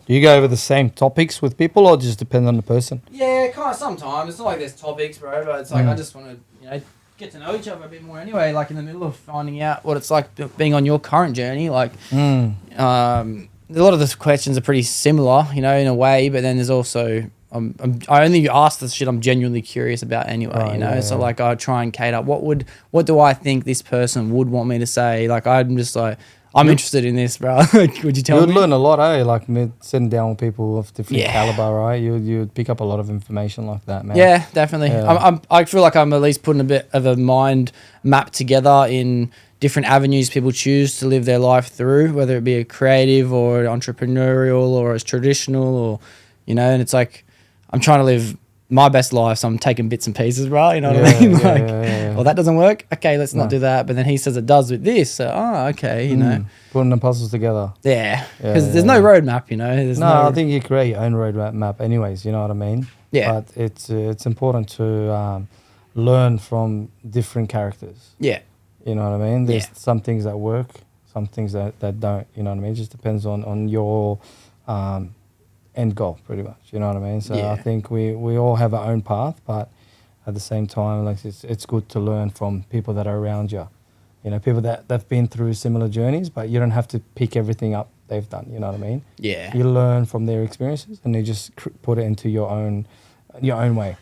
Do you go over the same topics with people, or just depend on the person? Yeah, kind of sometimes. It's not like there's topics, bro, but it's like I just want to, get to know each other a bit more anyway, like in the middle of finding out what it's like being on your current journey. Like, a lot of the questions are pretty similar, in a way, but then there's also, I only ask the shit I'm genuinely curious about anyway, So like I try and cater, what do I think this person would want me to say? Like I'm just like, I'm interested in this, bro. Would you tell me? You'd learn a lot, eh? Like sitting down with people of different caliber, right? You'd pick up a lot of information like that, man. Yeah, definitely. Yeah. I feel like I'm at least putting a bit of a mind map together in different avenues people choose to live their life through, whether it be a creative or entrepreneurial or as traditional or, and it's like I'm trying to live my best life, so I'm taking bits and pieces, bro. You know what I mean? Well, that doesn't work. Okay, let's not do that. But then he says it does with this. So, okay, Putting the puzzles together. Yeah, because there's no roadmap, There's no, I think you create your own roadmap anyways, you know what I mean? Yeah. But it's important to learn from different characters. Yeah. You know what I mean? There's some things that work, some things that don't, you know what I mean? It just depends on your end goal, pretty much, you know what I mean? So I think we all have our own path, but at the same time, like it's good to learn from people that are around you. People that've been through similar journeys, but you don't have to pick everything up they've done, you know what I mean? Yeah. You learn from their experiences and you just put it into your own way.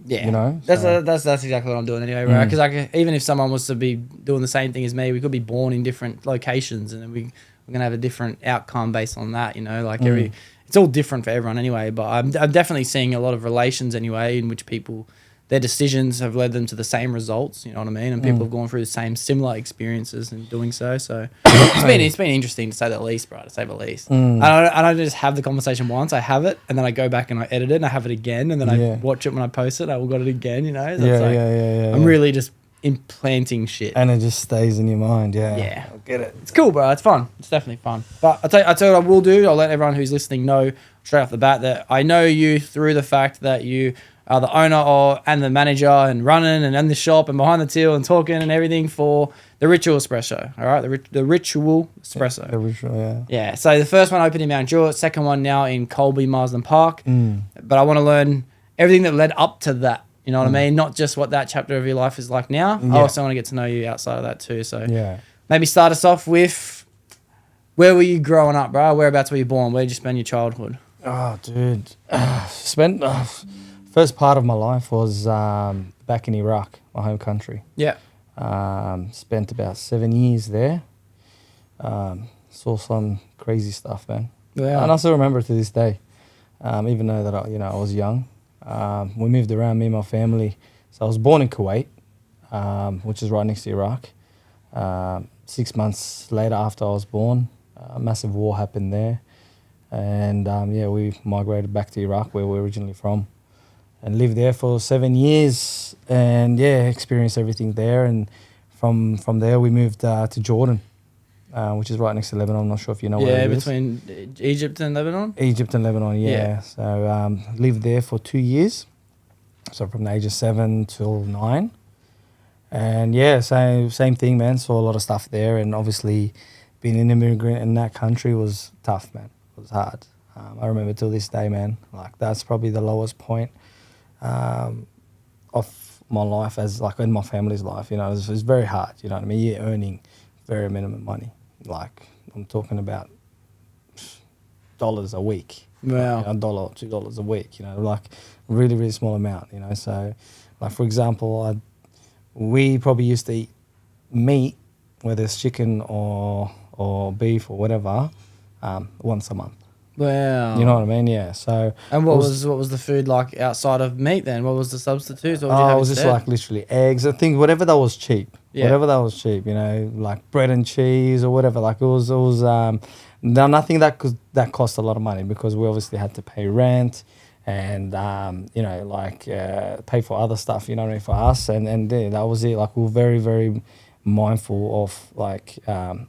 Yeah, that's exactly what I'm doing anyway, right? Because even if someone was to be doing the same thing as me, we could be born in different locations, and then we're gonna have a different outcome based on that. Like it's all different for everyone anyway. But I'm definitely seeing a lot of relations anyway, in which people, their decisions have led them to the same results. You know what I mean? And people have gone through the same similar experiences in doing so. So it's been interesting to say the least, bro. To say the least. I don't just have the conversation once. I have it, and then I go back and I edit it, and I have it again, and then I watch it when I post it. I will got it again. So I'm really just implanting shit, and it just stays in your mind. Yeah, I get it. It's cool, bro. It's fun. It's definitely fun. But I tell you what I will do. I'll let everyone who's listening know straight off the bat that I know you through the fact that you are the owner and the manager and running and in the shop and behind the till and talking and everything for the Ritual Espresso. All right, the Ritual Espresso. The Ritual, yeah. So the first one opened in Mount Druitt, second one now in Colby, Marsden Park. But I want to learn everything that led up to that. You know what I mean? Not just what that chapter of your life is like now. I also want to get to know you outside of that too. So maybe start us off with, where were you growing up, bro? Whereabouts were you born? Where did you spend your childhood? Oh, dude. First part of my life was back in Iraq, my home country. Yeah. Spent about 7 years there. Saw some crazy stuff, man. Yeah. And I still remember it to this day, even though that I was young. We moved around, me and my family. So I was born in Kuwait, which is right next to Iraq. 6 months later after I was born, a massive war happened there. And we migrated back to Iraq, where we're originally from, and lived there for 7 years and experienced everything there. And from there we moved to Jordan, which is right next to Lebanon. I'm not sure if you know where it is. Yeah, between Egypt and Lebanon? Egypt and Lebanon, yeah. So lived there for 2 years. So from the age of 7 till 9. And same thing, man. Saw a lot of stuff there. And obviously being an immigrant in that country was tough, man. It was hard. I remember till this day, man. Like that's probably the lowest point of my life, as like in my family's life. It was very hard. You know what I mean? You're earning very minimum money. Like I'm talking about dollars a week. Wow. $1, $2 a week. Like really, really small amount. So like for example, we probably used to eat meat, whether it's chicken or beef or whatever, once a month. Wow. You know what I mean? Yeah. So. And what was the food like outside of meat then? What was the substitutes? What would you have it was just like literally eggs. I think whatever that was cheap. Yeah. Whatever that was cheap. Like bread and cheese or whatever. Like it was nothing that cost a lot of money, because we obviously had to pay rent and pay for other stuff. You know what I mean, for us, and that was it. Like we were very, very mindful of like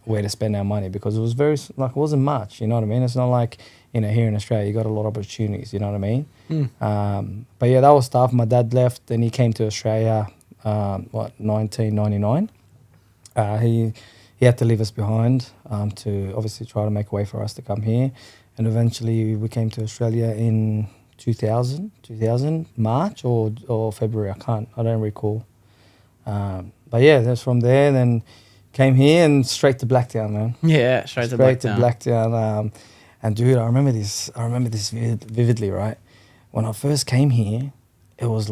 where to spend our money, because it was it wasn't much. You know what I mean? It's not like here in Australia you got a lot of opportunities. You know what I mean? But that was tough. My dad left and he came to Australia 1999. He had to leave us behind to obviously try to make a way for us to come here, and eventually we came to Australia in 2000 March or February. I don't recall. But yeah, that's from there. Then came here and straight to Blacktown, man. Yeah, straight to Blacktown. And dude, I remember this vividly, right? When I first came here, it was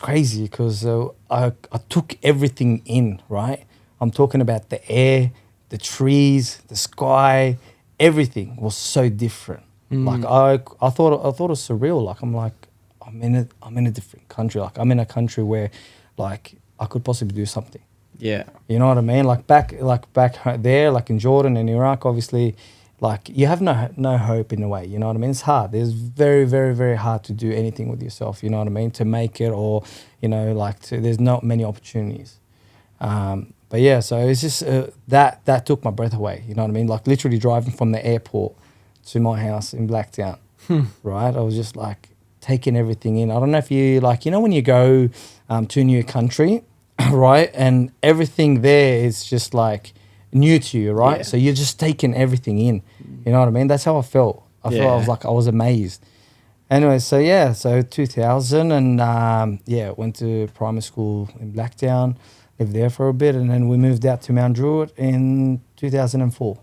crazy because I took everything in, right? I'm talking about the air, the trees, the sky, everything was so different. Like I thought it was surreal. Like I'm in a different country. Like I'm in a country where like I could possibly do something. Yeah. You know what I mean? Like back there, like in Jordan and Iraq, obviously, like you have no hope in a way. You know what I mean? It's hard. It's very, very, very hard to do anything with yourself. You know what I mean? To make it, or you know, like there's not many opportunities. But yeah, so it's just that took my breath away. You know what I mean? Like literally driving from the airport to my house in Blacktown, right? I was just like taking everything in. I don't know if you like, you know, when you go to a new country, right? And everything there is just like new to you, right? Yeah. So you're just taking everything in. You know what I mean? That's how I felt. I felt I was amazed. Anyway, so 2000 and went to primary school in Blacktown, lived there for a bit, and then we moved out to Mount Druitt in 2004.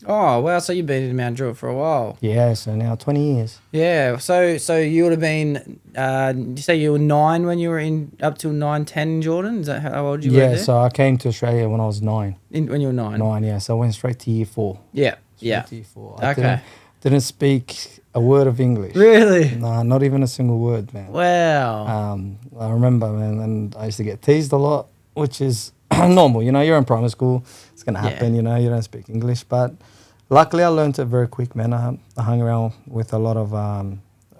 Oh, wow. So you've been in Mount Druitt for a while. Yeah, so now 20 years. Yeah. So you would have been, you say you were 9 when you were up till 9, 10 in Jordan? Is that how old you were there? Yeah, so I came to Australia when I was 9. When you were 9? 9, yeah. So I went straight to year 4. Yeah. To year 4. I didn't speak a word of English. Really? No, not even a single word, man. Wow. I remember, man, and I used to get teased a lot, which is normal. You know, you're in primary school. It's going to happen, you know. You don't speak English, but... Luckily, I learned it very quick, man. I hung around with a lot of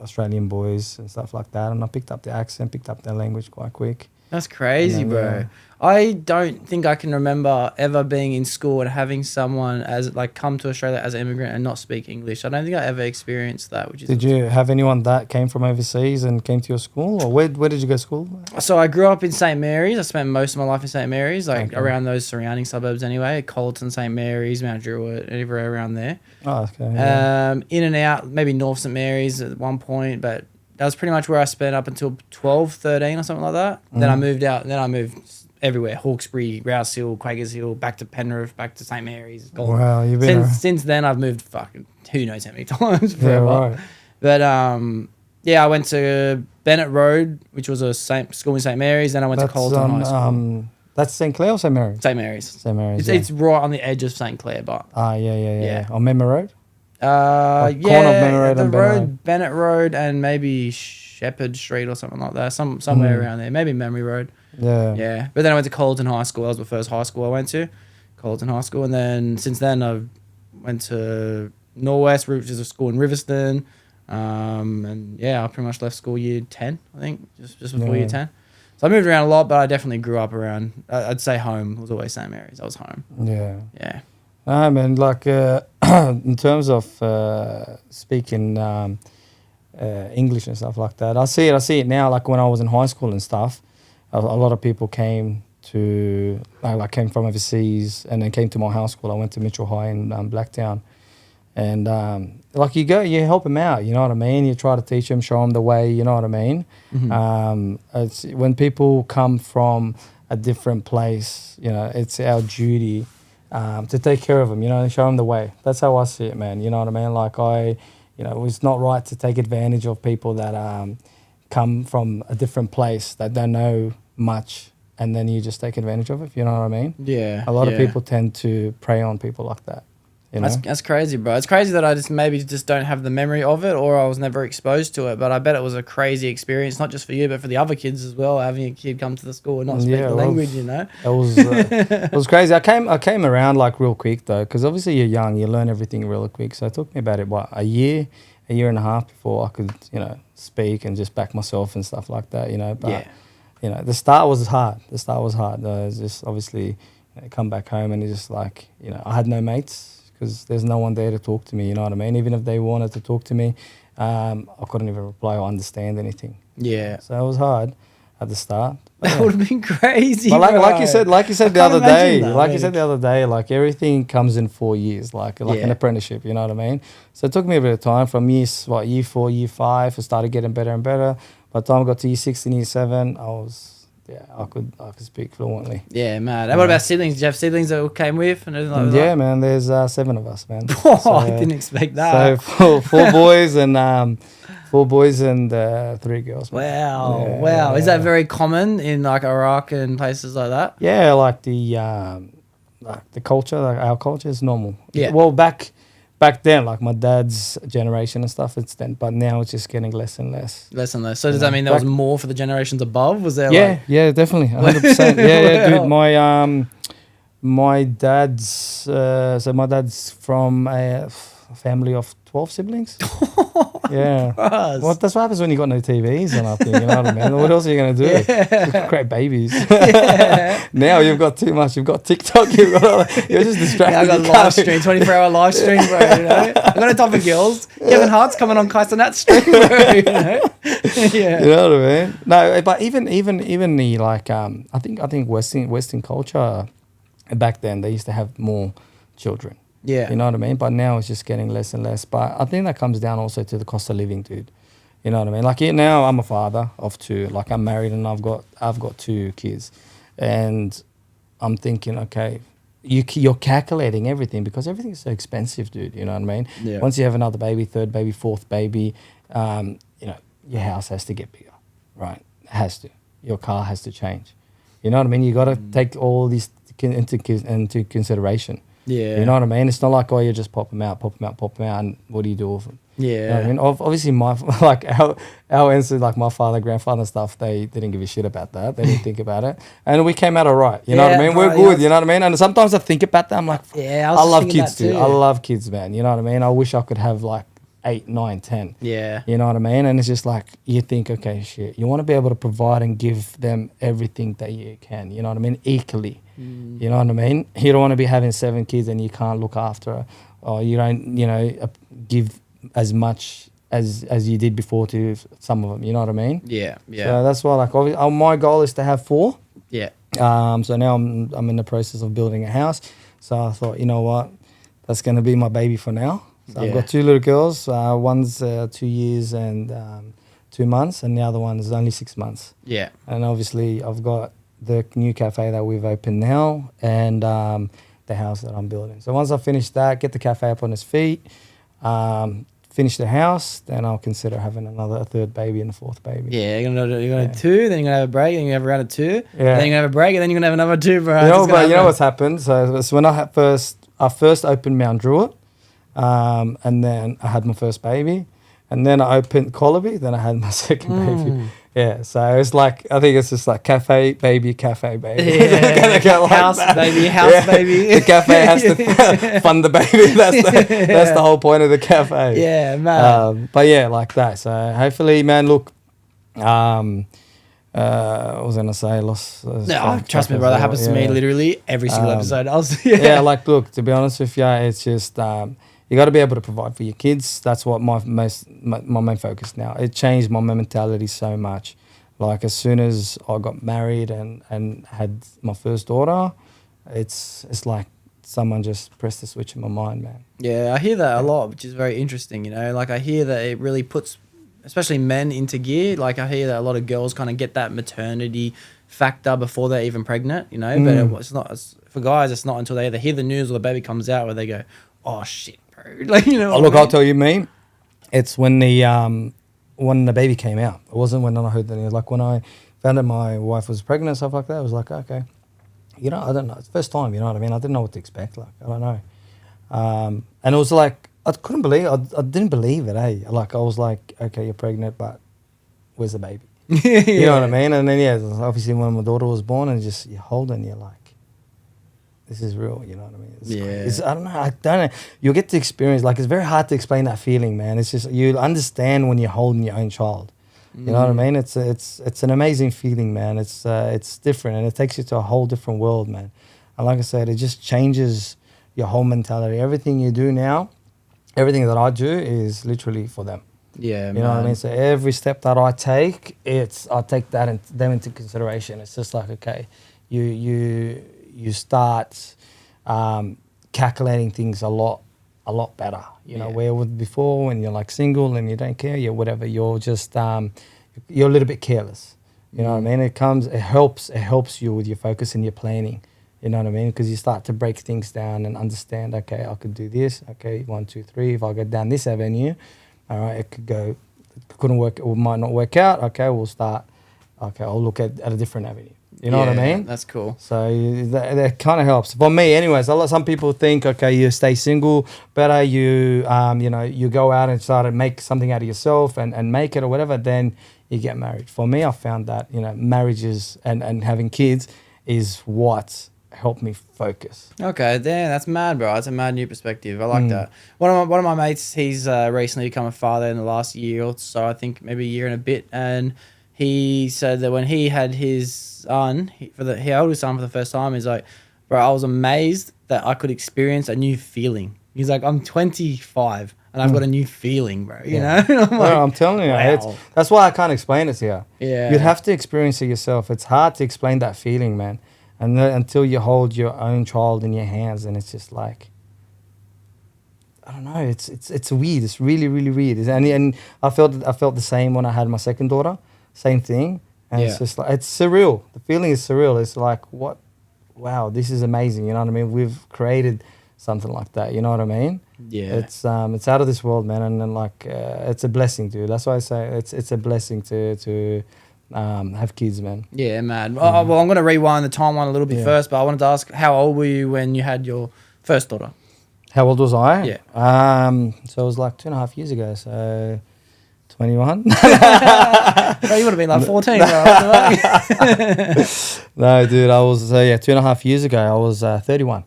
Australian boys and stuff like that, and I picked up the accent, picked up their language quite quick. That's crazy, then, bro. Yeah. I don't think I can remember ever being in school and having someone come to Australia as an immigrant and not speak English. I don't think I ever experienced that. Did you have anyone that came from overseas and came to your school, or where did you go to school? So I grew up in St. Mary's. I spent most of my life in St. Mary's, around those surrounding suburbs anyway. Colleton, St. Mary's, Mount Druitt, everywhere around there. Oh, okay. Yeah. In and out, maybe North St. Mary's at one point, but that was pretty much where I spent up until 12, 13 or something like that. Then I moved out. Then I moved everywhere. Hawkesbury, Rouse Hill, Quakers Hill, back to Penrith, back to St. Mary's. Wow, you've been... Since then, I've moved fucking who knows how many times. Yeah, right. But, I went to Bennett Road, which was a school in St. Mary's. Then I went to Colleton High School. That's St. Clair or St. Mary's? St. Mary's. St. Mary's, It's right on the edge of St. Clair, but... Yeah. On Memory Road? Bennett Road and maybe Shepherd Street or something like that. Somewhere around there. Maybe Memory Road. Yeah. But then I went to Colleton High School. That was the first high school I went to. Colleton High School. And then since then I went to Norwest, which is a school in Riverston. I pretty much left school year 10, I think. Just before year 10. So I moved around a lot, but I definitely grew up around, I'd say home was always St. Mary's. I was home. Yeah. Yeah. I mean, like, in terms of speaking English and stuff like that, I see it now. Like when I was in high school and stuff, a lot of people came to, came from overseas and then came to my high school. I went to Mitchell High in Blacktown, and you help them out. You know what I mean? You try to teach them, show them the way. You know what I mean? It's when people come from a different place, you know, it's our duty. To take care of them, you know, show them the way. That's how I see it, man. You know what I mean? Like it's not right to take advantage of people that come from a different place that don't know much, and then you just take advantage of it. You know what I mean? Yeah. A lot of people tend to prey on people like that. You know? That's crazy, bro. It's crazy that I just don't have the memory of it, or I was never exposed to it. But I bet it was a crazy experience, not just for you, but for the other kids as well. Having a kid come to the school and not speak the language, you know. It was crazy. I came around like real quick though, because obviously you're young, you learn everything really quick. So it took me about a year and a half before I could, you know, speak and just back myself and stuff like that, you know. But you know, the start was hard. It was just obviously come back home and it's just like, you know, I had no mates. Because there's no one there to talk to me, you know what I mean? Even if they wanted to talk to me, I couldn't even reply or understand anything. Yeah. So it was hard. at the start. That would have been crazy. But like you said the other day, like everything comes in 4 years, like an apprenticeship. You know what I mean? So it took me a bit of time from year 4, year 5. I started getting better and better. By the time I got to year 6 and year 7, I could speak fluently. Yeah, man. And what about siblings? Did you have siblings that came with and everything like that? Yeah, man. There's 7 of us, man. I didn't expect that. So four boys and 3 girls. Man. Wow. Is that very common in like Iraq and places like that? Yeah, like the culture, like our culture is normal. Yeah. Well, back then, like my dad's generation and stuff, it's then, but now it's just getting less and less. Less and less. So does that mean there was more for the generations above? Was there? Yeah, definitely, 100%. yeah, dude. My dad's my dad's from a family of 12 siblings. Yeah. Well, that's what happens when you got no TVs and nothing, you know what I mean? What else are you going to do? Yeah. Create babies. Yeah. Now you've got too much. You've got TikTok. You're just distracted. Yeah, I got live stream, 24-hour live stream, bro. You know? I got no time for girls. Kevin Hart's coming on Kaisanat's stream, bro. You know? Yeah. You know what I mean? No, but even the like I think Western culture back then they used to have more children. Yeah. You know what I mean? But now it's just getting less and less. But I think that comes down also to the cost of living, dude. You know what I mean? Like now I'm a father of 2. Like I'm married and I've got 2 kids. And I'm thinking, okay, you're calculating everything because everything's so expensive, dude. You know what I mean? Yeah. Once you have another baby, 3rd baby, 4th baby, you know, your house has to get bigger, right? It has to. Your car has to change. You know what I mean? You got to take all these into consideration. Yeah. You know what I mean? It's not like, you just pop them out, and what do you do with them? Yeah. You know what I mean? Obviously, our ancestors, like my father, grandfather and stuff, they didn't give a shit about that. They didn't think about it. And we came out all right. You know what I mean? We're good, you know what I mean? And sometimes I think about that. I'm like, I love kids, dude. I love kids, man. You know what I mean? I wish I could have like 8, 9, 10. Yeah. You know what I mean? And it's just like, you think, okay, shit. You want to be able to provide and give them everything that you can. You know what I mean? Equally. You know what I mean? You don't want to be having 7 kids and you can't look after her, or you don't, give as much as you did before to some of them. You know what I mean? Yeah, yeah. So that's why, like, my goal is to have 4. Yeah. So now I'm in the process of building a house. So I thought, you know what, that's going to be my baby for now. So I've got 2 little girls. One's 2 years and 2 months, and the other one is only 6 months. Yeah. And obviously, I've got the new cafe that we've opened now, and the house that I'm building. So once I finish that, get the cafe up on its feet, finish the house, then I'll consider having a 3rd baby and a 4th baby. Yeah, you're gonna have 2, then you're gonna have a break, then you're gonna have a round of 2, then you're gonna have a break, and then you're gonna have another 2, bro. You know what's happened? So when I first opened Mount Druitt, and then I had my first baby, and then I opened Collaby, then I had my second baby. Yeah, so it's like, I think it's just like cafe, baby. Yeah. Like house, that. baby. The cafe has to fund the baby. That's the whole point of the cafe. Yeah, man. But yeah, like that. So hopefully, man, look, what was I going to say? Trust me, bro, that happens to me literally every single episode. Like, look, to be honest with you, it's just... you got to be able to provide for your kids. That's what my main focus now. It changed my mentality so much. Like as soon as I got married and had my first daughter, it's like someone just pressed the switch in my mind, man. Yeah, I hear that a lot, which is very interesting. You know, like I hear that it really puts, especially men, into gear. Like I hear that a lot of girls kind of get that maternity factor before they're even pregnant. You know, but it's not for guys. It's not until they either hear the news or the baby comes out where they go, "Oh shit." Like, you know. Oh, look, I'll tell you, me. It's when the baby came out. It wasn't when I heard the news. Like when I found out my wife was pregnant and stuff like that, I was like, okay, I don't know. It's the first time, you know what I mean? I didn't know what to expect. Like, I don't know. And it was like, I couldn't believe it. I didn't believe it, eh? Like, I was like, okay, you're pregnant, but where's the baby? You know what I mean? And then, obviously when my daughter was born, and just you hold and you're like, this is real, you know what I mean? I don't know. You'll get to experience, like, it's very hard to explain that feeling, man. It's just, you understand when you're holding your own child. You know what I mean? It's an amazing feeling, man. It's different, and it takes you to a whole different world, man. And like I said, it just changes your whole mentality. Everything you do now, everything that I do is literally for them. Yeah, you know what I mean. So every step that I take, I take them into consideration. It's just like, okay, you start calculating things a lot better. You know, where with before when you're like single and you don't care, whatever, you're just you're a little bit careless. You know what I mean? It helps you with your focus and your planning. You know what I mean? Because you start to break things down and understand, okay, I could do this. Okay, 1, 2, 3. If I go down this avenue, all right, it couldn't work, it might not work out. Okay, I'll look at a different avenue. You know what I mean? That's cool. So that kind of helps. For me, anyways, some people think, okay, you stay single better, you go out and try to make something out of yourself and make it or whatever, then you get married. For me, I found that, marriages and having kids is what helped me focus. Okay, damn, that's mad, bro. That's a mad new perspective. I like that. One of my mates, he's recently become a father in the last year or so, I think maybe a year and a bit, and he said that when he had his son, he held his son for the first time, he's like, bro, I was amazed that I could experience a new feeling. He's like, I'm 25 and I've got a new feeling, bro. You know? I'm telling you, wow. That's why I can't explain it to you. Yeah. You'd have to experience it yourself. It's hard to explain that feeling, man. And until you hold your own child in your hands, and it's just like, I don't know. It's weird. It's really, really weird. And I felt the same when I had my second daughter. Same thing. And it's just like, it's surreal. The feeling is surreal. It's like, what? Wow, this is amazing. You know what I mean? We've created something like that. You know what I mean? Yeah. It's out of this world, man. And like, it's a blessing, dude. That's why I say it's a blessing to have kids, man. Yeah, man. Well, I'm going to rewind the timeline a little bit first, but I wanted to ask, how old were you when you had your first daughter? How old was I? Yeah. So it was like 2.5 years ago. So 21. Bro, you would have been like 14. No, dude, I was 2.5 years ago. I was 31.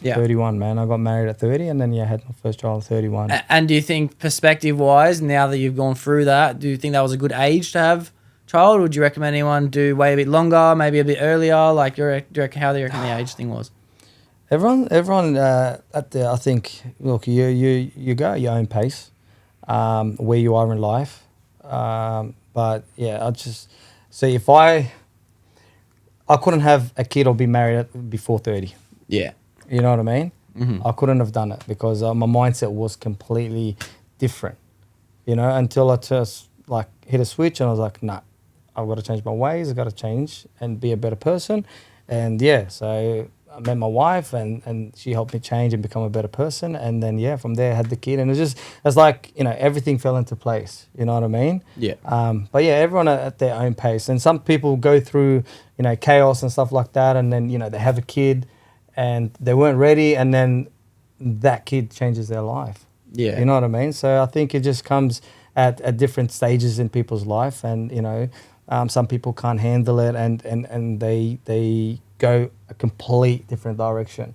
Yeah. 31, man. I got married at 30, and then had my first child at 31. And do you think, perspective-wise, now that you've gone through that, do you think that was a good age to have child? Or would you recommend anyone do wait a bit longer, maybe a bit earlier? Like, do you reckon how do you reckon the age thing was? Everyone, I think, look, you go at your own pace, where you are in life. But yeah, if I couldn't have a kid or be married before 30. Yeah. You know what I mean? Mm-hmm. I couldn't have done it because my mindset was completely different, until I just hit a switch and I was like, nah, I've got to change my ways. I've got to change and be a better person. And so I met my wife and she helped me change and become a better person. And then, from there I had the kid, and it's like, everything fell into place. You know what I mean? Yeah. But everyone at their own pace. And some people go through, chaos and stuff like that. And then, they have a kid and they weren't ready. And then that kid changes their life. Yeah. You know what I mean? So I think it just comes at different stages in people's life. And, some people can't handle it and they go a complete different direction.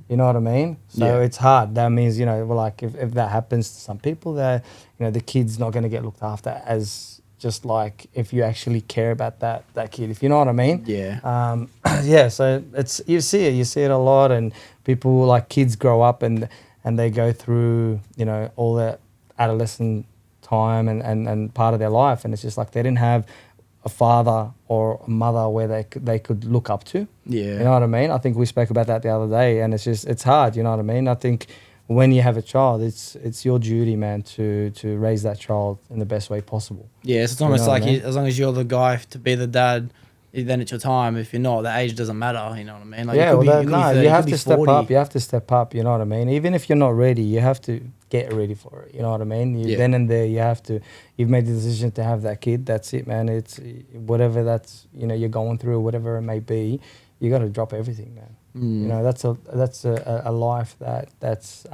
You know what I mean? So it's hard. That means, if that happens to some people, that the kid's not going to get looked after as just like if you actually care about that kid, if you know what I mean. Yeah. So you see it a lot, and people kids grow up and they go through all that adolescent time and part of their life, and it's just like they didn't have a father or a mother where they could look up to. Yeah. You know what I mean? I think we spoke about that the other day, and it's hard, you know what I mean? I think when you have a child, it's your duty, man, to raise that child in the best way possible. Yeah, so it's almost as long as you're the guy to be the dad, then it's your time. If you're not, the age doesn't matter, you know what I mean? You have to step up. You have to step up, you know what I mean? Even if you're not ready, you have to get ready for it, you know what I mean? Then and there, you've made the decision to have that kid. That's it, man. It's whatever that's, you're going through, whatever it may be, you got to drop everything, man. That's a life that's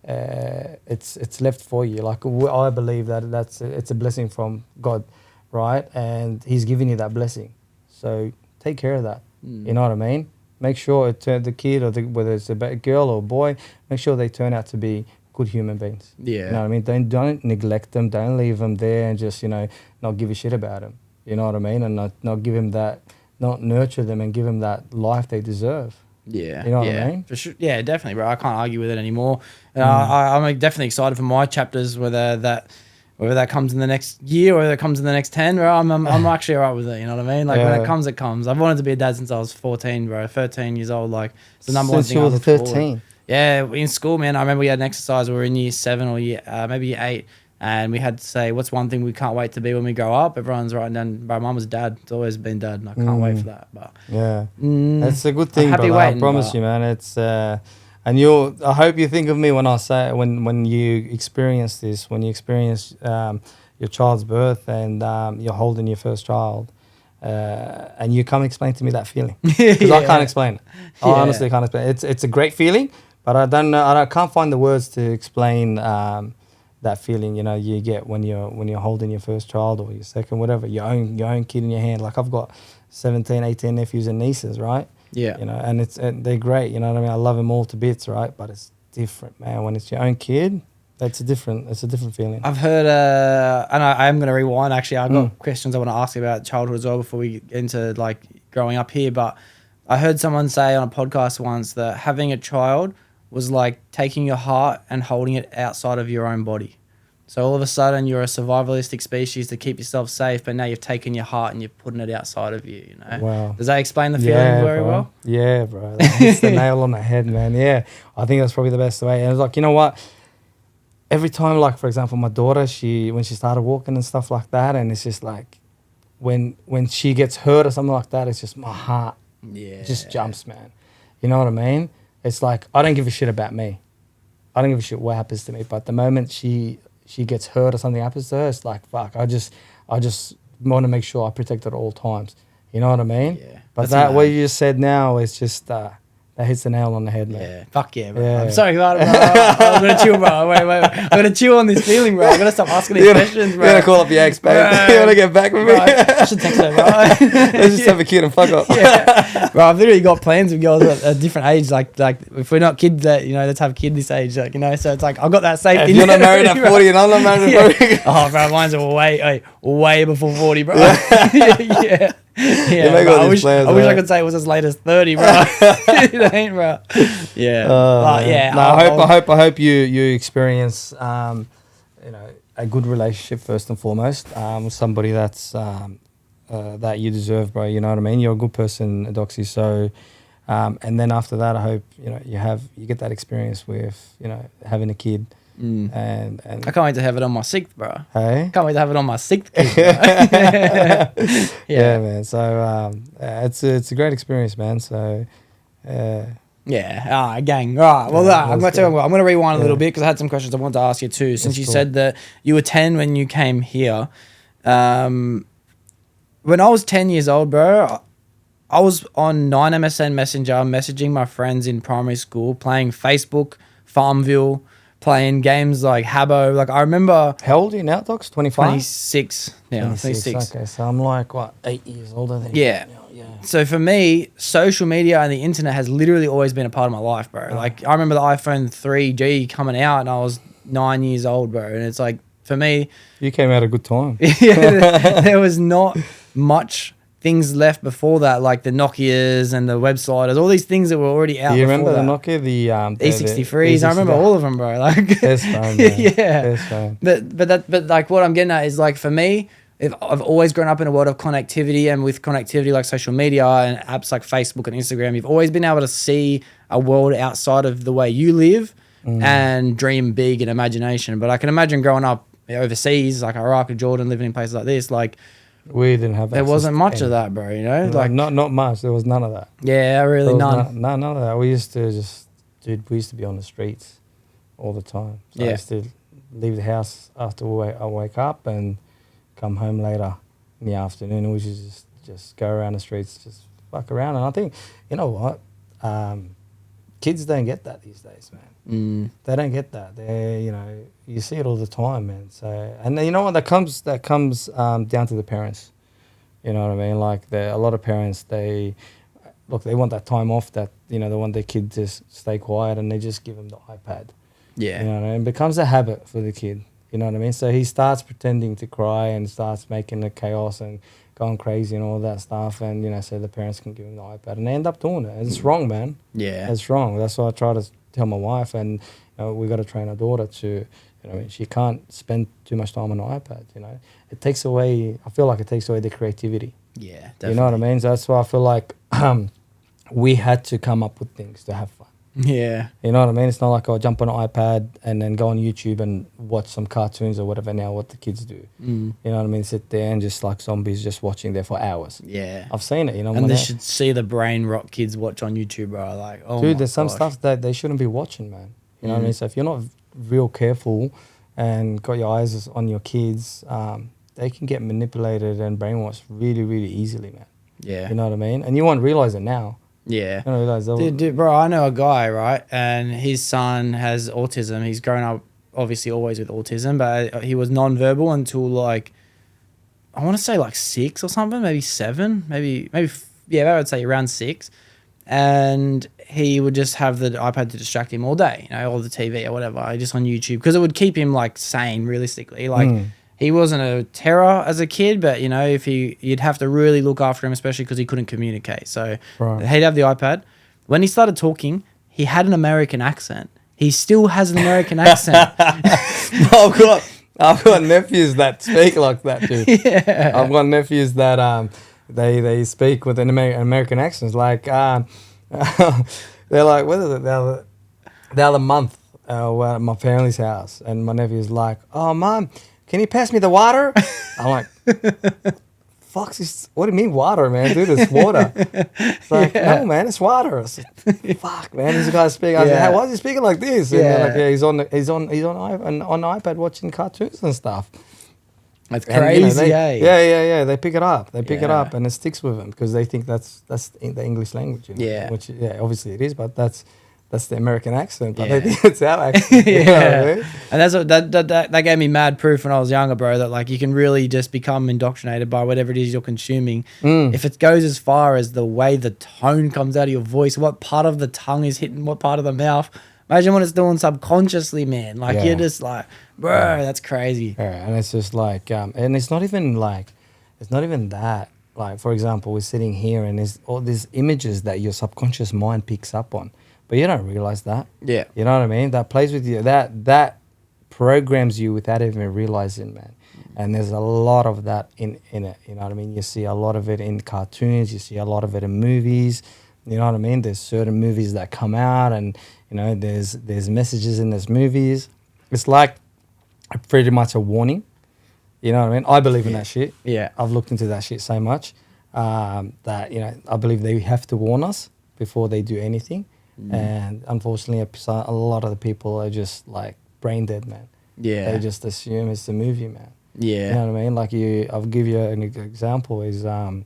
it's left for you. Like, I believe that it's a blessing from God, right? And He's giving you that blessing. So take care of that. You know what I mean? Make sure the kid or whether it's a girl or a boy, make sure they turn out to be good human beings. Yeah. You know what I mean? Don't neglect them. Don't leave them there and just, not give a shit about them. You know what I mean? And not give them that, not nurture them and give them that life they deserve. Yeah. You know what I mean? For sure. Yeah, definitely, bro. I can't argue with it anymore. I'm definitely excited for my chapters, whether that Whether that comes in the next year or whether it comes in the next 10, bro, I'm actually all right with it. You know what I mean? Like when it comes, it comes. I've wanted to be a dad since I was 14, bro. 13 years old. Like it's the number one thing. Since you were 13. Yeah, in school, man. I remember we had an exercise. We were in year 7 or maybe year 8, and we had to say, "What's one thing we can't wait to be when we grow up?" Everyone's writing down. Bro, mum was dad. It's always been dad, and I can't wait for that. But it's a good thing, brother. I promise you, man. It's and I hope you think of me when I say when you experience this, when you experience your child's birth and you're holding your first child. And you come explain to me that feeling because I can't explain it. I honestly can't explain it. It's a great feeling, but I don't know. I can't find the words to explain that feeling. You know, you get when you're holding your first child or your second, whatever, your own kid in your hand. Like I've got 17, 18 nephews and nieces, right? Yeah. You know, and they're great. You know what I mean? I love them all to bits, right? But it's different, man. When it's your own kid. It's a different feeling. I've heard, and I am going to rewind. Actually, I've got questions I want to ask you about childhood as well before we get into like growing up here. But I heard someone say on a podcast once that having a child was like taking your heart and holding it outside of your own body. So all of a sudden you're a survivalistic species to keep yourself safe, but now you've taken your heart and you're putting it outside of you. You know. Wow. Does that explain the feeling very well? Yeah, bro. That's the nail on the head, man. Yeah, I think that's probably the best way. And it's like, you know what? Every time, like, for example, my daughter, when she started walking and stuff like that, and it's just like, when she gets hurt or something like that, it's just my heart just jumps, man. You know what I mean? It's like, I don't give a shit about me. I don't give a shit what happens to me. But the moment she gets hurt or something happens to her, it's like, fuck, I just want to make sure I protect her at all times. You know what I mean? Yeah. But what you just said now is just... that hits the nail on the head, man. Yeah, fuck yeah, bro. Yeah. I'm sorry about it, bro. I'm going to chill, bro. Wait. I'm going to chill on this feeling, bro. I'm going to stop asking these questions, bro. You're going to call up your ex, babe. You want to get back with me? Bro, I should text her, bro. Let's just have a kid and fuck up. Yeah. Bro, I've literally got plans with girls at a different age. Like if we're not kids, let's have a kid this age. Like, so it's like, I've got that safety. If you're not married at 40 and I'm not married at 40. Oh, bro, mine's way before 40, bro. Yeah. Yeah, I wish I could say it was as late as 30, bro. It ain't, bro. Yeah, I hope you experience a good relationship first and foremost with somebody that's that you deserve, bro. You know what I mean? You're a good person, Doxie. So, and then after that, I hope you get that experience with having a kid. And I can't wait to have it on my 6th, bro. Hey, can't wait to have it on my 6th kid, yeah, man. So it's a great experience, man. So gang. Right. Well, I'm going to rewind a little bit because I had some questions I wanted to ask you too. Since you said that you were 10 when you came here, when I was 10 years old, bro, I was on 9MSN Messenger messaging my friends in primary school, playing Facebook, Farmville, playing games like Habbo. Like I remember... How old are you now, Dox? 25? 26 now. 26. Okay, so I'm like, 8 years older than you? Yeah. So for me, social media and the internet has literally always been a part of my life, bro. Like I remember the iPhone 3G coming out and I was 9 years old, bro. And it's like, for me... You came out a good time. There was not much... things left before that, like the Nokias and the web sliders, all these things that were already out. Do you remember the Nokia, the E63s? I remember all of them, bro. Like, that's fun, man. Yeah. That's fun. But like what I'm getting at is like for me, I've always grown up in a world of connectivity, and with connectivity like social media and apps like Facebook and Instagram, you've always been able to see a world outside of the way you live and dream big in imagination. But I can imagine growing up overseas, like Iraq or Jordan, living in places like this, like. We didn't have. There wasn't much of that, bro. Like not much. There was none of that. Yeah, really none. None of that. We used to we used to be on the streets all the time. So I used to leave the house after I wake up and come home later in the afternoon. We used to just go around the streets, just fuck around. And I think, you know what, kids don't get that these days, man. They don't get that. You see it all the time, man. So, and you know what, that comes down to the parents. You know what I mean? Like a lot of parents, they want that time off. That they want their kid to stay quiet, and they just give them the iPad. Yeah, you know what I mean? It becomes a habit for the kid. You know what I mean? So he starts pretending to cry and starts making the chaos and going crazy and all that stuff, and so the parents can give him the iPad, and they end up doing it. It's wrong, man. Yeah, it's wrong. That's why I try to tell my wife, and we got to train our daughter to You know what I mean? She can't spend too much time on the iPad, you know. It takes away, I feel like it takes away the creativity. Yeah, definitely. You know what I mean? So that's why I feel like we had to come up with things to have fun. Yeah. You know what I mean? It's not like I'll jump on an iPad and then go on YouTube and watch some cartoons or whatever now what the kids do. You know what I mean? Sit there and just like zombies just watching there for hours. Yeah. I've seen it, you know. And they should see the brain rot kids watch on YouTube, bro. Like, oh dude, there's some stuff that they shouldn't be watching, man. You know what I mean? So if you're not real careful and got your eyes on your kids, they can get manipulated and brainwashed really, really easily, man. Yeah. You know what I mean? And you won't realize it now. Yeah. You don't realize dude, bro, I know a guy, right? And his son has autism. He's grown up, obviously, always with autism, but he was non-verbal until, like, I want to say, like, 6 or something, maybe 7, maybe, I would say around 6. And he would just have the iPad to distract him all day, you know, or the TV or whatever, just on YouTube, because it would keep him, like, sane, realistically. Like, he wasn't a terror as a kid, but, you know, if you'd have to really look after him, especially because he couldn't communicate. So he'd have the iPad. When he started talking, he had an American accent. He still has an American accent. I've got nephews that speak like that, dude. Yeah. I've got nephews that they speak with an American accent. Like they're like, what is it? The other month, we're at my family's house, and my nephew's like, "Oh, Mom, can you pass me the water?" I'm like, "Fuck this! What do you mean water, man? Dude, it's water." It's like, "No, man, it's water." I said, "Fuck, man, this guy's speaking." I said, "Hey, why is he speaking like this?" And they're like, "Yeah, he's on the iPad watching cartoons and stuff." That's crazy, Yeah. They pick it up. They pick it up, and it sticks with them because they think that's the English language. You know? Yeah. Which obviously it is, but that's the American accent. But they think it's our accent. You know what I mean? And that's what that gave me mad proof when I was younger, bro. That like you can really just become indoctrinated by whatever it is you're consuming. If it goes as far as the way the tone comes out of your voice, what part of the tongue is hitting what part of the mouth. Imagine what it's doing subconsciously, man. Like you're just like, bro, that's crazy. Yeah, and it's just like, and it's not even that. Like, for example, we're sitting here and there's all these images that your subconscious mind picks up on, but you don't realize that. Yeah. You know what I mean? That plays with you. That programs you without even realizing, man. And there's a lot of that in it. You know what I mean? You see a lot of it in cartoons. You see a lot of it in movies. You know what I mean? There's certain movies that come out and, you know, there's messages in those movies. It's like pretty much a warning. You know what I mean? I believe in that shit. Yeah. I've looked into that shit so much that, you know, I believe they have to warn us before they do anything. And unfortunately, a lot of the people are just like brain dead, man. Yeah. They just assume it's a movie, man. Yeah. You know what I mean? Like I'll give you an example is The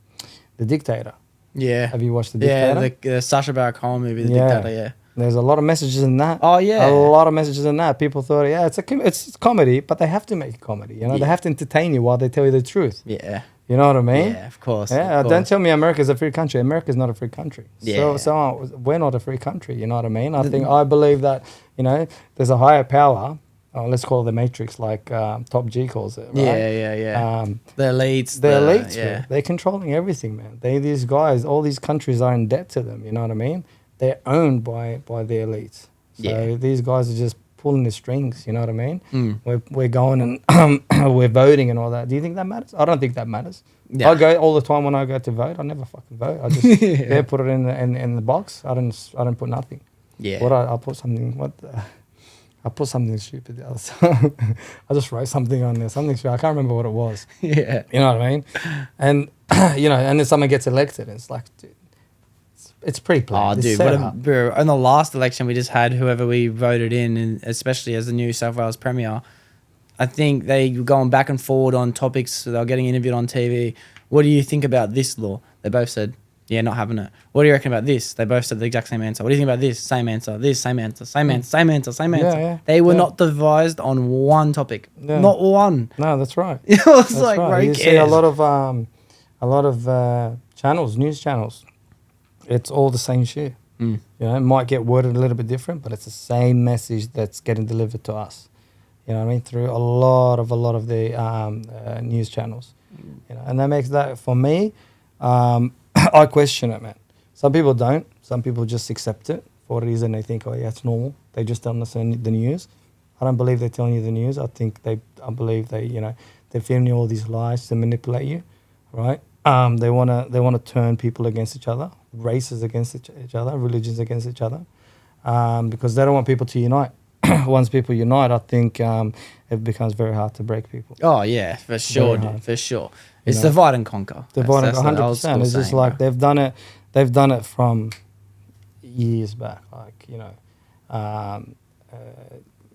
Dictator. Yeah. Have you watched The Dictator? Yeah, the Sacha Baron Cohen movie, The Dictator, yeah. There's a lot of messages in that. Oh, yeah. A lot of messages in that. People thought, it's comedy, but they have to make a comedy. You know, they have to entertain you while they tell you the truth. Yeah. You know what I mean? Yeah, of course. Yeah, of course. Don't tell me America's a free country. America's not a free country. Yeah. So we're not a free country. You know what I mean? I believe that, you know, there's a higher power. Let's call it the Matrix, like Top G calls it. Right? Yeah. The elites. The elites, man. They're controlling everything, man. These guys, all these countries are in debt to them. You know what I mean? They're owned by the elites. So these guys are just pulling the strings. You know what I mean? We're going and we're voting and all that. Do you think that matters? I don't think that matters. Yeah. I go all the time when I go to vote. I never fucking vote. I just put it in the box. I don't put nothing. Yeah. I put something. I put something stupid. I just wrote something on there, something stupid. I can't remember what it was. Yeah. You know what I mean? And, you know, and then someone gets elected. And it's like, dude, it's pretty plain. Oh, dude. Bro, in the last election we just had, whoever we voted in, and especially as the New South Wales Premier, I think they were going back and forward on topics. So they were getting interviewed on TV. What do you think about this law? They both said, yeah, not having it. What do you reckon about this? They both said the exact same answer. What do you think about this? Same answer. This, same answer. Same answer. Same answer. Same answer. Yeah. They were not devised on one topic. Yeah. Not one. No, that's right. It was like, right. You see a lot of channels, news channels. It's all the same shit. You know, it might get worded a little bit different, but it's the same message that's getting delivered to us. You know what I mean? Through a lot of the news channels. You know, and that makes that, for me, I question it, man. Some people don't. Some people just accept it for a reason. They think, oh, yeah, it's normal. They just don't understand the news. I don't believe they're telling you the news. I believe they're feeding you all these lies to manipulate you, right? They wanna turn people against each other, races against each other, religions against each other, because they don't want people to unite. Once people unite, I think it becomes very hard to break people. Oh yeah, for sure, dude, for sure. It's divide and conquer. Divide and 100%. It's just like they've done it. They've done it from years back, like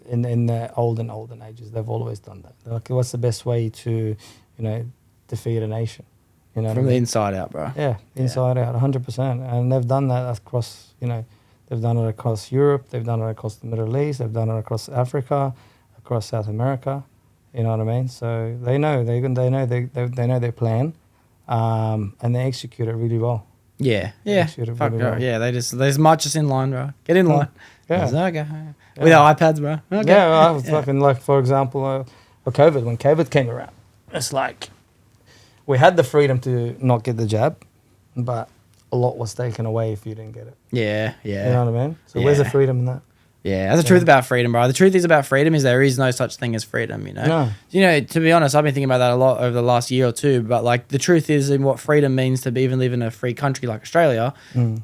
in the olden ages. They've always done that. They're like, what's the best way to, defeat a nation? From the inside out, bro. Yeah, inside out, 100%. And they've done that across, they've done it across Europe, they've done it across the Middle East, they've done it across Africa, across South America. You know what I mean? So they know they know their plan, and they execute it really well. Yeah. Fuck really well. Yeah, they march us in line, bro. Get in line. Yeah. Okay. With our iPads, bro. Okay. Yeah, I was fucking like, for example, for COVID, when COVID came around, it's like we had the freedom to not get the jab, but a lot was taken away if you didn't get it. Yeah. You know what I mean? So where's the freedom in that? Yeah, that's the truth about freedom, bro. The truth is about freedom is there is no such thing as freedom, No. To be honest, I've been thinking about that a lot over the last year or two, but like the truth is in what freedom means to even live in a free country like Australia,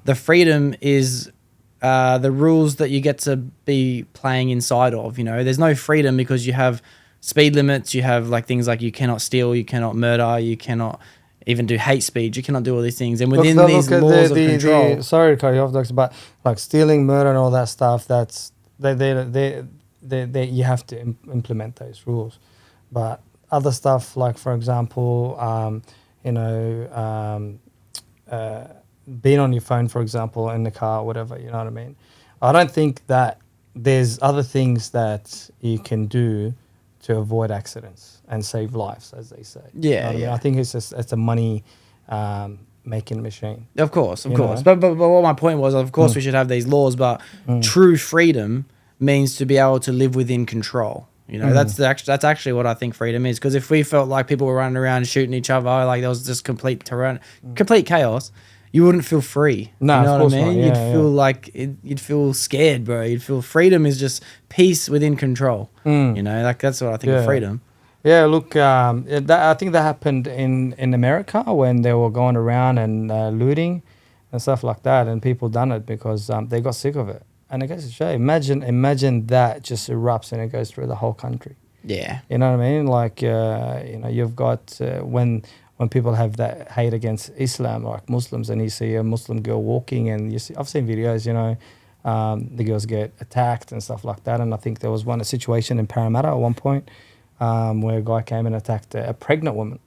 the freedom is the rules that you get to be playing inside of, There's no freedom because you have speed limits, you have like things like you cannot steal, you cannot murder, you cannot even do hate speech, you cannot do all these things. And within these laws of control... sorry to cut you off, Dox, but like stealing, murder and all that stuff, that's... They you have to implement those rules. But other stuff like, for example, being on your phone, for example, in the car or whatever, you know what I mean? I don't think that there's other things that you can do to avoid accidents and save lives, as they say. Yeah, you know what I mean? I think it's a money making machine. Of course. But what my point was, of course, we should have these laws, but true freedom means to be able to live within control. That's actually what I think freedom is. Because if we felt like people were running around shooting each other, like there was just complete chaos, you wouldn't feel free. No, you know of what course I mean? not. You'd feel like you'd feel scared, bro. You'd feel freedom is just peace within control. Like that's what I think of freedom. Yeah, look, I think that happened in America when they were going around and looting and stuff like that, and people done it because they got sick of it. And I guess it's shame. Imagine that just erupts and it goes through the whole country. Yeah. You know what I mean? Like, you've got when people have that hate against Islam, like Muslims, and you see a Muslim girl walking, and I've seen videos, the girls get attacked and stuff like that. And I think there was a situation in Parramatta at one point where a guy came and attacked a pregnant woman,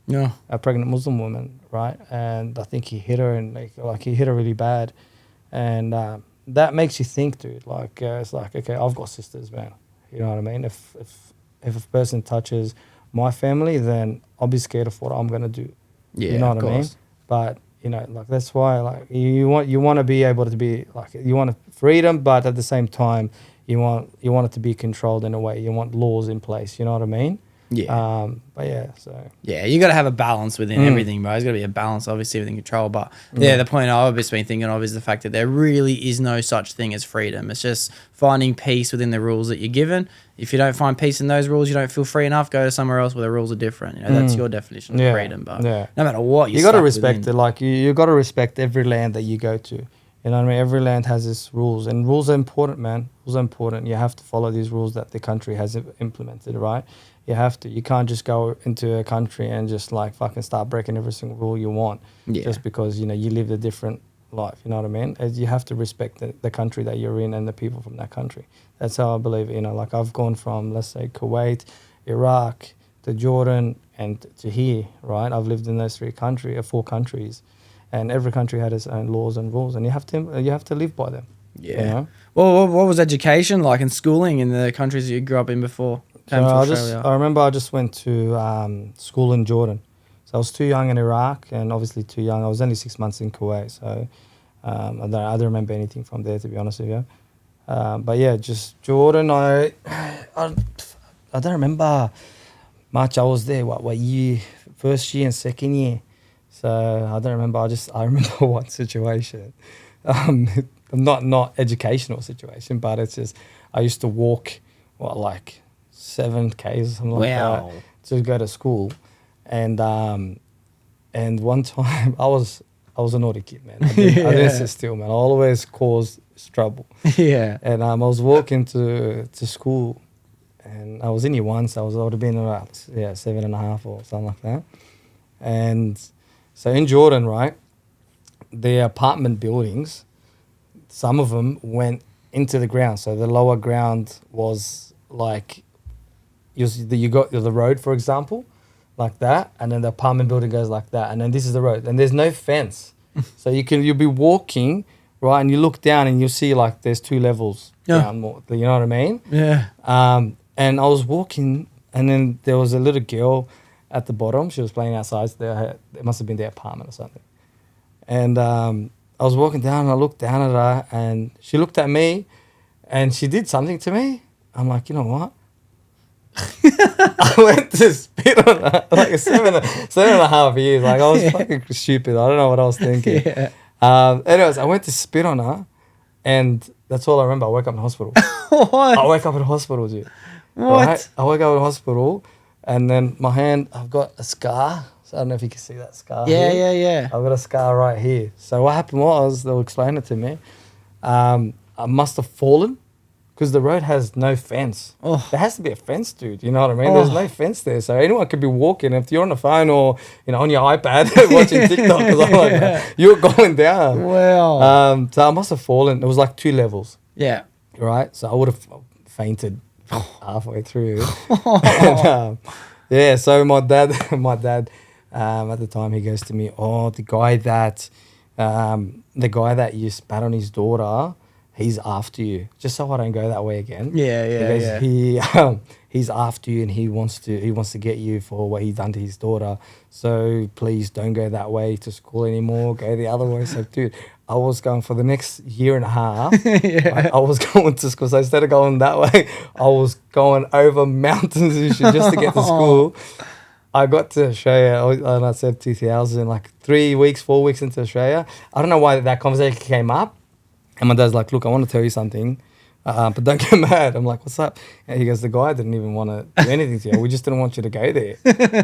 a pregnant Muslim woman, right? And I think he hit her, and he hit her really bad. And that makes you think, dude. Like, it's like, okay, I've got sisters, man. You know what I mean? If a person touches my family, then I'll be scared of what I'm gonna do. Yeah, you know what I mean? But that's why, like, you want to be able to be like, you want freedom, but at the same time, you want it to be controlled in a way. You want laws in place. You know what I mean? Yeah. But yeah, so. Yeah, you got to have a balance within everything, bro. There's got to be a balance, obviously, within control. But the point I've just been thinking of is the fact that there really is no such thing as freedom. It's just finding peace within the rules that you're given. If you don't find peace in those rules, you don't feel free enough, go to somewhere else where the rules are different. That's your definition of freedom. But no matter what, you got to respect it. Like, you got to respect every land that you go to. You know what I mean? Every land has its rules, and rules are important, man. Rules are important. You have to follow these rules that the country has implemented, right? You have to. You can't just go into a country and just like fucking start breaking every single rule you want just because, you lived a different life. You know what I mean? You have to respect the country that you're in and the people from that country. That's how I believe, like I've gone from, let's say, Kuwait, Iraq, to Jordan, and to here, right? I've lived in those 4 countries. And every country had its own laws and rules, and you have to live by them. Yeah. Well, what was education like and schooling in the countries that you grew up in before? I remember I just went to school in Jordan. So I was too young in Iraq, and obviously too young. I was only 6 months in Kuwait, so I don't remember anything from there, to be honest with you. But yeah, just Jordan. I don't remember much. I was there what year? First year and second year. So I don't remember. I remember one situation, not educational situation, but it's just I used to walk 7 Ks or something like that to go to school. And one time I was a naughty kid, man. I didn't sit still, man. I always caused trouble. Yeah. And I was walking to school, and I was in year 1, so I would have been about 7.5 or something like that. And so in Jordan, right, the apartment buildings, some of them went into the ground. So the lower ground was like you got the road, for example, like that, and then the apartment building goes like that, and then this is the road, and there's no fence. So you'll be walking, right, and you look down and you see like there's 2 levels down more. You know what I mean? Yeah. And I was walking, and then there was a little girl at the bottom. She was playing outside. So it must have been their apartment or something. And I was walking down, and I looked down at her, and she looked at me, and she did something to me. I'm like, you know what? I went to spit on her like 7.5 years. Like I was fucking stupid. I don't know what I was thinking. Yeah. Anyways, I went to spit on her, and that's all I remember. I woke up in hospital. What? I woke up in hospital, dude. What? Right? I woke up in hospital, and then my hand, I've got a scar. So I don't know if you can see that scar. Yeah. I've got a scar right here. So what happened was, they'll explain it to me. I must have fallen because the road has no fence. Oh. There has to be a fence, dude. You know what I mean? There's no fence there. So anyone could be walking. If you're on the phone or, on your iPad watching TikTok, because I'm like, you're going down. Wow. So I must have fallen. It was like 2 levels. Yeah. Right? So I would have fainted halfway through. And, so my dad at the time, he goes to me, the guy that you spat on his daughter, he's after you, just so I don't go that way again. He's after you, and he wants to get you for what he's done to his daughter. So please don't go that way to school anymore. Go the other way. So, dude, I was going for the next year and a half. I was going to school. So instead of going that way, I was going over mountains and shit just to get to school. I got to Australia, and I said 2000, like 3 weeks, 4 weeks into Australia. I don't know why that conversation came up. And my dad's like, look, I want to tell you something, but don't get mad. I'm like, what's up? And he goes, the guy didn't even want to do anything to you. We just didn't want you to go there.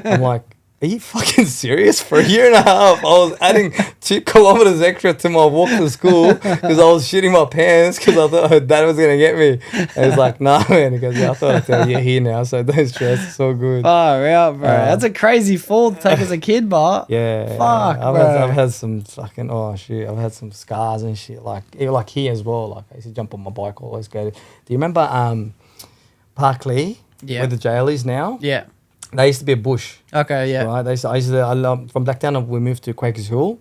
I'm like, are you fucking serious? For a year and a half, I was adding 2 kilometers extra to my walk to school because I was shitting my pants because I thought her dad was going to get me. And he's like, nah, man. He goes, I thought I'd tell you here now, so don't stress. It's all good. Far out, bro. That's a crazy fall to take as a kid, but fuck, I've had some fucking, I've had some scars and shit. Like here as well. Like I used to jump on my bike, always go. Do you remember Parkley? Yeah. Where the jail is now? Yeah. They used to be a bush. Okay, yeah. Right. From Blacktown, we moved to Quakers Hill,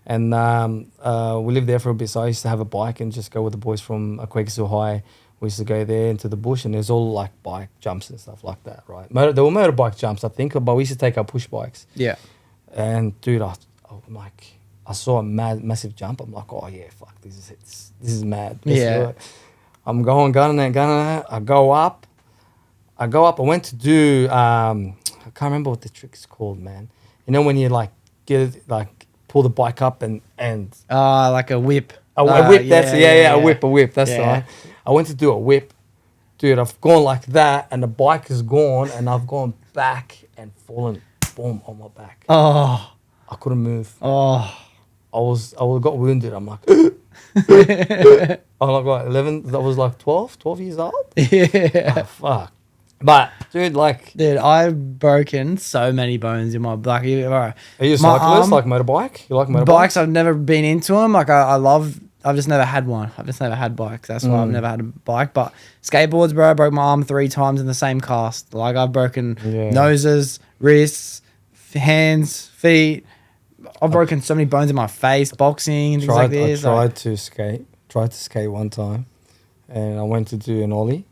and we lived there for a bit. So I used to have a bike and just go with the boys from Quakers Hill High. We used to go there into the bush, and there's all like bike jumps and stuff like that, right? There were motorbike jumps, I think, but we used to take our push bikes. Yeah. And dude, I'm like, I saw a massive jump. I'm like, oh yeah, fuck, this is mad. I'm going, gunning it. I go up. I went to do, I can't remember what the trick is called, man. You know when you like get it, like pull the bike up and like a whip. A whip, a whip. That's the one. I went to do a whip. Dude, I've gone like that, and the bike is gone, and I've gone back and fallen, boom, on my back. Oh. I couldn't move. Oh. I got wounded. I'm like, I was like 11, that was like 12 years old. Yeah. Oh, fuck. But, dude, I've broken so many bones in my back. Are you a cyclist, like motorbike? You like motorbikes? Bikes, I've never been into them. Like, I've just never had one. I've just never had bikes. That's why I've never had a bike. But skateboards, bro, I broke my arm 3 times in the same cast. Like, I've broken noses, wrists, hands, feet. I've broken so many bones in my face, boxing and things like this. I tried to skate one time, and I went to do an ollie.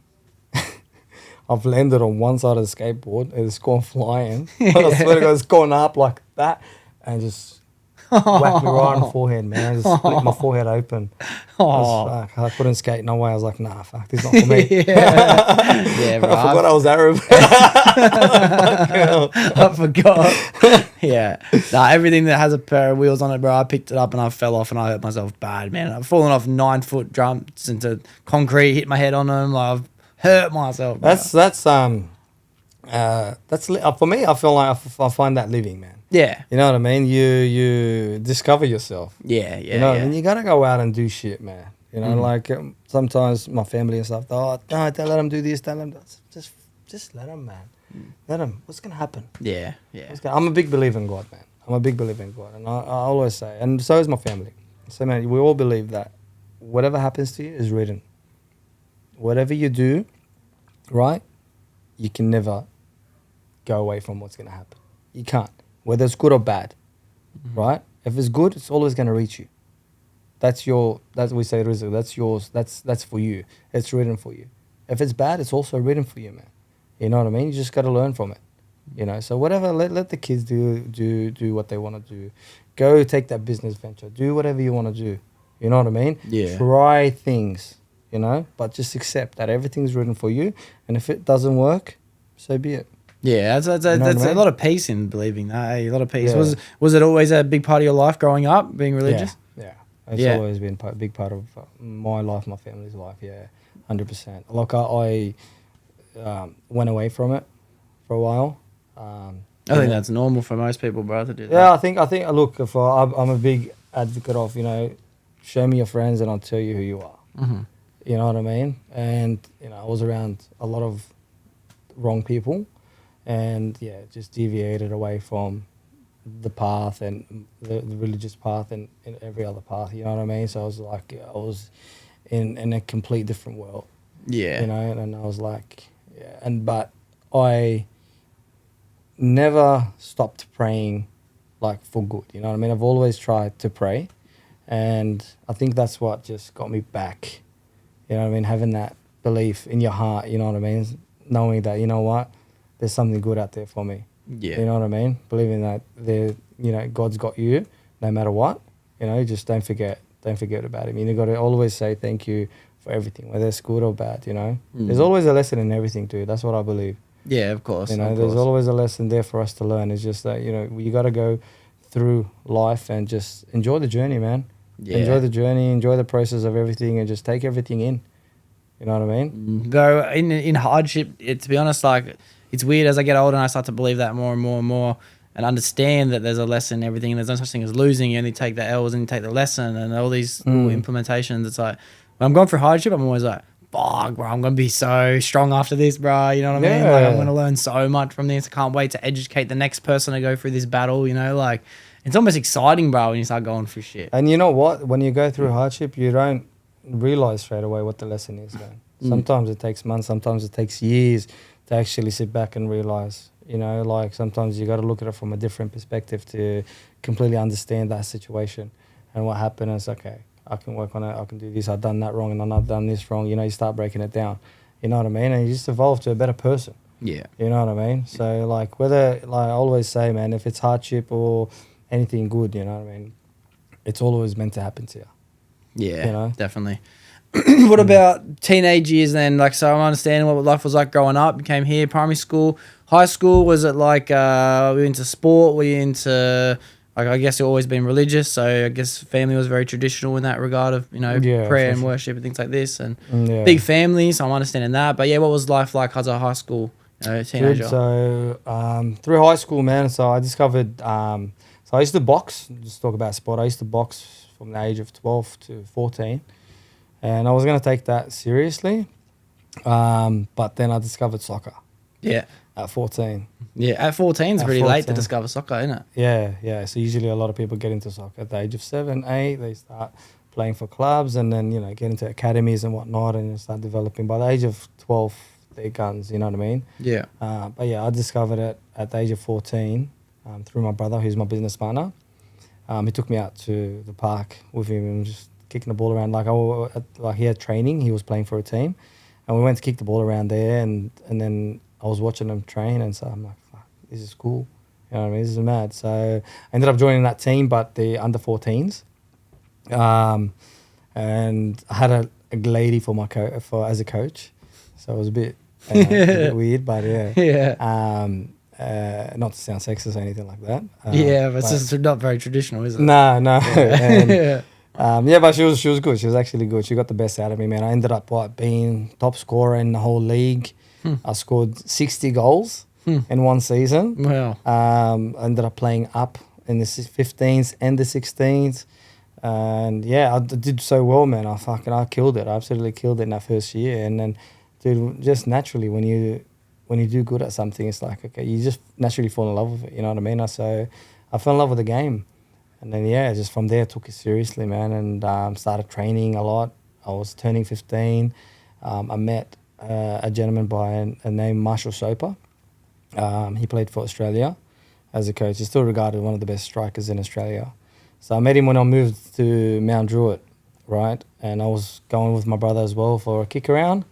I've landed on one side of the skateboard, and it's gone flying. I swear to God, it's gone up like that, and just whacked me right on the forehead, man. I just split my forehead open. I couldn't skate, no way. I was like, nah, fuck, this is not for me. Yeah, bro. I forgot I was Arab. I forgot. Yeah. Nah, everything that has a pair of wheels on it, bro, I picked it up and I fell off and I hurt myself bad, man. I've fallen off 9-foot jumps into concrete, hit my head on them. Like, I've hurt myself. Bro. That's for me. I feel like I find that living, man. Yeah. You know what I mean? You discover yourself. Yeah. You know what I mean? You gotta go out and do shit, man. You know, like sometimes my family and stuff. Oh, no, don't let them do this. Don't let them. Just let them, man. Let them. What's gonna happen? Yeah. I'm a big believer in God, man. I'm a big believer in God, and I always say, and so is my family. So, man, we all believe that whatever happens to you is written. Whatever you do, right? You can never go away from what's gonna happen. You can't. Whether it's good or bad, right? If it's good, it's always going to reach you. That's we say rizq. That's yours. That's for you. It's written for you. If it's bad, it's also written for you, man. You know what I mean? You just got to learn from it. You know. So whatever, let the kids do what they want to do. Go take that business venture. Do whatever you want to do. You know what I mean? Yeah. Try things. You know, but just accept that everything's written for you. And if it doesn't work, so be it. Yeah, that's a lot of peace in believing that. A lot of peace. Yeah. Was it always a big part of your life growing up, being religious? Yeah. It's always been a big part of my life, my family's life. Yeah, 100%. Like I went away from it for a while. I think that's normal for most people, bro, to do that. Yeah, I think. Look, I'm a big advocate of show me your friends and I'll tell you who you are. Mm-hmm. You know what I mean? And I was around a lot of wrong people. And just deviated away from the path and the religious path and every other path. You know what I mean? So I was in a complete different world. Yeah. And I was like, but I never stopped praying like for good. You know what I mean? I've always tried to pray, and I think that's what just got me back. You know what I mean? Having that belief in your heart. You know what I mean? Knowing that there's something good out there for me. Yeah. You know what I mean? Believing that God's got you no matter what. Just don't forget about him. You got to always say thank you for everything, whether it's good or bad, There's always a lesson in everything, dude. That's what I believe. Yeah, of course. There's always a lesson there for us to learn. It's just that, you got to go through life and just enjoy the journey, man. Yeah. Enjoy the journey, enjoy the process of everything, and just take everything in. You know what I mean? Go in hardship, to be honest, like, it's weird as I get older and I start to believe that more and more and more and understand that there's a lesson in everything. And there's no such thing as losing. You only take the L's and you take the lesson and all these little implementations. It's like, when I'm going through hardship, I'm always like, fuck, bro, I'm going to be so strong after this, bro. You know what I mean? Like, I'm going to learn so much from this. I can't wait to educate the next person to go through this battle, like, it's almost exciting, bro, when you start going through shit. And you know what? When you go through hardship, you don't realize straight away what the lesson is, man. Sometimes it takes months, sometimes it takes years to actually sit back and realize, like sometimes you got to look at it from a different perspective to completely understand that situation and what happened. And it's okay, I can work on it, I can do this, I've done that wrong and I've not done this wrong. You start breaking it down, you know what I mean? And you just evolve to a better person. Yeah. You know what I mean? So like I always say, man, if it's hardship or anything good, you know what I mean? It's always meant to happen to you. Yeah, definitely. What about teenage years then? Like, so I'm understanding what life was like growing up. You came here, primary school, high school. Was it like, were you into sport? Were you into, like, I guess you've always been religious. So I guess family was very traditional in that regard of, prayer and worship and things like this. And big family, so I'm understanding that. But what was life like as a high school teenager? Good. So through high school, man, so I discovered, so I used to box, just talk about sport. I used to box from the age of 12 to 14. And I was going to take that seriously, but then I discovered soccer. Yeah. At 14. Yeah, at 14 is pretty late to discover soccer, isn't it? Yeah. So usually a lot of people get into soccer at the age of 7, 8. They start playing for clubs and then, get into academies and whatnot and start developing. By the age of 12, they're guns, you know what I mean? Yeah. But I discovered it at the age of 14 through my brother, who's my business partner. He took me out to the park with him and just kicking the ball around. Like he had training, he was playing for a team, and we went to kick the ball around there, and then I was watching him train, and so I'm like, fuck, this is cool. You know what I mean? This is mad. So I ended up joining that team, but the under 14s. And I had a lady for my as a coach, so it was a bit weird, but yeah. Not to sound sexist or anything like that. But it's just not very traditional, is it? No. Yeah, but she was good. She was actually good. She got the best out of me, man. I ended up being top scorer in the whole league. I scored 60 goals in one season. Wow. I ended up playing up in the 15s and the 16s. And yeah, I did so well, man. I killed it. I absolutely killed it in that first year. And then, dude, just naturally when you do good at something, it's like, okay, you just naturally fall in love with it. You know what I mean? So I fell in love with the game. And then, yeah, just from there, I took it seriously, man, and started training a lot. I was turning 15. I met a gentleman by a name Marshall Soper. He played for Australia as a coach. He's still regarded one of the best strikers in Australia. So I met him when I moved to Mount Druitt, right? And I was going with my brother as well for a kick around.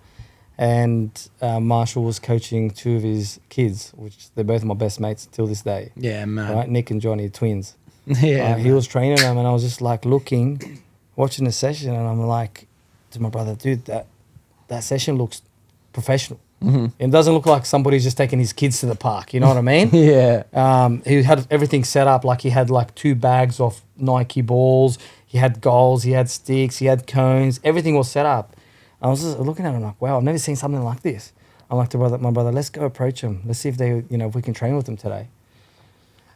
And Marshall was coaching two of his kids, which they're both my best mates till this day. Yeah, man. Right? Nick and Johnny, twins. Yeah, he was training them, and I was just like watching the session, and I'm like to my brother, dude, that session looks professional. Mm-hmm. It doesn't look like somebody's just taking his kids to the park. You know what I mean? Yeah. He had everything set up. Like he had like 2 bags of Nike balls. He had goals. He had sticks. He had cones. Everything was set up. I was just looking at him like, wow, I've never seen something like this. I'm like to my brother, let's go approach him. Let's see if if we can train with them today.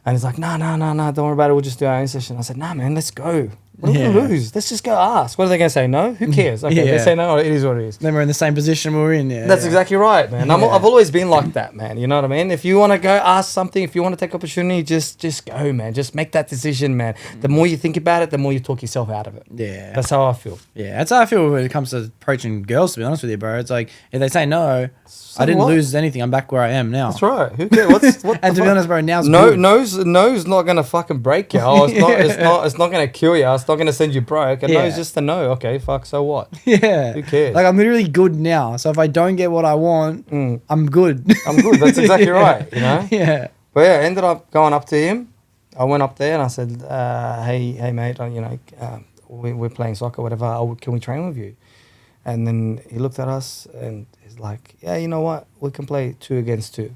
And he's like, no, don't worry about it. We'll just do our own session. I said, nah, man, let's go. What are we going to lose? Let's just go ask. What are they going to say? No? Who cares? Okay, they say no. It is what it is. Then we're in the same position we're in. Yeah, That's exactly right, man. I've always been like that, man. You know what I mean? If you want to go ask something, if you want to take opportunity, just go, man. Just make that decision, man. The more you think about it, the more you talk yourself out of it. Yeah. That's how I feel. Yeah, that's how I feel when it comes to approaching girls, to be honest with you, bro. It's like, if they say no, I didn't lose anything. I'm back where I am now. That's right. Who cares? And to be honest, bro, now's no, good. No's not gonna fucking break you. Oh, it's not gonna kill you. It's not gonna send you broke. A no is just a no. Okay, fuck. So what? Yeah. Who cares? Like, I'm literally good now. So if I don't get what I want, I'm good. I'm good. That's exactly right. You know. Yeah. But yeah, I ended up going up to him. I went up there and I said, "Hey, mate. We're playing soccer, whatever. Can we train with you?" And then he looked at us and he's like, yeah, you know what? We can play 2 against 2.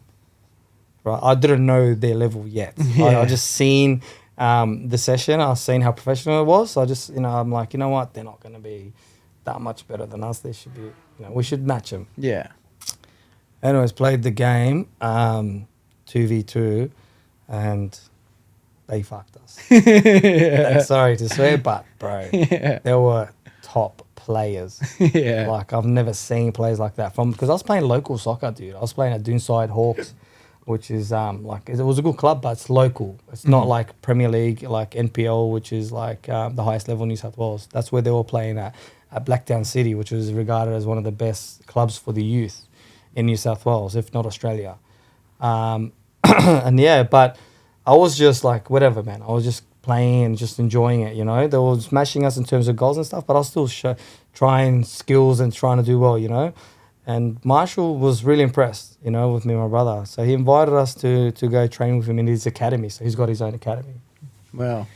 Right? I didn't know their level yet. Yeah. I just seen the session. I was seeing how professional it was. So I just, I'm like, you know what? They're not going to be that much better than us. They should be, we should match them. Yeah. Anyways, played the game 2v2 and they fucked us. Sorry to swear, but bro, they were top players. Yeah. Like, I've never seen players like that because I was playing local soccer, dude. I was playing at Doonside Hawks, which is it was a good club, but it's local. It's not like Premier League, like NPL, which is like the highest level in New South Wales. That's where they were playing at Blacktown City, which was regarded as one of the best clubs for the youth in New South Wales, if not Australia. And yeah, but I was just like, whatever, man. I was just playing and just enjoying it, They were smashing us in terms of goals and stuff, but I was still trying skills and trying to do well, And Marshall was really impressed, with me and my brother. So he invited us to go train with him in his academy. So he's got his own academy. Wow.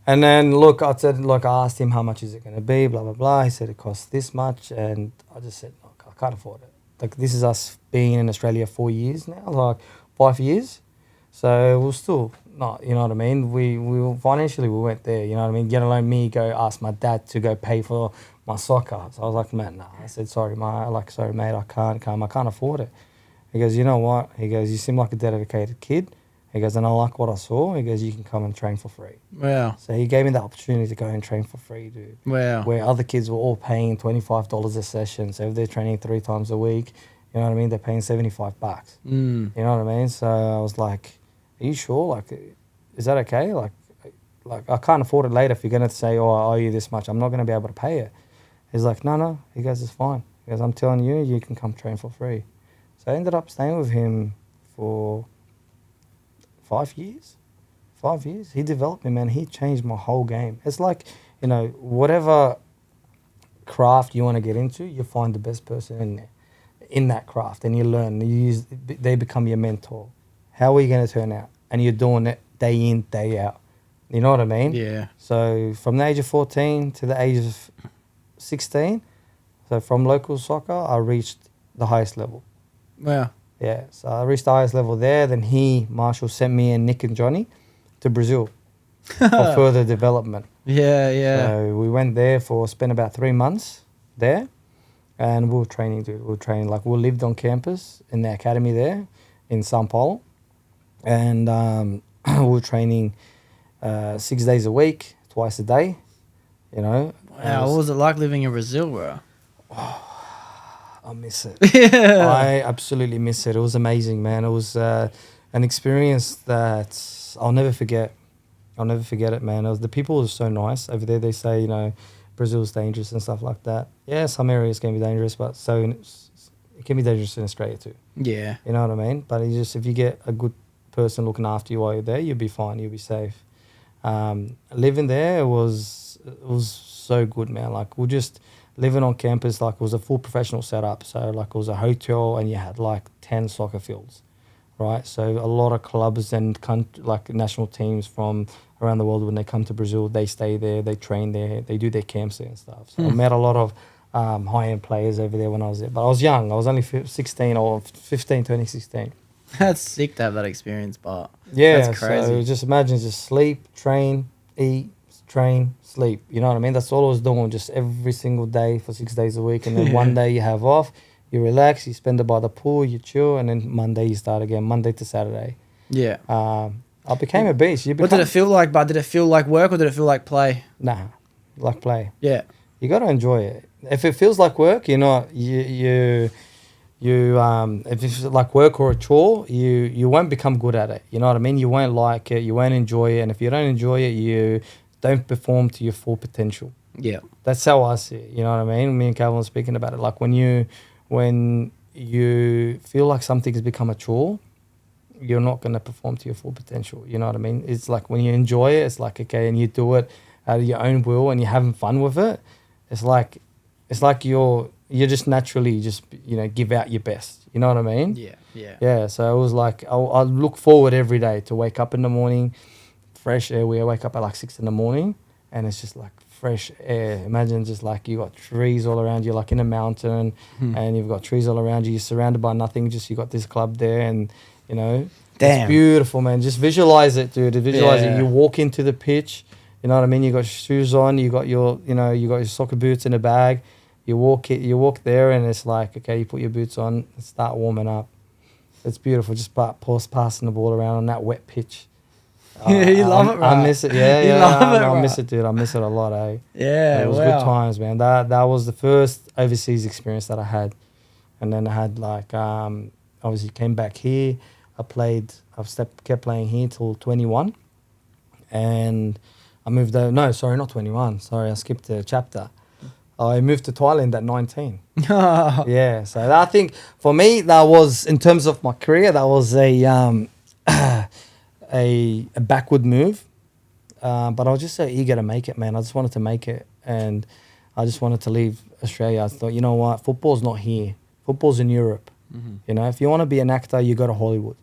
And then, I asked him how much is it going to be, blah, blah, blah. He said it costs this much. And I just said, look, I can't afford it. Like, this is us being in Australia 4 years now, like 5 years. So we're still not, you know what I mean? We financially, we went there, you know what I mean? Get alone me, go ask my dad to go pay for my soccer. So I was like, man, nah. I said, sorry, mate, I can't come. I can't afford it. He goes, you know what? He goes, you seem like a dedicated kid. He goes, and I like what I saw. He goes, you can come and train for free. Wow. So he gave me the opportunity to go and train for free, dude. Wow. Where other kids were all paying $25 a session. So if they're training 3 times a week, you know what I mean? They're paying $75. You know what I mean? So I was like, are you sure? Like, is that okay? Like I can't afford it later if you're going to say, oh, I owe you this much. I'm not going to be able to pay it. He's like, no. He goes, it's fine. He goes, I'm telling you, you can come train for free. So I ended up staying with him for 5 years. 5 years. He developed me, man. He changed my whole game. It's like, whatever craft you want to get into, you find the best person in that craft and you learn. They become your mentor. How are you going to turn out? And you're doing it day in, day out. You know what I mean? Yeah. So from the age of 14 to the age of 16, so from local soccer, I reached the highest level. Wow. Yeah, so I reached the highest level there. Then Marshall, sent me and Nick and Johnny to Brazil for further development. Yeah. So we went there spent about 3 months there, and we were training, dude. We lived on campus in the academy there in Sao Paulo, and we were training 6 days a week, twice a day, you know. Wow, what was it like living in Brazil, bro? I miss it. Yeah. I absolutely miss it. It was amazing, man. It was an experience that I'll never forget. I'll never forget it, man. The people were so nice over there. They say, you know, Brazil's dangerous and stuff like that. Yeah, some areas can be dangerous, but it can be dangerous in Australia too. Yeah. You know what I mean? But if you get a good person looking after you while you're there, you'll be fine. You'll be safe. Living there was so good, man. Like, we're just living on campus. Like, it was a full professional setup. So like, it was a hotel, and you had like 10 soccer fields, right? So a lot of clubs and like national teams from around the world, when they come to Brazil, they stay there, they train there, they do their camps there and stuff. So I met a lot of high-end players over there when I was there. But I was young. I was only 16 or 15, 2016. That's sick to have that experience, but yeah, that's crazy. So just imagine, just sleep, train, eat, train, sleep. You know what I mean? That's all I was doing, just every single day for 6 days a week. And then one day you have off, you relax, you spend it by the pool, you chill, and then Monday you start again, Monday to Saturday. Yeah. I became a beast. What did it feel like, bud? Did it feel like work, or did it feel like play? Nah, like play. Yeah. You got to enjoy it. If it feels like work, you're not, if it's like work or a chore, you won't become good at it. You know what I mean? You won't like it, you won't enjoy it. And if you don't enjoy it, you don't perform to your full potential. Yeah. That's how I see it. You know what I mean? Me and Calvin were speaking about it. Like, when you feel like something has become a chore, you're not going to perform to your full potential. You know what I mean? It's like when you enjoy it, it's like, okay, and you do it out of your own will and you're having fun with it. It's like you're just naturally just, you know, give out your best. You know what I mean? Yeah. So it was like, I look forward every day to wake up in the morning, fresh air. We wake up at like 6 in the morning, and it's just like fresh air. Imagine just like you got trees all around you, like in a mountain, and you've got trees all around you. You're surrounded by nothing. Just you got this club there, and you know, damn, it's beautiful, man. Just visualize it, dude. Visualize it. You walk into the pitch. You know what I mean? You got shoes on. You got your soccer boots in a bag. You walk there, and it's like, okay, you put your boots on and start warming up. It's beautiful. Just passing the ball around on that wet pitch. You love it, right? I miss it. Yeah. I miss it, dude. I miss it a lot, eh? Yeah, it was good times, man. That was the first overseas experience that I had, and then I had like obviously came back here. Kept playing here till 21, and I moved over. No, sorry, not 21. Sorry, I skipped a chapter. I moved to Thailand at 19. Yeah, so I think for me that was, in terms of my career, that was a backward move. But I was just so eager to make it, man. I just wanted to make it, and I just wanted to leave Australia. I thought, you know what, football's not here. Football's in Europe. Mm-hmm. You know, if you want to be an actor, you go to Hollywood.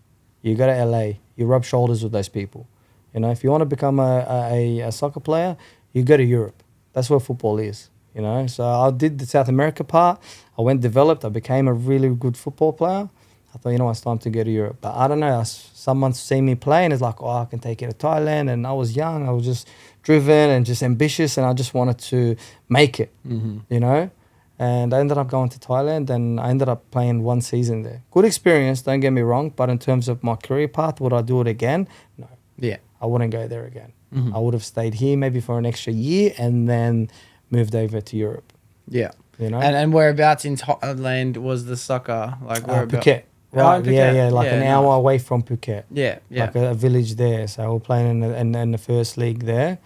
You go to LA. You rub shoulders with those people. You know, if you want to become a soccer player, you go to Europe. That's where football is. You know, so I did the South America part. I developed. I became a really good football player. I thought, you know, it's time to go to Europe. But I don't know, someone's seen me play and is like, oh, I can take you to Thailand. And I was young. I was just driven and just ambitious, and I just wanted to make it, you know. And I ended up going to Thailand, and I ended up playing 1 season there. Good experience, don't get me wrong. But in terms of my career path, would I do it again? No. Yeah. I wouldn't go there again. Mm-hmm. I would have stayed here maybe for an extra year and then moved over to Europe. Yeah. You know? And whereabouts in Thailand was the soccer? Like whereabouts? Phuket. Right, Phuket. Yeah, like an hour away from Phuket. Yeah. Like a village there. So we're playing in the first league there.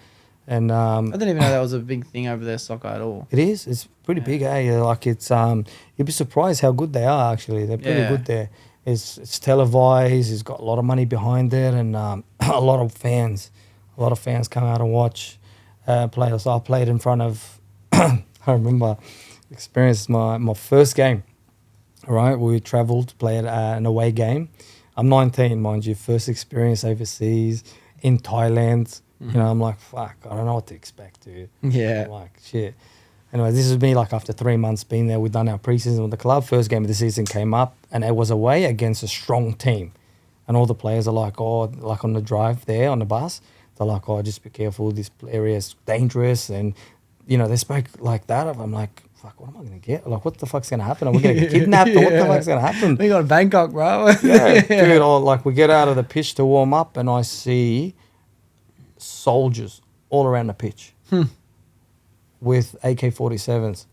And I didn't even know that was a big thing over there, soccer at all. It is. It's pretty big, eh? Like it's you'd be surprised how good they are. Actually, they're pretty good there. It's televised. It's got a lot of money behind it, and a lot of fans. A lot of fans come out and watch players. So I played in front of. I remember experienced my first game. All right, we travelled to play an away game. I'm 19, mind you. First experience overseas in Thailand. You know, I'm like, fuck, I don't know what to expect, dude. Yeah. I'm like, shit. Anyway, this was me like after 3 months being there. We'd done our preseason with the club. First game of the season came up, and it was away against a strong team. And all the players are like, like on the drive there on the bus, they're like, oh, just be careful, this area is dangerous. And, you know, they spoke like that. I'm like, fuck, what am I going to get? Like, what the fuck's going to happen? Are we going to get kidnapped or what the fuck's going to happen? We got Bangkok, bro. Yeah, dude, or like we get out of the pitch to warm up and I see soldiers all around the pitch with AK-47s,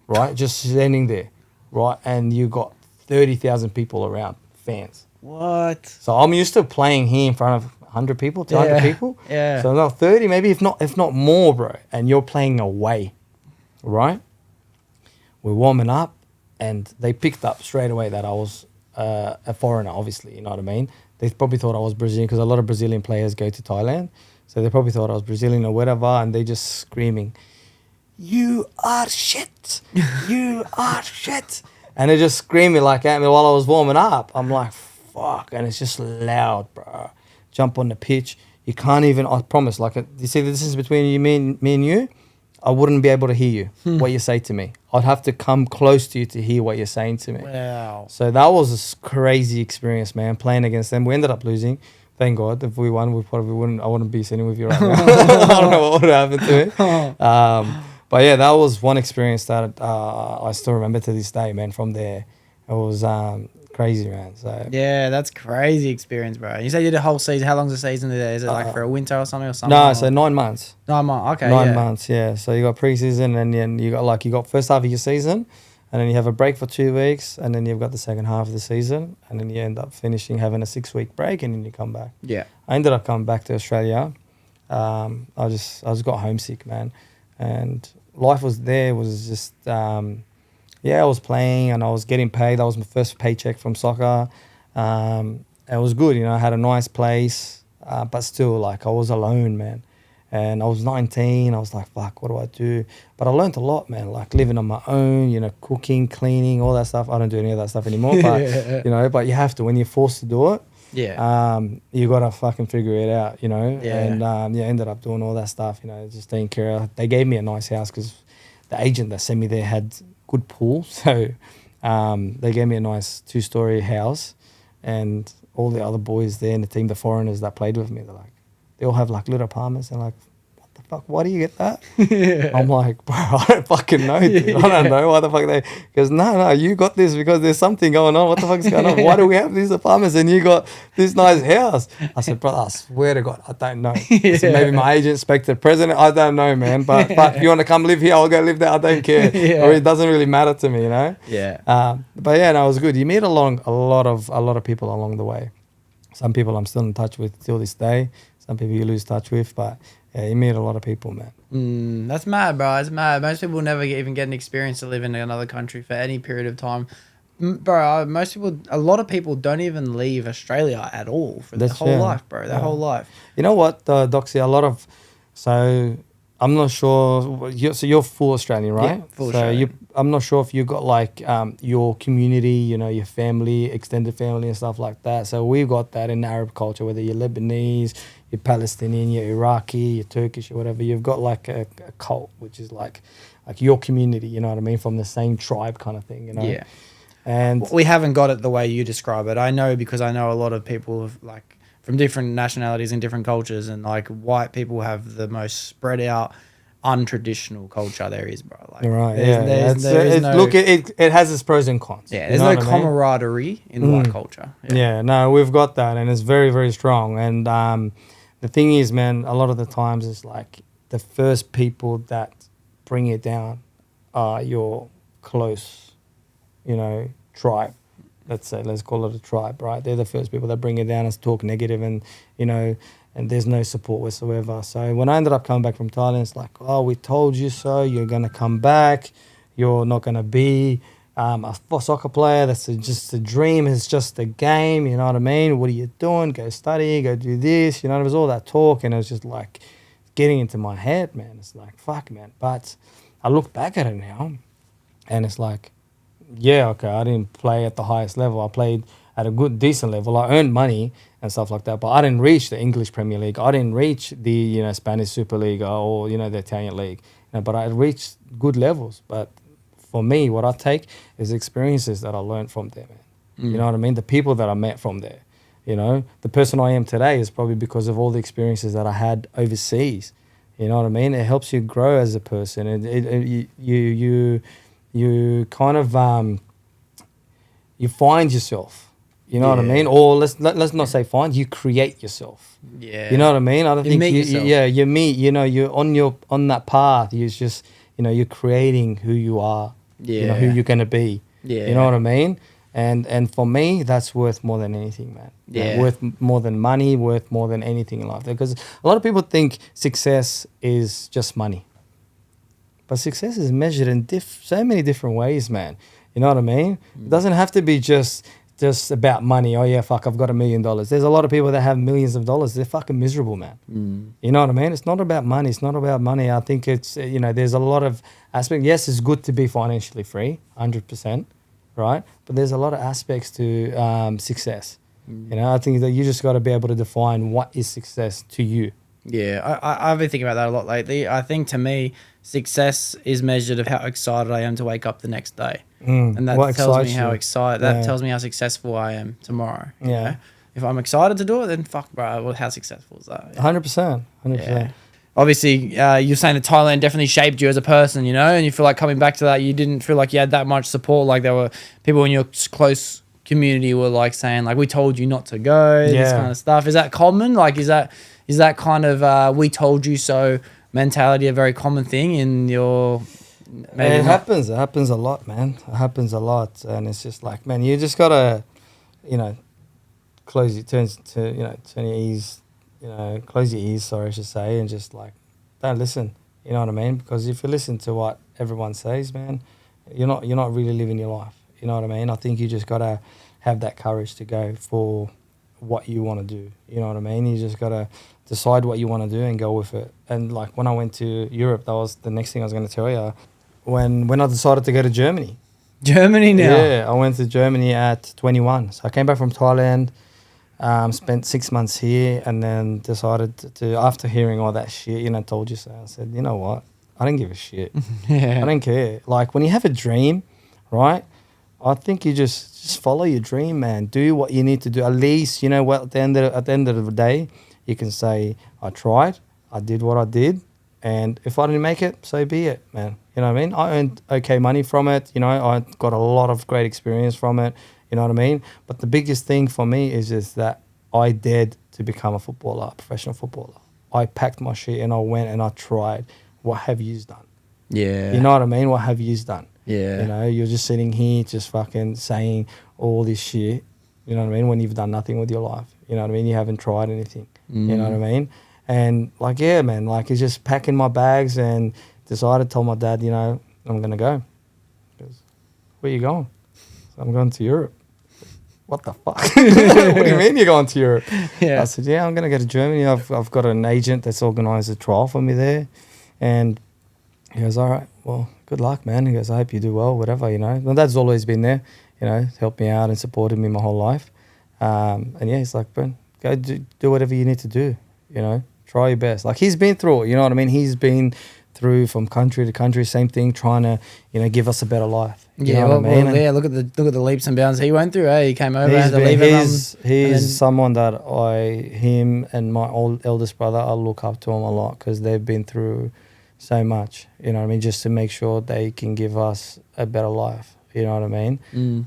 right? Just standing there, right? And you got 30,000 people around, fans. What? So I'm used to playing here in front of 100 people, 200 people. Yeah. So about 30, maybe if not more, bro. And you're playing away, right? We're warming up, and they picked up straight away that I was a foreigner, obviously, you know what I mean? They probably thought I was Brazilian because a lot of Brazilian players go to Thailand. So they probably thought I was Brazilian or whatever, and they just screaming, "You are shit! You are shit!" And they're just screaming like at me while I was warming up. I'm like, fuck, and it's just loud, bro. Jump on the pitch. You can't even, I promise, like, you see the distance between you, me and you? I wouldn't be able to hear you, what you say to me. I'd have to come close to you to hear what you're saying to me. Wow. So that was a crazy experience, man, playing against them. We ended up losing. Thank God. If we won, we probably wouldn't, I wouldn't be sitting with you right now. I don't know what would have happened to me. But yeah, that was one experience that I still remember to this day, man, from there. It was crazy, man. So yeah, that's crazy experience, bro. You said you did a whole season. How long's the season there? Is it like for a winter or something? No, so 9 months. 9 months, okay. 9 months, yeah. So you got pre-season and then you got first half of your season and then you have a break for 2 weeks and then you've got the second half of the season and then you end up having a 6-week break and then you come back. Yeah. I ended up coming back to Australia. I just got homesick, man. And life was just... I was playing and I was getting paid. That was my first paycheck from soccer. It was good, you know. I had a nice place, but still, like, I was alone, man. And I was 19. I was like, fuck, what do I do? But I learned a lot, man, like living on my own, you know, cooking, cleaning, all that stuff. I don't do any of that stuff anymore, but, you know, but you have to. When you're forced to do it, you got to fucking figure it out, you know. Yeah. And, ended up doing all that stuff, you know, just taking care of. They gave me a nice house because the agent that sent me there had good pool, so they gave me a nice 2-story house, and all the other boys there in the team, the foreigners that played with me, they all have like little apartments and like, what the fuck, why do you get that? I'm like, bro, I don't fucking know, dude. I don't know why the fuck they, because no, you got this because there's something going on. What the fuck's going on? Why do we have these apartments and you got this nice house? I said, brother, I swear to God, I don't know. I said, maybe my agent spoke to the president. I don't know, man. But if you want to come live here, I'll go live there. I don't care. Or it doesn't really matter to me, you know? Yeah. But yeah, no, it was good. You meet a lot of people along the way. Some people I'm still in touch with till this day. Some people you lose touch with, but yeah, you meet a lot of people, man. That's mad, bro. It's mad. Most people never even get an experience to live in another country for any period of time. Bro, a lot of people don't even leave Australia at all for their whole life, bro. Their whole life. You know what, Doxie, so I'm not sure, so you're full Australian, right? Yeah, full Australian. I'm not sure if you got like your community, you know, your family, extended family and stuff like that. So we've got that in Arab culture, whether you're Lebanese, you're Palestinian, you're Iraqi, you're Turkish or whatever. You've got like a cult, which is like your community, you know what I mean, from the same tribe kind of thing, you know? Yeah. And we haven't got it the way you describe it. I know because I know a lot of people like from different nationalities and different cultures, and like white people have the most spread out, untraditional culture there is, bro. Like, right, it has its pros and cons. Yeah, there's no camaraderie in white culture. Yeah, no, we've got that, and it's very, very strong. And the thing is, man, a lot of the times it's like the first people that bring it down are your close, you know, tribe. Let's call it a tribe, right? They're the first people that bring it down and talk negative and, you know, and there's no support whatsoever. So when I ended up coming back from Thailand, it's like, oh, we told you so. You're going to come back. You're not going to be a soccer player. That's just a dream. It's just a game. You know what I mean? What are you doing? Go study. Go do this. You know, it was all that talk. And it was just like getting into my head, man. It's like, fuck, man. But I look back at it now and it's like, yeah, okay, I didn't play at the highest level. I played at a good, decent level. I earned money and stuff like that, but I didn't reach the English Premier League. I didn't reach the, you know, Spanish Superliga or, you know, the Italian League. You know, but I reached good levels. But for me, what I take is experiences that I learned from there, man. You know what I mean? The people that I met from there. You know, the person I am today is probably because of all the experiences that I had overseas. You know what I mean? It helps you grow as a person. You kind of you find yourself. You know what I mean? Or let's not say find. You create yourself. Yeah. You know what I mean? I don't think you meet. You know, you're on that path. You just you're creating who you are. Yeah. You know who you're gonna be. Yeah. You know what I mean? And for me, that's worth more than anything, man. Yeah. Worth more than money, worth more than anything in life. Because a lot of people think success is just money. But success is measured in so many different ways, man. You know what I mean? It doesn't have to be just about money. Oh, yeah, fuck, I've got $1 million. There's a lot of people that have millions of dollars. They're fucking miserable, man. You know what I mean? It's not about money. It's not about money. I think it's, there's a lot of aspects. Yes, it's good to be financially free, 100%. Right, but there's a lot of aspects to success. I think that you just got to be able to define what is success to you. Yeah, I've been thinking about that a lot lately. I think to me, success is measured of how excited I am to wake up the next day, and that tells me how excited. That tells me how successful I am tomorrow. Yeah, you know? If I'm excited to do it, then fuck, bro. Well, how successful is that? 100%, 100%. Obviously, you're saying that Thailand definitely shaped you as a person, and you feel like coming back to that, you didn't feel like you had that much support. Like there were people in your close community were like saying like, we told you not to go, this kind of stuff. Is that common? Like, is that kind of we told you so mentality a very common thing in your... It happens a lot, man. It happens a lot. And it's just like, man, you just got to, turn your ears... close your ears, sorry, I should say, and just like, don't listen. You know what I mean? Because if you listen to what everyone says, man, you're not really living your life. You know what I mean? I think you just gotta have that courage to go for what you want to do. You know what I mean? You just gotta decide what you want to do and go with it. And like when I went to Europe, that was the next thing I was going to tell you. When I decided to go to Germany. Germany now? Yeah, I went to Germany at 21. So I came back from Thailand. Spent 6 months here and then decided to, after hearing all that shit, told you so. I said, you know what? I don't give a shit. I don't care. Like when you have a dream, right? I think you just follow your dream, man. Do what you need to do. At least, what, at the end of the day, you can say, I tried, I did what I did, and if I didn't make it, so be it, man. You know what I mean? I earned okay money from it. I got a lot of great experience from it. You know what I mean? But the biggest thing for me is just that I dared to become a footballer, a professional footballer. I packed my shit and I went and I tried. What have you done? Yeah. You know what I mean? What have you done? Yeah. You're just sitting here just fucking saying all this shit. You know what I mean? When you've done nothing with your life. You know what I mean? You haven't tried anything. You know what I mean? And like, yeah, man, like it's just packing my bags and decided, told my dad, I'm going to go. He goes, where are you going? So I'm going to Europe. What the fuck? What do you mean you're going to Europe? Yeah. I said, yeah, I'm going to go to Germany. I've got an agent that's organised a trial for me there. And he goes, all right, well, good luck, man. He goes, I hope you do well, whatever, My dad's always been there, helped me out and supported me my whole life. And yeah, he's like, bro, go do whatever you need to do, try your best. Like he's been through it, you know what I mean? He's been through from country to country, same thing, trying to, give us a better life. You know what I mean? Yeah, look at the leaps and bounds he went through. He came over, had to leave everyone. He's someone that him and my eldest brother, I look up to him a lot because they've been through so much, you know what I mean, just to make sure they can give us a better life, you know what I mean?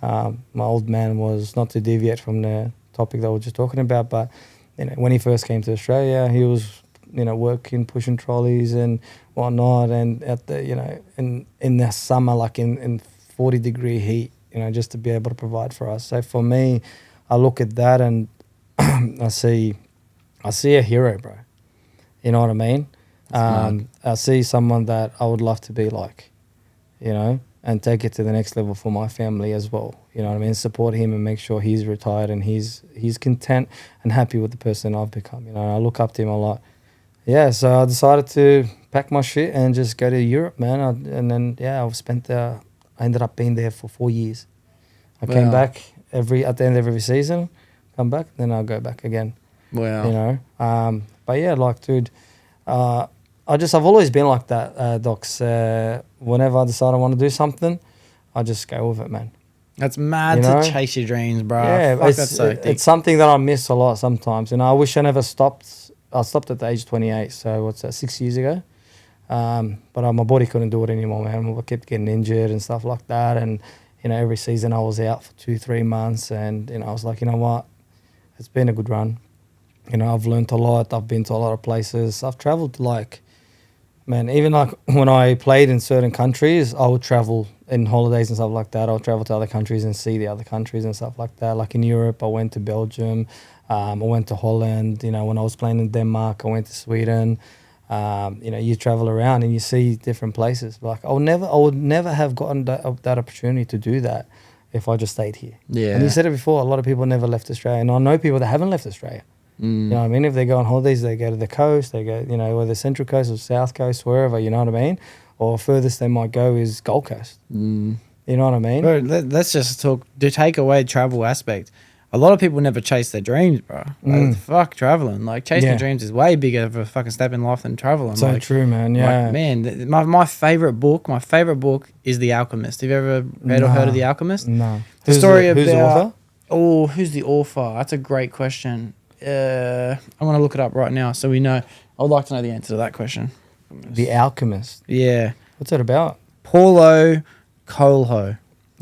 My old man was, not to deviate from the topic that we were just talking about, but, when he first came to Australia, he was, working, pushing trolleys and whatnot, and at the, in the summer, like in 40-degree heat, just to be able to provide for us. So for me, I look at that and I see a hero, bro. You know what I mean? I see someone that I would love to be like, and take it to the next level for my family as well. You know what I mean? Support him and make sure he's retired and he's content and happy with the person I've become. I look up to him a lot. Yeah, so I decided to pack my shit and just go to Europe, man. I ended up being there for 4 years. I came back at the end of every season, come back, then I'll go back again. Wow. But yeah, like, dude, I've always been like that, Docs. Whenever I decide I want to do something, I just go with it, man. That's mad to chase your dreams, bro. Yeah, it's something that I miss a lot sometimes. I wish I never stopped. I stopped at the age of 28, so what's that, 6 years ago? But my body couldn't do it anymore, man. I kept getting injured and stuff like that. And, every season I was out for 2-3 months. And, I was like, you know what? It's been a good run. I've learned a lot. I've been to a lot of places. I've traveled even like when I played in certain countries, I would travel in holidays and stuff like that. I'll travel to other countries and see the other countries and stuff like that. Like in Europe, I went to Belgium. I went to Holland. When I was playing in Denmark, I went to Sweden. You travel around and you see different places. Like I would never have gotten that opportunity to do that if I just stayed here. Yeah. And you said it before, a lot of people never left Australia. And I know people that haven't left Australia. You know what I mean? If they go on holidays, they go to the coast, they go, whether Central Coast or South Coast, wherever, you know what I mean? Or furthest they might go is Gold Coast. You know what I mean? Bro, let's just talk, to take away travel aspect. A lot of people never chase their dreams, bro. Like, fuck traveling. Like, chasing your dreams is way bigger of a fucking step in life than traveling. So true, man. Yeah. Like, man, my favorite book is The Alchemist. Have you ever read or heard of The Alchemist? No. Who's the author? Oh, who's the author? That's a great question. I'm going to look it up right now so we know. I would like to know the answer to that question. The Alchemist. Yeah. What's it about? Paulo Coelho,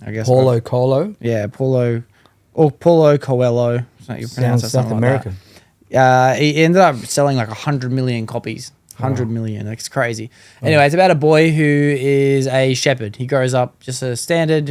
I guess. Paulo Coelho? Yeah, Paulo Coelho. Sounds South American. He ended up selling like 100 million copies. 100 million. It's crazy. Anyway, it's about a boy who is a shepherd. He grows up just a standard,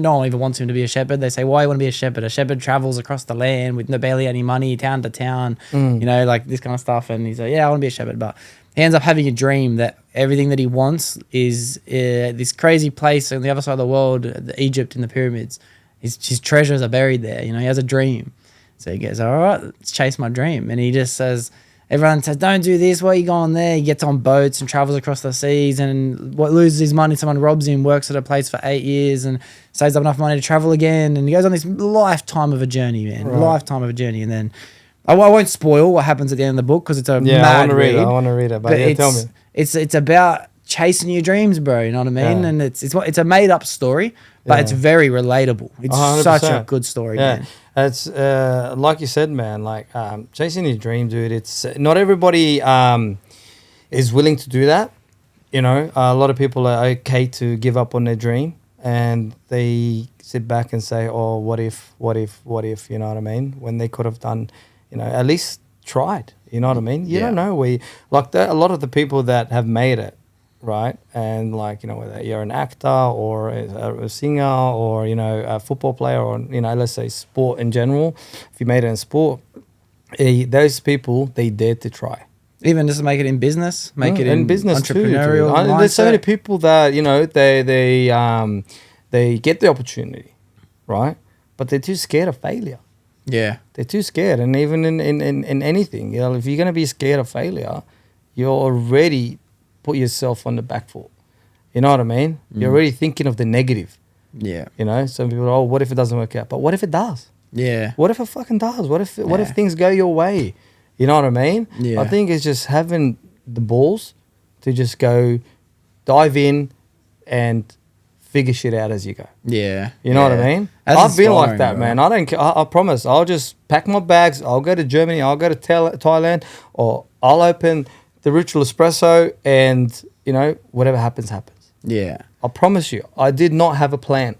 no one even wants him to be a shepherd. They say, why do you want to be a shepherd? A shepherd travels across the land with barely any money, town to town, like this kind of stuff. And he's like, yeah, I want to be a shepherd. But he ends up having a dream that everything that he wants is this crazy place on the other side of the world, Egypt and the pyramids. His treasures are buried there. He has a dream. So he goes, all right, let's chase my dream. And he just says, everyone says, don't do this. Why are you going there? He gets on boats and travels across the seas and loses his money. Someone robs him, works at a place for 8 years and saves up enough money to travel again. And he goes on this lifetime of a journey, man. Right. Lifetime of a journey. And then I won't spoil what happens at the end of the book because it's a mad read. I want to read it, but tell me. It's about chasing your dreams, bro. You know what I mean? Yeah. And it's a made up story, but it's very relatable. It's 100%. Such a good story, man. It's like you said, man, like chasing your dream, dude. It's not everybody is willing to do that. A lot of people are okay to give up on their dream and they sit back and say, oh, what if, you know what I mean? When they could have done, at least tried, you know what I mean? You don't know a lot of the people that have made it, right? And whether you're an actor or a singer or, a football player or, let's say sport in general, if you made it in sport, those people, they dared to try. Even just make it in business, make it in business entrepreneurial too. There's so many people that, they get the opportunity, right? But they're too scared of failure. Yeah. They're too scared. And even in anything, if you're going to be scared of failure, you're already put yourself on the back foot. You know what I mean? You're already thinking of the negative. Yeah. Some people are, what if it doesn't work out? But what if it does? Yeah. What if it fucking does? What if things go your way? You know what I mean? Yeah. I think it's just having the balls to just go dive in and figure shit out as you go. Yeah. You know what I mean? I've been like that, man. I don't care. I promise. I'll just pack my bags. I'll go to Germany. I'll go to Thailand, or I'll open the Ritual Espresso, and whatever happens, happens. Yeah. I promise you, I did not have a plan.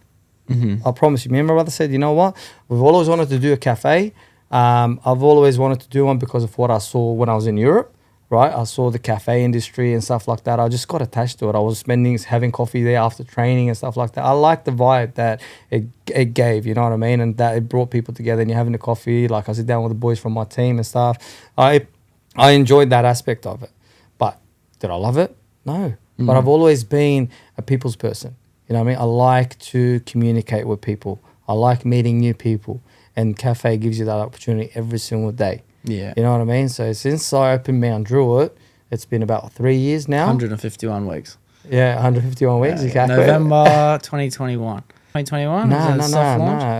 I promise you. Me and my brother said, you know what? We've always wanted to do a cafe. I've always wanted to do one because of what I saw when I was in Europe, right? I saw the cafe industry and stuff like that. I just got attached to it. I was having coffee there after training and stuff like that. I like the vibe that it gave, you know what I mean? And that it brought people together and you're having a coffee. Like I sit down with the boys from my team and stuff. I enjoyed that aspect of it. But did I love it? No. But I've always been a people's person. You know what I mean? I like to communicate with people. I like meeting new people. And cafe gives you that opportunity every single day. Yeah. You know what I mean? So since I opened Mount Druitt, it's been about 3 years now. 151 weeks. Yeah, 151 weeks. Exactly. November 2021. 2021? No.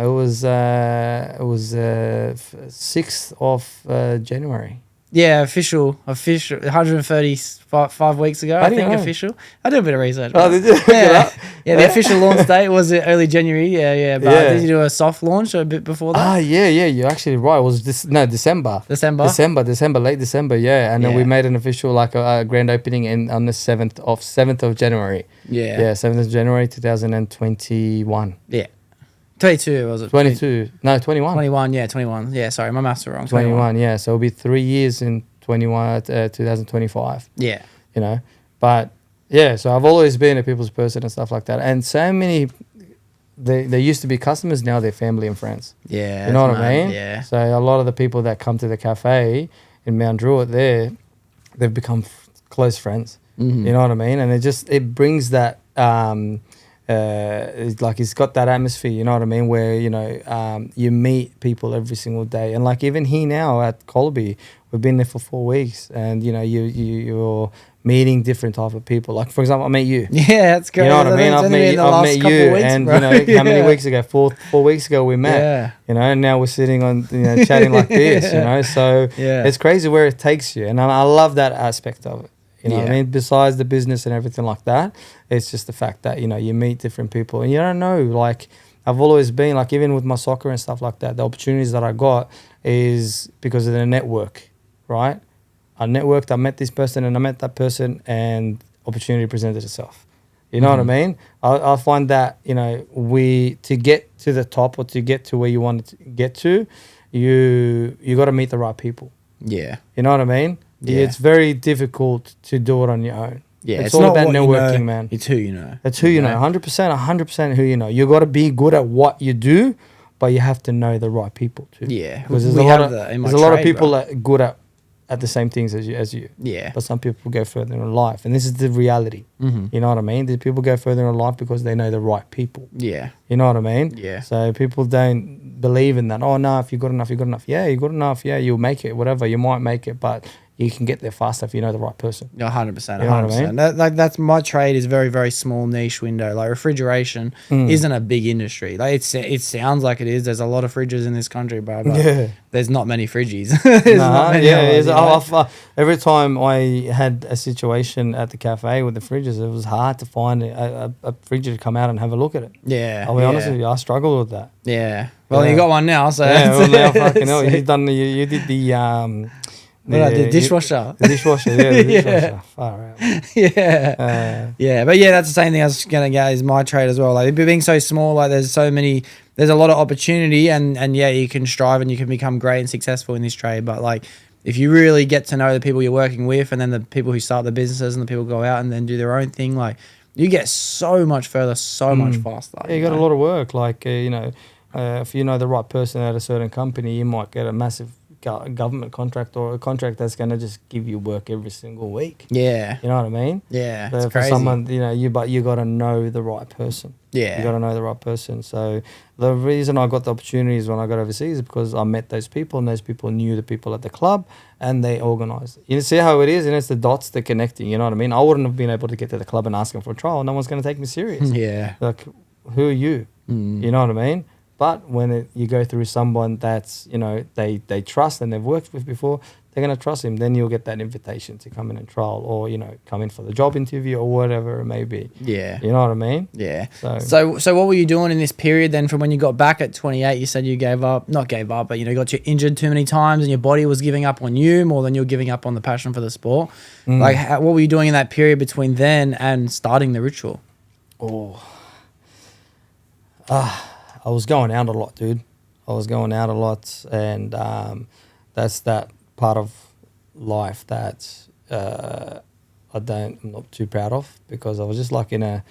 It was 6th of January. Yeah, official, 135 weeks ago, I think, official. I did a bit of research. Oh, did you? Yeah, the official launch date was early January. Yeah. But did you do a soft launch a bit before that? Yeah, you're actually right. It was December. Late December, yeah. And then we made an official, like a grand opening on the 7th of January. Yeah. Yeah, 7th of January, 2021. Yeah. 22 was it? 22. No, 21. 21, yeah, 21. Yeah, sorry, my maths are wrong. 21, yeah. So it'll be 3 years in 2025. Yeah. You know, but yeah, so I've always been a people's person and stuff like that. And so many, they used to be customers, now they're family and friends. Yeah. You know what I mean? Yeah. So a lot of the people that come to the cafe in Mount Druitt there, they've become close friends. Mm-hmm. You know what I mean? And it brings that, it's got that atmosphere, you know what I mean, where you meet people every single day. And like even here now at Colby, we've been there for 4 weeks, and you're meeting different type of people. Like for example, I met you. Yeah, that's great. You know what I mean? I've met you, weeks, and bro. How many weeks ago? Four weeks ago we met. Yeah. And now we're sitting on chatting like this. So it's crazy where it takes you, and I love that aspect of it. You know what I mean? Besides the business and everything like that, it's just the fact that, you meet different people and you don't know, like I've always been like, even with my soccer and stuff like that, the opportunities that I got is because of the network, right? I networked, I met this person and I met that person and opportunity presented itself. You know what I mean? I find that, to get to the top or to get to where you want to get to, you got to meet the right people. Yeah. You know what I mean? Yeah. It's very difficult to do it on your own. Yeah, it's all about networking, man. It's who you know. It's who you know. 100% who you know. You got to be good at what you do, but you have to know the right people too. Yeah, because there's a lot of people that are good at the same things as you. Yeah. But some people go further in life, and this is the reality. Mm-hmm. You know what I mean? The people go further in life because they know the right people. Yeah. You know what I mean? Yeah. So people don't believe in that. Oh no, if you're good enough, you're good enough. Yeah, you're good enough. Yeah, you'll make it. Whatever, you might make it, but you can get there faster if you know the right person. 100%. You know what I mean? That's my trade is very, very small niche window. Like refrigeration isn't a big industry. Like it sounds like it is. There's a lot of fridges in this country, bro. But there's not many fridges. Every time I had a situation at the cafe with the fridges, it was hard to find a fridge to come out and have a look at it. Yeah. I'll be honest with you, I struggled with that. Yeah. Well, you got one now, so now fucking hell. You did the the dishwasher. The dishwasher, the dishwasher. Far out. Yeah. But that's the same thing I was gonna get is my trade as well. Like being so small, like there's a lot of opportunity and you can strive and you can become great and successful in this trade. But like if you really get to know the people you're working with and then the people who start the businesses and the people who go out and then do their own thing, like you get so much further, so much faster. Yeah, you got a lot of work. Like if you know the right person at a certain company, you might get a massive government contract or a contract that's going to just give you work every single week. Yeah. You know what I mean? Yeah. So for someone, but you got to know the right person. Yeah. You got to know the right person. So the reason I got the opportunities when I got overseas is because I met those people and those people knew the people at the club and they organised it. You see how it is? And it's the dots that connecting. You know what I mean? I wouldn't have been able to get to the club and ask them for a trial. No one's going to take me serious. Yeah. Like, who are you? You know what I mean? But when you go through someone that's, they trust and they've worked with before, they're going to trust him. Then you'll get that invitation to come in and trial or, come in for the job interview or whatever it may be. Yeah. You know what I mean? Yeah. So what were you doing in this period then from when you got back at 28? You said you not gave up, but, got you injured too many times and your body was giving up on you more than you're giving up on the passion for the sport. Like, what were you doing in that period between then and starting the ritual? I was going out a lot, dude. I was going out a lot, and that's that part of life that I'm not too proud of because I was just like in a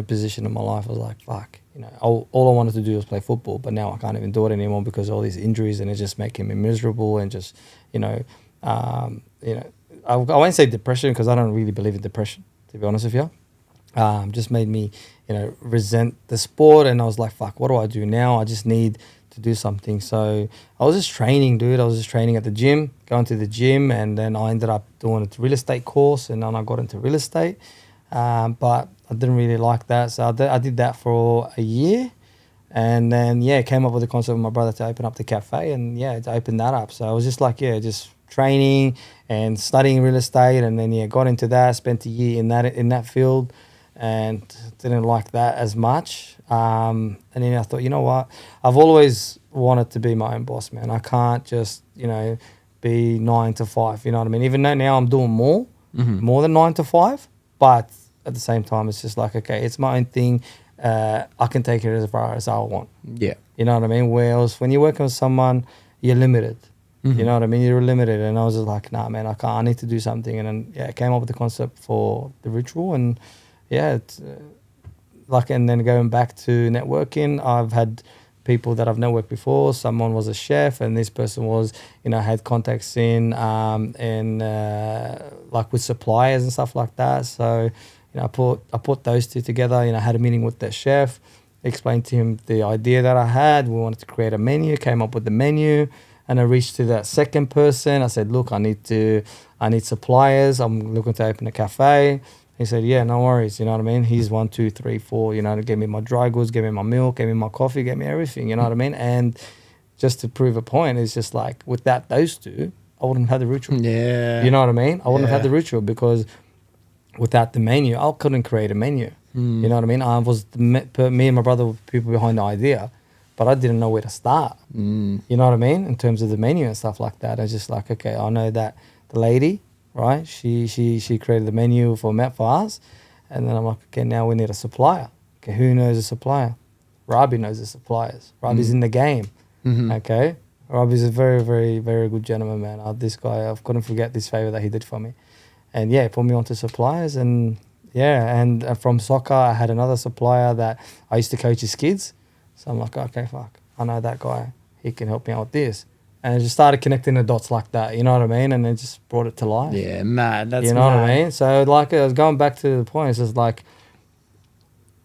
position in my life. I was like, fuck, all I wanted to do was play football, but now I can't even do it anymore because of all these injuries, and it's just making me miserable and just I won't say depression because I don't really believe in depression, to be honest with you. Just made me, resent the sport, and I was like, fuck, what do I do now? I just need to do something. So I was just training, dude. I was just training at the gym, going to the gym, and then I ended up doing a real estate course, and then I got into real estate. But I didn't really like that, so I did that for a year, and then came up with the concept with my brother to open up the cafe, and to open that up. So I was just like, just training and studying real estate, and then got into that. Spent a year in that field, and didn't like that as much. And then I thought, you know what? I've always wanted to be my own boss, man. I can't just be 9 to 5. You know what I mean? Even though now I'm doing more than 9 to 5, but at the same time, it's just like, okay, it's my own thing. I can take it as far as I want. Yeah. You know what I mean? Whereas when you're working with someone, you're limited. You know what I mean? You're limited. And I was just like, nah, man, I can't. I need to do something. And then, I came up with the concept for the ritual. And it's and then going back to networking, I've had people that I've networked before. Someone was a chef, and this person was, had contacts in with suppliers and stuff like that. So, I put those two together. I had a meeting with the chef, explained to him the idea that I had. We wanted to create a menu, came up with the menu, and I reached to that second person. I said, look, I need suppliers. I'm looking to open a cafe. He said, yeah, no worries. You know what I mean? He's 1, 2, 3, 4, to give me my dry goods, give me my milk, give me my coffee, give me everything. You know what I mean? And just to prove a point, it's just like without those two, I wouldn't have had the ritual. Yeah. You know what I mean? I wouldn't have had the ritual because without the menu, I couldn't create a menu. You know what I mean? I was me and my brother were people behind the idea, but I didn't know where to start. You know what I mean? In terms of the menu and stuff like that, I was just like, okay, I know that the lady, right? She created the menu for us, and then I'm like, okay, now we need a supplier. Okay, who knows a supplier? Robbie knows the suppliers. Robbie's in the game. Okay, Robbie's a very, very, very good gentleman, man. This guy, I couldn't forget this favor that he did for me. And put me onto suppliers, and from soccer, I had another supplier that I used to coach his kids. So I'm like, okay, fuck, I know that guy. He can help me out with this. And I just started connecting the dots like that, you know what I mean? And then just brought it to life. Yeah, mad. That's you know what I mean? So like I was going back to the point, it's just like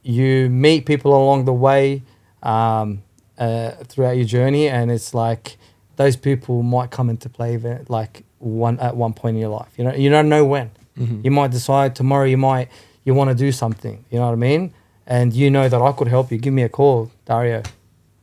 you meet people along the way throughout your journey, and it's like those people might come into play at one point in your life. You don't know when. You might decide tomorrow you want to do something. You know what I mean? And you know that I could help you. Give me a call, Dario.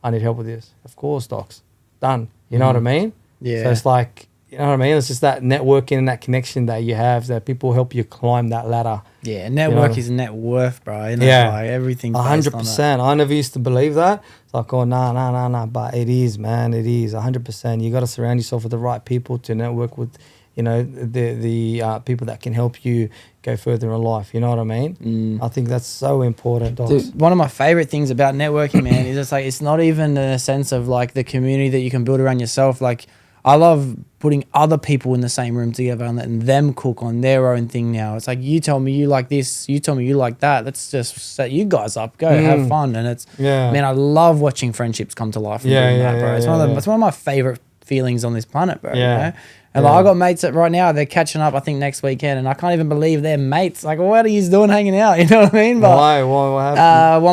I need help with this. Of course, Docs. Done. You know what I mean? Yeah. So it's like, you know what I mean? It's just that networking and that connection that you have, that people help you climb that ladder. Yeah, network is net worth, bro. Like everything's 100%. I never used to believe that. It's like, oh, nah. But it is, man. It is 100%. You got to surround yourself with the right people to network with, the people that can help you go further in life. You know what I mean? I think that's so important, Docs. Dude, one of my favorite things about networking, man, is it's not even in a sense of like the community that you can build around yourself. Like, I love putting other people in the same room together and letting them cook on their own thing now. It's like, you tell me you like this, you tell me you like that. Let's just set you guys up. Go have fun. And it's, man, I love watching friendships come to life. Bro. It's one of my favorite feelings on this planet, bro. You know? And I got mates that right now, they're catching up, I think, next weekend, and I can't even believe they're mates. Like, what are you doing hanging out? You know what I mean? But, why? What happened?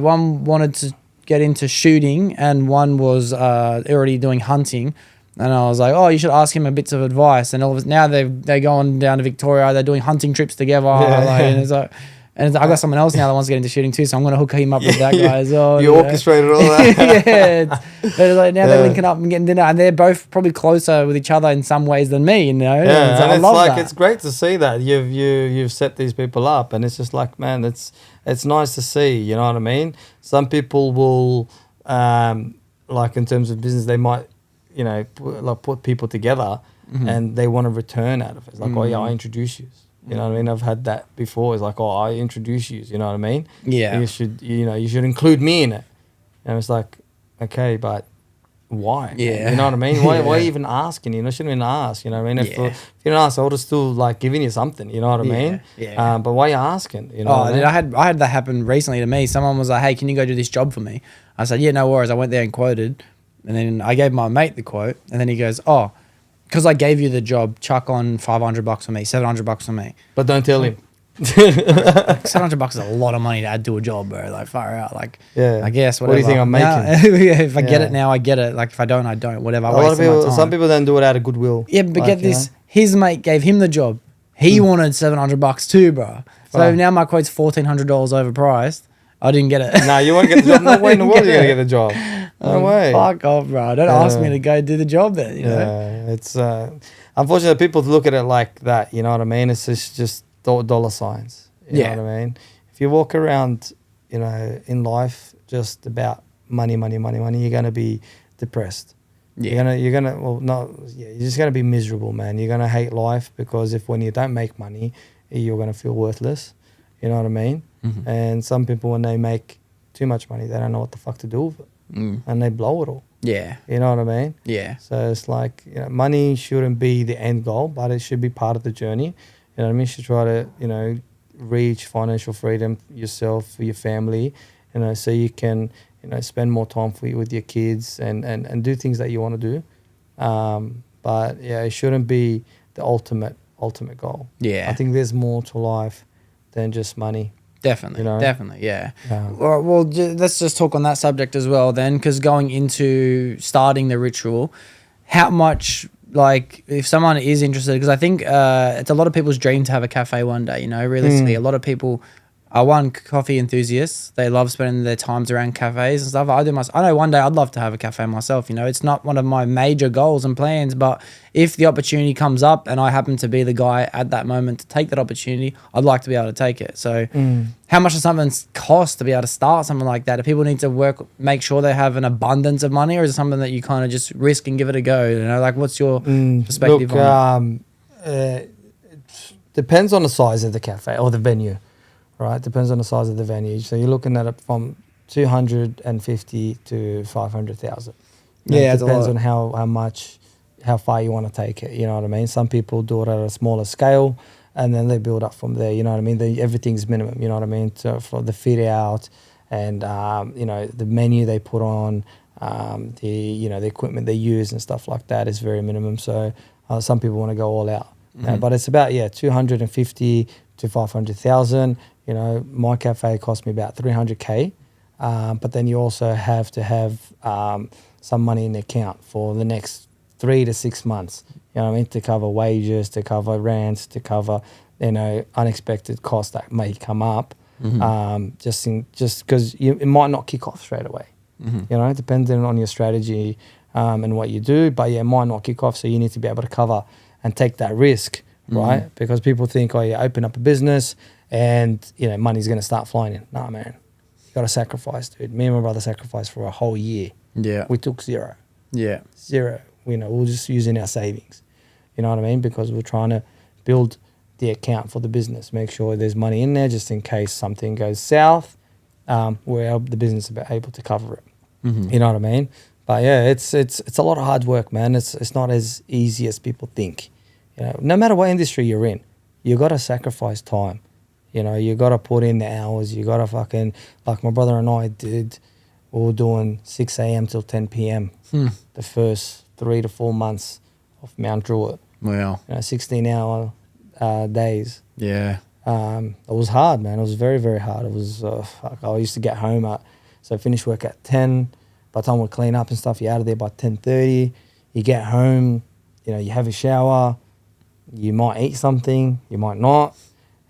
One wanted to get into shooting, and one was already doing hunting. And I was like, oh, you should ask him a bits of advice. And now they're going down to Victoria, they're doing hunting trips together. And it's like, and I got someone else now that wants to get into shooting too, so I'm going to hook him up with that guy as well. You orchestrated all that. But they're linking up and getting dinner, and they're both probably closer with each other in some ways than me, Yeah, and I love that. It's great to see that you've set these people up, and it's just like, man, it's nice to see. You know what I mean? Some people will, like in terms of business, they might, put people together, and they want to return out of it. It's like, oh yeah, I introduce you. You know what I mean? I've had that before. It's like, oh, I introduce you. You know what I mean? Yeah. You should include me in it. And it's like, okay, but why? Yeah. You know what I mean? Why even asking? You shouldn't even ask. You know what I mean? If you don't ask, I would have still giving you something. You know what I mean? Yeah. But why are you asking? You know what I mean? I had that happen recently to me. Someone was like, hey, can you go do this job for me? I said, yeah, no worries. I went there and quoted, and then I gave my mate the quote, and then he goes, oh, because I gave you the job, chuck on $500 for me, $700 for me. But don't tell him. $700 is a lot of money to add to a job, bro. Like, far out. Like, I guess whatever. What do you think I'm making? If I get it now, I get it. Like, if I don't, I don't. Whatever. Some people don't do it out of goodwill. Yeah, but get this. His mate gave him the job. He wanted $700 too, bro. So now my quote's $1,400 overpriced. I didn't get it. No, you won't get the job. No way in the world you're going to get the job. No way. Fuck off, bro. Don't ask me to go do the job then, you know? It's, unfortunately, people look at it like that, you know what I mean? It's just dollar signs, you know what I mean? If you walk around, you know, in life just about money, you're going to be depressed. Yeah. You're just gonna be miserable, man. You're gonna hate life because when you don't make money, you're gonna feel worthless. You know what I mean? Mm-hmm. And some people, when they make too much money, they don't know what the fuck to do with it, and they blow it all. Yeah. You know what I mean? Yeah. So it's like, you know, money shouldn't be the end goal, but it should be part of the journey. You know what I mean? You should try to, you know, reach financial freedom yourself, for your family, you know, so you can, you know, spend more time with your kids and do things that you want to do. But yeah, it shouldn't be the ultimate goal. Yeah. I think there's more to life than just money. Definitely, you know? definitely, yeah. Well, let's just talk on that subject as well then, because going into starting the ritual, how much, like, if someone is interested, because I think it's a lot of people's dream to have a cafe one day, you know, realistically. A lot of people are coffee enthusiasts. They love spending their times around cafes and stuff. I know one day I'd love to have a cafe myself, you know. It's not one of my major goals and plans, but if the opportunity comes up and I happen to be the guy at that moment to take that opportunity, I'd like to be able to take it. So how much does something cost to be able to start something like that? Do people need to make sure they have an abundance of money, or is it something that you kind of just risk and give it a go? You know, like, what's your perspective on it? It depends on the size of the cafe or the venue. Right, depends on the size of the venue. So you're looking at it from 250 to 500,000. Yeah, it depends on how far you want to take it. You know what I mean? Some people do it at a smaller scale, and then they build up from there. You know what I mean? Everything's minimum. You know what I mean? So for the fit out and you know, the menu they put on, the equipment they use and stuff like that is very minimum. So some people want to go all out, but it's about 250 to 500,000. You know, my cafe cost me about 300K, but then you also have to have some money in the account for the next 3 to 6 months. You know what I mean? To cover wages, to cover rents, to cover, you know, unexpected costs that may come up. Just because it might not kick off straight away. You know, depending on your strategy and what you do, but yeah, it might not kick off. So you need to be able to cover and take that risk, right? Because people think, oh, you open up a business and, you know, money's going to start flying in. Nah, man. You got to sacrifice, dude. Me and my brother sacrificed for a whole year. Yeah. We took zero. Yeah. Zero. You know, we're just using our savings. You know what I mean? Because we're trying to build the account for the business. Make sure there's money in there just in case something goes south. Where the business is able to cover it. You know what I mean? But yeah, it's a lot of hard work, man. It's not as easy as people think. You know, no matter what industry you're in, you got to sacrifice time. You know, you got to put in the hours. You got to fucking, like my brother and I did, we were doing 6 a.m. till 10 p.m. The first 3 to 4 months of Mount Druitt. Wow. You know, 16-hour days. Yeah. It was hard, man. It was very, very hard. It was, I used to get home so finish work at 10. By the time we clean up and stuff, you're out of there by 10:30. You get home, you know, you have a shower. You might eat something, you might not.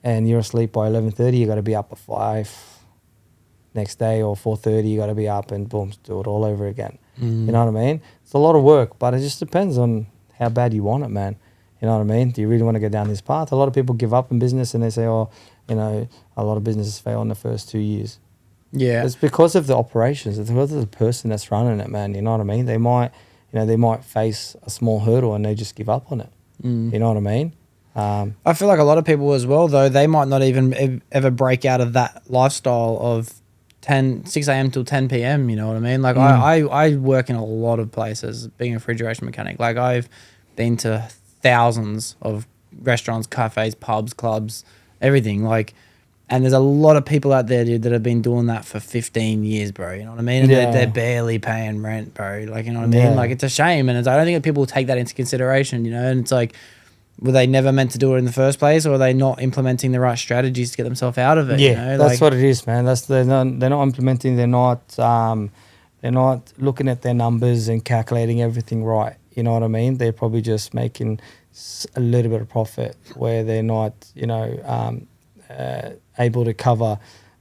And you're asleep by 11:30, you got to be up at 5 next day, or 4:30, you got to be up and boom, do it all over again. You know what I mean? It's a lot of work, but it just depends on how bad you want it, man. You know what I mean? Do you really want to go down this path? A lot of people give up in business and they say, oh, you know, a lot of businesses fail in the first 2 years. Yeah. It's because of the operations. It's because of the person that's running it, man. You know what I mean? They might face a small hurdle and they just give up on it. You know what I mean? I feel like a lot of people as well, though, they might not even ever break out of that lifestyle of 6 a.m. till 10 p.m. You know what I mean? Like I work in a lot of places being a refrigeration mechanic. Like I've been to thousands of restaurants, cafes, pubs, clubs, everything. Like, and there's a lot of people out there, dude, that have been doing that for 15 years, bro. You know what I mean? And they're barely paying rent, bro. Like, you know what I mean? Like, it's a shame. And I don't think that people take that into consideration, you know? And it's like, were they never meant to do it in the first place, or are they not implementing the right strategies to get themselves out of it? Yeah, you know? that's what it is, man. They're not implementing. They're not looking at their numbers and calculating everything right. You know what I mean? They're probably just making a little bit of profit where they're not, you know, able to cover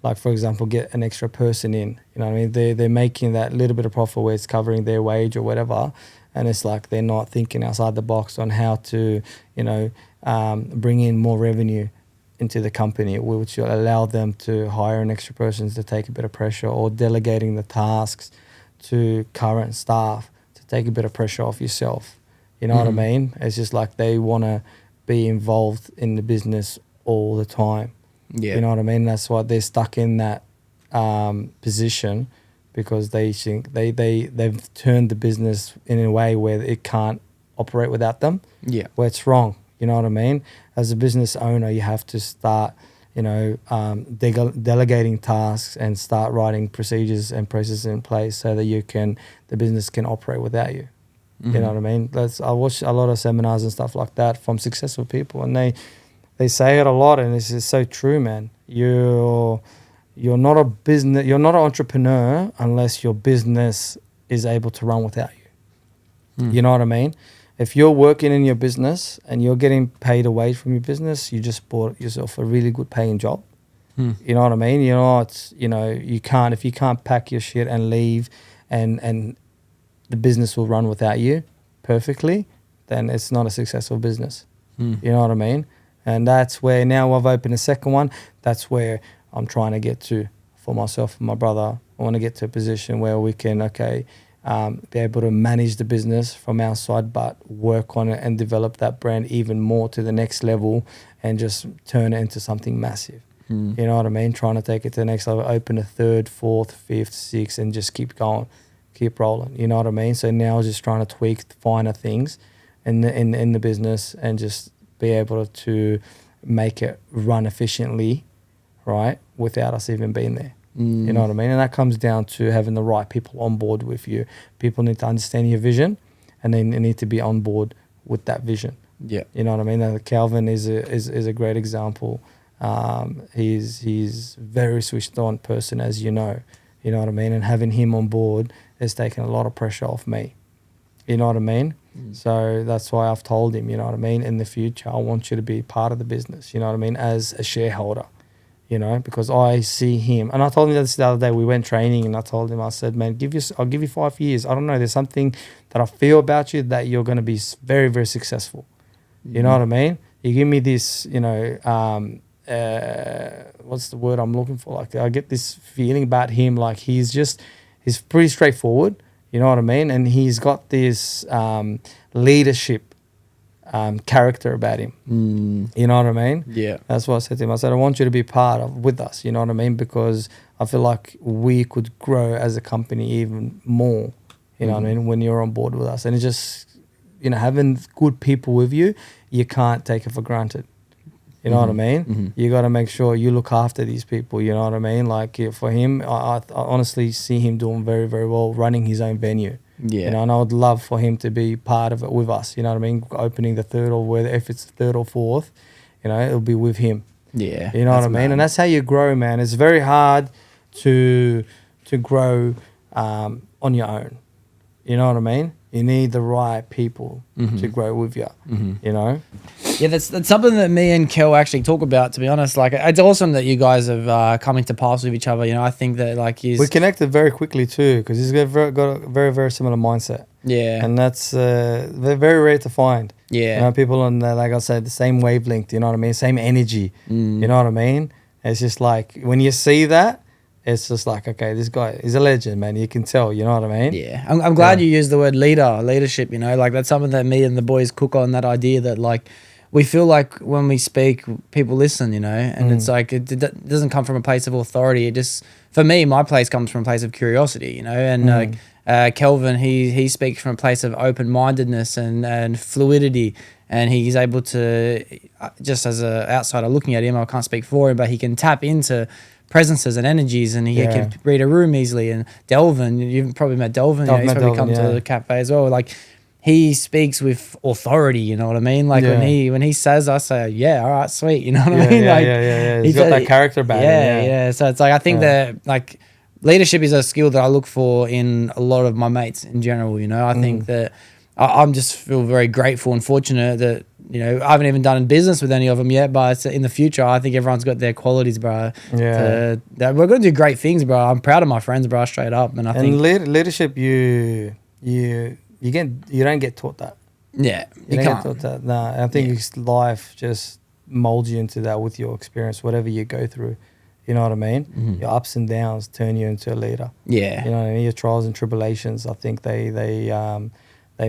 like for example, get an extra person in. You know what I mean? They're making that little bit of profit where it's covering their wage or whatever, and it's like they're not thinking outside the box on how to, you know, bring in more revenue into the company, which will allow them to hire an extra person to take a bit of pressure, or delegating the tasks to current staff to take a bit of pressure off yourself. You know what I mean? It's just like they want to be involved in the business all the time. Yeah. You know what I mean? That's why they're stuck in that position, because they think they've turned the business in a way where it can't operate without them. Yeah. Where it's wrong. You know what I mean? As a business owner, you have to start, you know, delegating tasks and start writing procedures and processes in place so that the business can operate without you. Mm-hmm. You know what I mean? I watch a lot of seminars and stuff like that from successful people, and they say it a lot, and it's so true, man. You're not you're not an entrepreneur unless your business is able to run without you. You know what I mean? If you're working in your business and you're getting paid a wage from your business, you just bought yourself a really good paying job. You know what I mean? You know, if you can't pack your shit and leave, and the business will run without you perfectly, then it's not a successful business. You know what I mean? And that's where now I've opened a second one. That's where I'm trying to get to for myself and my brother. I want to get to a position where we can, be able to manage the business from our side, but work on it and develop that brand even more to the next level and just turn it into something massive. You know what I mean? Trying to take it to the next level, open a third, fourth, fifth, sixth, and just keep going, keep rolling. You know what I mean? So now just trying to tweak finer things in the business and just be able to make it run efficiently, right, without us even being there. You know what I mean? And that comes down to having the right people on board with you. People need to understand your vision, and they need to be on board with that vision. Yeah, you know what I mean? And Calvin is a great example. He's very switched on person, as you know. You know what I mean? And having him on board has taken a lot of pressure off me. You know what I mean? So that's why I've told him, you know what I mean? In the future, I want you to be part of the business. You know what I mean? As a shareholder. You know, because I see him, and I told him this the other day. We went training, and I told him, I said, "Man, I'll give you 5 years. I don't know. There's something that I feel about you that you're going to be very, very successful. You know what I mean? You give me this, you know, what's the word I'm looking for? Like, I get this feeling about him, like he's pretty straightforward. You know what I mean? And he's got this leadership character about him. You know what I mean? Yeah. That's what I said to him. I said, I want you to be with us. You know what I mean? Because I feel like we could grow as a company even more. You know what I mean? When you're on board with us. And it's just, you know, having good people with you, you can't take it for granted. You know what I mean? You got to make sure you look after these people. You know what I mean? Like for him, I honestly see him doing very, very well running his own venue. Yeah. You know, and I would love for him to be part of it with us. You know what I mean? Opening the third, or whether if it's the third or fourth, you know, it'll be with him. Yeah. You know what I mean? And that's how you grow, man. It's very hard to grow on your own. You know what I mean? You need the right people to grow with you. You know? Yeah, that's something that me and Kel actually talk about, to be honest. Like, it's awesome that you guys have come into paths with each other. You know, I think that, like, we connected very quickly too, because he's got a very, very similar mindset. Yeah. And that's very rare to find. Yeah. You know, people on, like I said, the same wavelength, you know what I mean? Same energy. You know what I mean? It's just like, when you see that, it's just like, okay, this guy is a legend, man. You can tell, you know what I mean? Yeah. I'm glad you used the word leadership, you know? Like, that's something that me and the boys cook on, that idea that, like, we feel like when we speak, people listen, you know? And it's like, it doesn't come from a place of authority. It just, for me, my place comes from a place of curiosity, you know? And Kelvin, he speaks from a place of open-mindedness and fluidity. And he's able to, just as an outsider looking at him, I can't speak for him, but he can tap into presences and energies, and he can read a room easily. And Delvin, you've probably met Delvin. You know, he's probably come to the cafe as well. Like, he speaks with authority, you know what I mean? Like, when he says, I say, yeah, all right, sweet, you know what I mean? Yeah. He's got that character about him. Yeah. So it's like, I think that, like, leadership is a skill that I look for in a lot of my mates in general, you know? I think that I'm just feel very grateful and fortunate that you know, I haven't even done business with any of them yet, but in the future, I think everyone's got their qualities, bro. Yeah. We're going to do great things, bro. I'm proud of my friends, bro, straight up. And I think leadership, you don't get taught that. Yeah, you don't get taught that. No, I think life just molds you into that with your experience, whatever you go through. You know what I mean? Mm-hmm. Your ups and downs turn you into a leader. Yeah. You know what I mean? Your trials and tribulations, I think they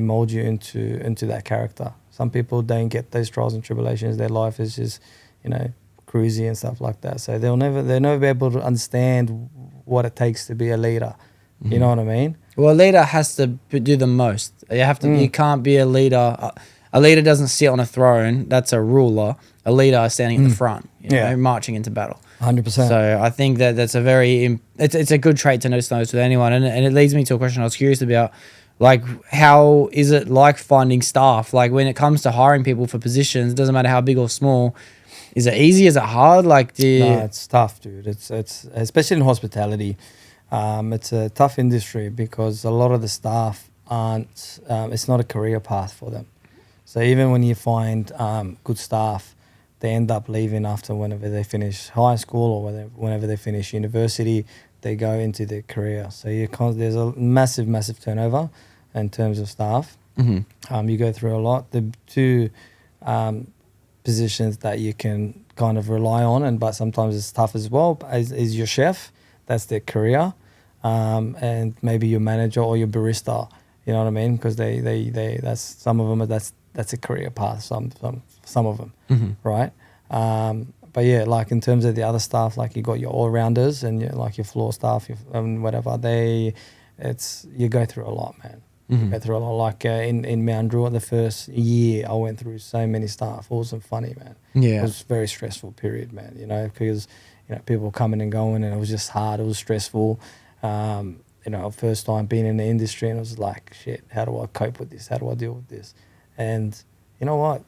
mold you into that character. Some people don't get those trials and tribulations. Their life is just, you know, cruisy and stuff like that. So they'll never be able to understand what it takes to be a leader. Mm-hmm. You know what I mean? Well, a leader has to do the most. You have to. You can't be a leader. A leader doesn't sit on a throne. That's a ruler. A leader is standing at the front, you know, marching into battle. 100%. So I think that's a very it's a good trait to notice with anyone, and it leads me to a question I was curious about, like, how is it like finding staff? Like, when it comes to hiring people for positions, it doesn't matter how big or small. Is it easy? Is it hard? Like, no, it's tough, dude. It's especially in hospitality. It's a tough industry because a lot of the staff aren't. It's not a career path for them. So even when you find good staff, they end up leaving after whenever they finish high school or whenever they finish university, they go into their career. So there's a massive turnover in terms of staff. Mm-hmm. You go through a lot. The two positions that you can kind of rely on, but sometimes it's tough as well, is your chef. That's their career. And maybe your manager or your barista. You know what I mean? Because that's some of them. That's a career path. Some of them, mm-hmm. right? But yeah, like in terms of the other staff, like you got your all rounders and your floor staff, whatever. You go through a lot, man. Mm-hmm. You go through a lot. Like in Mount Druitt, the first year I went through so many staff. It wasn't funny, man. Yeah, it was a very stressful period, man. You know, because people coming and going, and it was just hard. It was stressful. First time being in the industry, and it was like, shit, how do I cope with this? How do I deal with this? And you know what?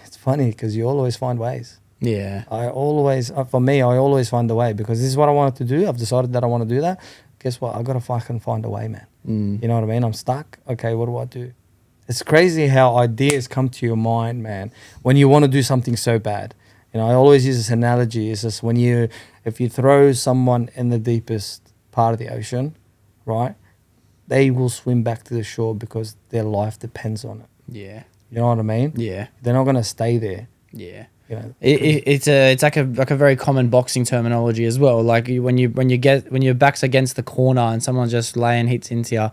It's funny because you always find ways. Yeah. I always find a way because this is what I wanted to do. I've decided that I want to do that. Guess what? I got to fucking find a way, man. You know what I mean? I'm stuck. Okay, what do I do? It's crazy how ideas come to your mind, man, when you want to do something so bad. I always use this analogy. It's just if you throw someone in the deepest part of the ocean, right, they will swim back to the shore because their life depends on it. Yeah. You know what I mean? Yeah. They're not going to stay there. Yeah. It's like a very common boxing terminology as well. Like when your back's against the corner and someone's just laying hits into you,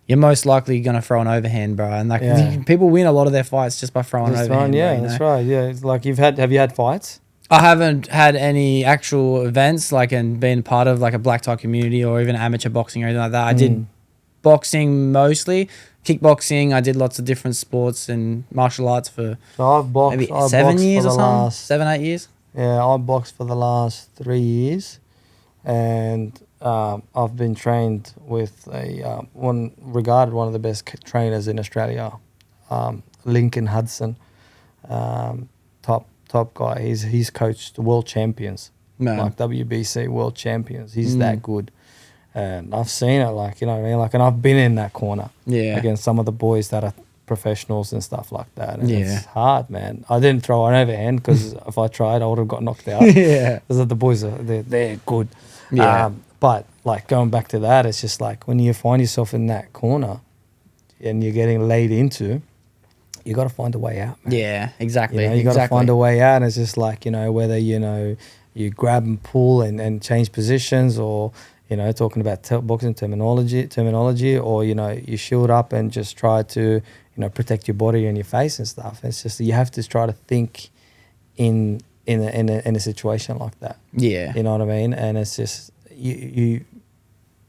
you're most likely going to throw an overhand, bro. And people win a lot of their fights just by throwing overhand. That's right. Yeah. It's like have you had fights? I haven't had any actual events and been part of like a black tie community or even amateur boxing or anything like that. I did boxing mostly. Kickboxing, I did lots of different sports and martial arts for maybe 7 years or something, 7, 8 years. Yeah, I boxed for the last 3 years, and I've been trained with regarded one of the best trainers in Australia, Lincoln Hudson, top guy. He's coached world champions, like WBC world champions. He's that good. And I've seen it, you know what I mean? And I've been in that corner against some of the boys that are professionals and stuff like that. And it's hard, man. I didn't throw an overhand because if I tried, I would have got knocked out. Because the boys they're good. Yeah. But going back to that, it's just when you find yourself in that corner and you're getting laid into, you got to find a way out, man. Yeah, exactly. You got to find a way out. And it's just whether you grab and pull and change positions, or talking about boxing terminology, or you shield up and just try to protect your body and your face and stuff. It's just you have to try to think in a situation like that. Yeah, you know what I mean. And it's just you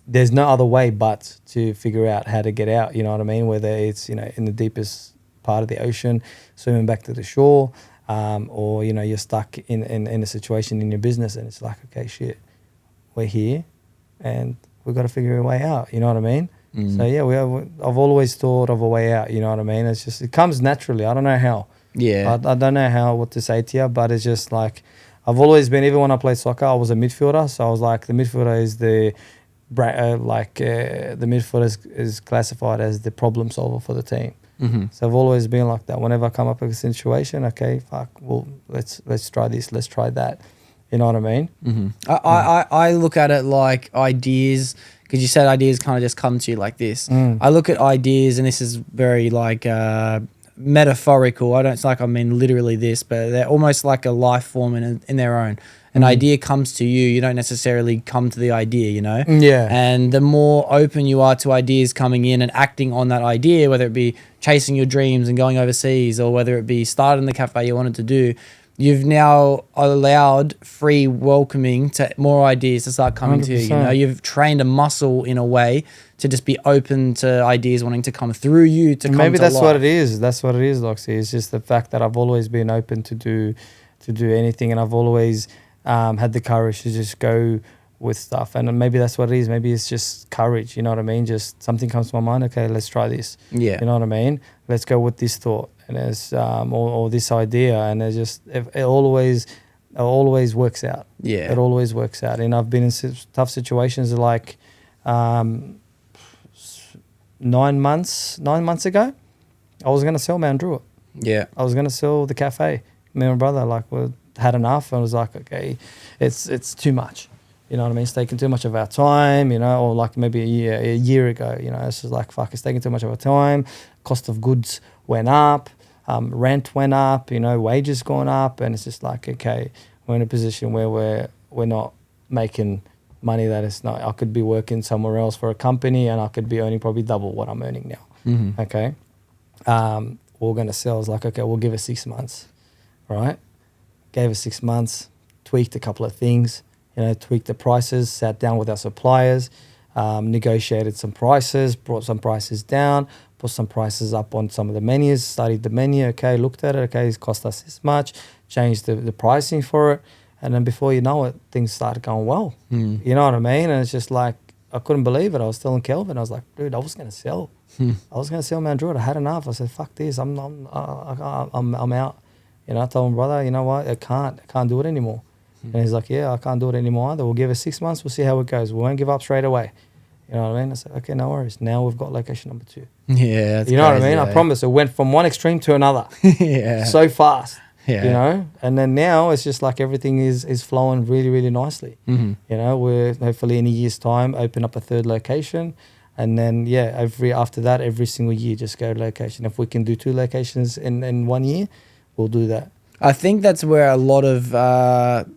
there's no other way but to figure out how to get out. You know what I mean? Whether it's in the deepest part of the ocean, swimming back to the shore, or you're stuck in a situation in your business, and it's like, okay, shit, we're here. And we've got to figure a way out, you know what I mean? So I've always thought of a way out, you know what I mean? It's just, it comes naturally. I don't know how. Yeah. I don't know what to say to you, but it's just I've always been, even when I played soccer, I was a midfielder. So I was the midfielder is the midfielder is classified as the problem solver for the team. So I've always been like that. Whenever I come up with a situation, okay, fuck, well, let's try this, let's try that. You know what I mean? I look at it like ideas, because you said ideas kind of just come to you like this. I look at ideas, and this is very like metaphorical. It's like I mean literally this, but they're almost like a life form in their own. An idea comes to you. You don't necessarily come to the idea, you know? Yeah. And the more open you are to ideas coming in and acting on that idea, whether it be chasing your dreams and going overseas, or whether it be starting the cafe you wanted to do, you've now allowed free welcoming to more ideas to start coming 100%. To you. You know, you've trained a muscle in a way to just be open to ideas wanting to come through you to come Maybe to that's life. what it is. That's what it is, Doxie. It's just the fact that I've always been open to do anything, and I've always had the courage to just go with stuff. And maybe that's what it is. Maybe it's just courage. You know what I mean? Just something comes to my mind. Okay, let's try this. Yeah. You know what I mean? Let's go with this thought. And there's or this idea, and it always works out. Yeah, it always works out. And I've been in tough situations like 9 months ago, I was gonna sell Mount Druitt. Yeah, I was gonna sell the cafe. Me and my brother we had enough, and I was like, okay, it's too much. You know what I mean? It's taking too much of our time, you know, or like maybe a year ago, you know, it's just like, fuck, it's taking too much of our time. Cost of goods went up, rent went up, you know, wages gone up, and it's just like, okay, we're in a position where we're not making money that is not. I could be working somewhere else for a company, and I could be earning probably double what I'm earning now. Okay, we're gonna sell. I was like, okay, we'll give it 6 months, right? Gave it 6 months, tweaked a couple of things, you know, tweaked the prices, sat down with our suppliers, negotiated some prices, brought some prices down, put some prices up on some of the menus, studied the menu, okay, looked at it, okay, it's cost us this much, changed the pricing for it, and then before you know it, things started going well. You know what I mean? And it's just like, I couldn't believe it. I was telling Kelvin, I was like, dude, I was going to sell. I was going to sell Mount Druitt. I had enough. I said, fuck this, I'm out. You know, I told my brother, you know what, I can't do it anymore. And he's like, yeah, I can't do it anymore either. We'll give it 6 months. We'll see how it goes. We won't give up straight away. You know what I mean? I said, okay, no worries. Now we've got location number 2. Yeah, that's you know crazy, what I mean? I promise. It went from one extreme to another. Yeah. So fast. Yeah. You know? And then now it's just like everything is flowing really, really nicely. You know, we're hopefully in a year's time open up a 3rd location. And then, yeah, after that, every single year, just go to location. If we can do 2 locations in 1 year, we'll do that. I think that's where a lot of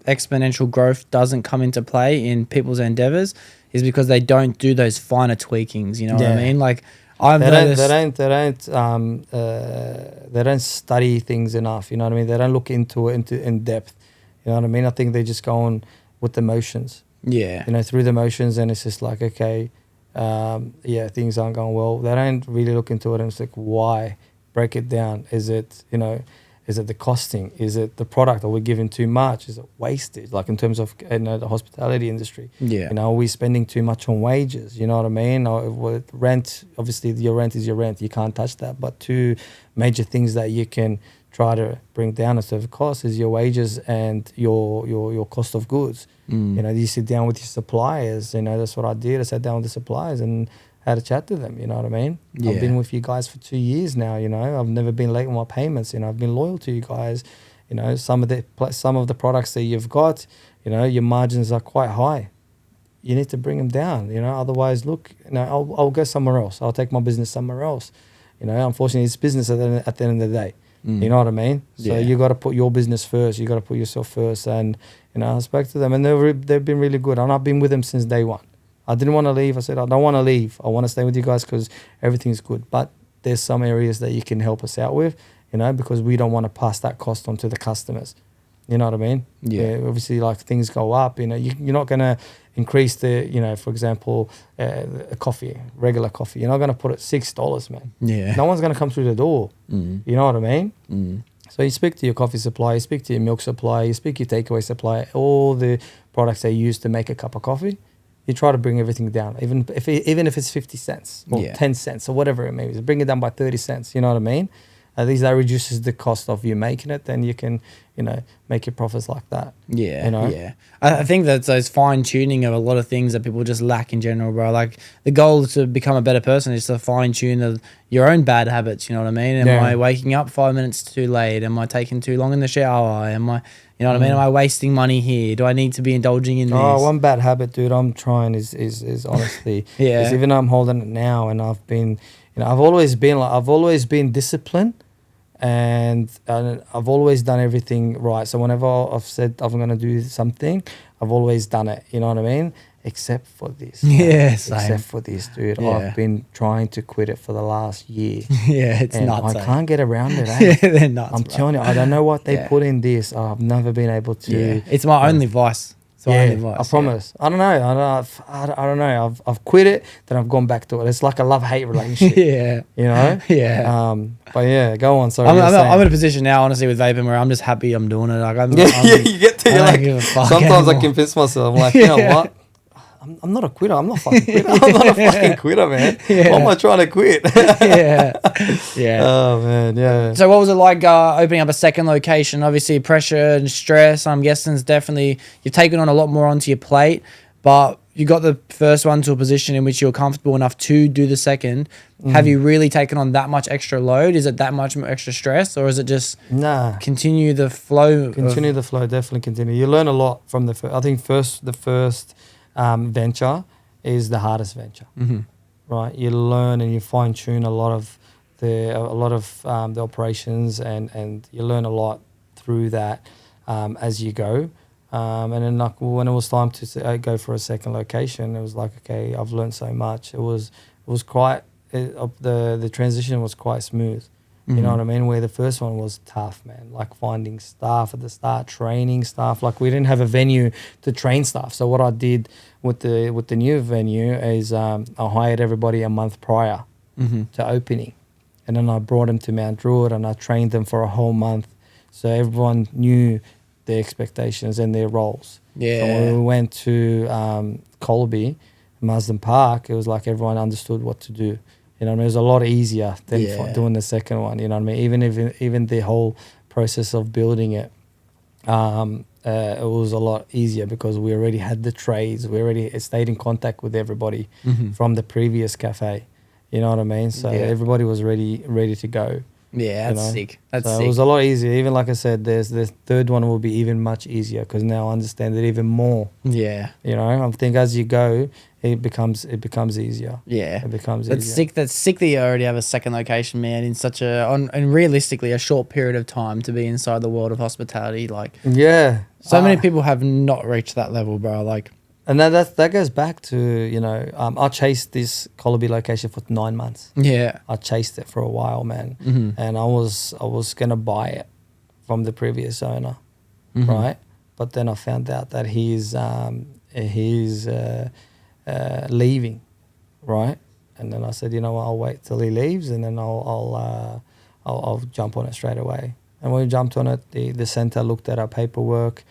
exponential growth doesn't come into play in people's endeavors, is because they don't do those finer tweakings. You know what I mean? Like I've noticed they don't study things enough. You know what I mean? They don't look into it in depth. You know what I mean? I think they just go on with the motions. Yeah. You know, through the motions, and it's just like, okay, things aren't going well. They don't really look into it, and it's like, why? Break it down. Is it, you know, is it the costing? Is it the product? Are we giving too much? Is it wastage? Like in terms of, you know, the hospitality industry. Yeah. You know, are we spending too much on wages? You know what I mean? Or with rent, obviously your rent is your rent. You can't touch that. But 2 major things that you can try to bring down instead of cost is your wages and your cost of goods. You know, you sit down with your suppliers. You know, that's what I did. I sat down with the suppliers and had a chat to them, you know what I mean? Yeah. I've been with you guys for 2 years now, you know. I've never been late on my payments, you know. I've been loyal to you guys. You know, some of the products that you've got, you know, your margins are quite high. You need to bring them down, you know. Otherwise, look, you know, I'll go somewhere else. I'll take my business somewhere else. You know, unfortunately, it's business at the end of the day. You know what I mean? So you got to put your business first. You got to put yourself first. And, you know, I spoke to them, and they've been really good. And I've been with them since day one. I didn't want to leave. I said, I don't want to leave. I want to stay with you guys because everything's good. But there's some areas that you can help us out with, you know, because we don't want to pass that cost on to the customers. You know what I mean? Yeah. Obviously, like things go up, you know, you're not going to increase the, you know, for example, regular coffee. You're not going to put it $6, man. Yeah. No one's going to come through the door. You know what I mean? So you speak to your coffee supplier, you speak to your milk supplier, you speak to your takeaway supplier, all the products they use to make a cup of coffee. You try to bring everything down, even if it's 50 cents or 10 cents or whatever it may be. Bring it down by 30 cents, you know what I mean? At least that reduces the cost of you making it. Then you can, make your profits like that. Yeah, yeah. I think that's those fine tuning of a lot of things that people just lack in general, bro. Like the goal to become a better person is to fine tune your own bad habits. You know what I mean? Am I waking up 5 minutes too late? Am I taking too long in the shower? Am I, you know what I mean? Am I wasting money here? Do I need to be indulging in this? Oh, one bad habit, dude, I'm trying is honestly, is even though I'm holding it now, and I've been, I've always been disciplined. And I've always done everything right. So whenever I've said I'm going to do something, I've always done it. You know what I mean? Except for this. Yeah, same. Except for this, dude. Yeah. I've been trying to quit it for the last year. Yeah, it's nuts. I can't get around it. Yeah, they're nuts. I'm telling you, I don't know what they put in this. I've never been able to. Yeah. It's my only vice. I promise. I don't know. I don't know. I've quit it, then I've gone back to it. It's like a love-hate relationship. Yeah. You know? Yeah. But yeah, go on. Sorry. I'm in a position now, honestly, with vaping where I'm just happy I'm doing it. Like you get to, you're like, sometimes anymore. I convince myself, I'm like, you know what? I'm not a quitter. I'm not fucking quitter. I'm not a fucking quitter, man. Yeah. Why am I trying to quit? Yeah. Yeah. Oh, man. Yeah. So what was it like opening up a second location? Obviously, pressure and stress, I'm guessing, is definitely, you've taken on a lot more onto your plate, but you got the first one to a position in which you're comfortable enough to do the second. Have you really taken on that much extra load? Is it that much extra stress, or is it just continue the flow? Continue the flow, definitely continue. You learn a lot from the first. I think the first venture is the hardest venture, right? You learn and you fine tune a lot of the operations, and you learn a lot through that as you go. And then like when it was time to go for a second location, it was like, okay, I've learned so much. It was quite the transition was quite smooth. You know what I mean? Where the first one was tough, man. Like finding staff at the start, training staff. Like we didn't have a venue to train staff. So what I did with the new venue is I hired everybody a month prior to opening, and then I brought them to Mount Druitt and I trained them for a whole month, so everyone knew their expectations and their roles. Yeah. So when we went to Colby, Marsden Park, it was like everyone understood what to do. You know what I mean? It was a lot easier than doing the second one. You know what I mean? Even the whole process of building it, it was a lot easier because we already had the trades. We already stayed in contact with everybody from the previous cafe. You know what I mean? So everybody was ready to go. Yeah, that's sick. It was a lot easier. Even like I said, the third one will be even much easier because now I understand it even more. Yeah. You know, I think as you go, it becomes easier. Yeah. It becomes easier. That's sick that you already have a second location, man, in such and realistically a short period of time to be inside the world of hospitality. Like, so many people have not reached that level, bro. Like, and that goes back to, I chased this Colby location for 9 months. Yeah. I chased it for a while, man. And I was going to buy it from the previous owner, right? But then I found out that he's leaving, right? And then I said, you know what, I'll wait till he leaves and then I'll jump on it straight away. And when we jumped on it, the centre looked at our paperwork,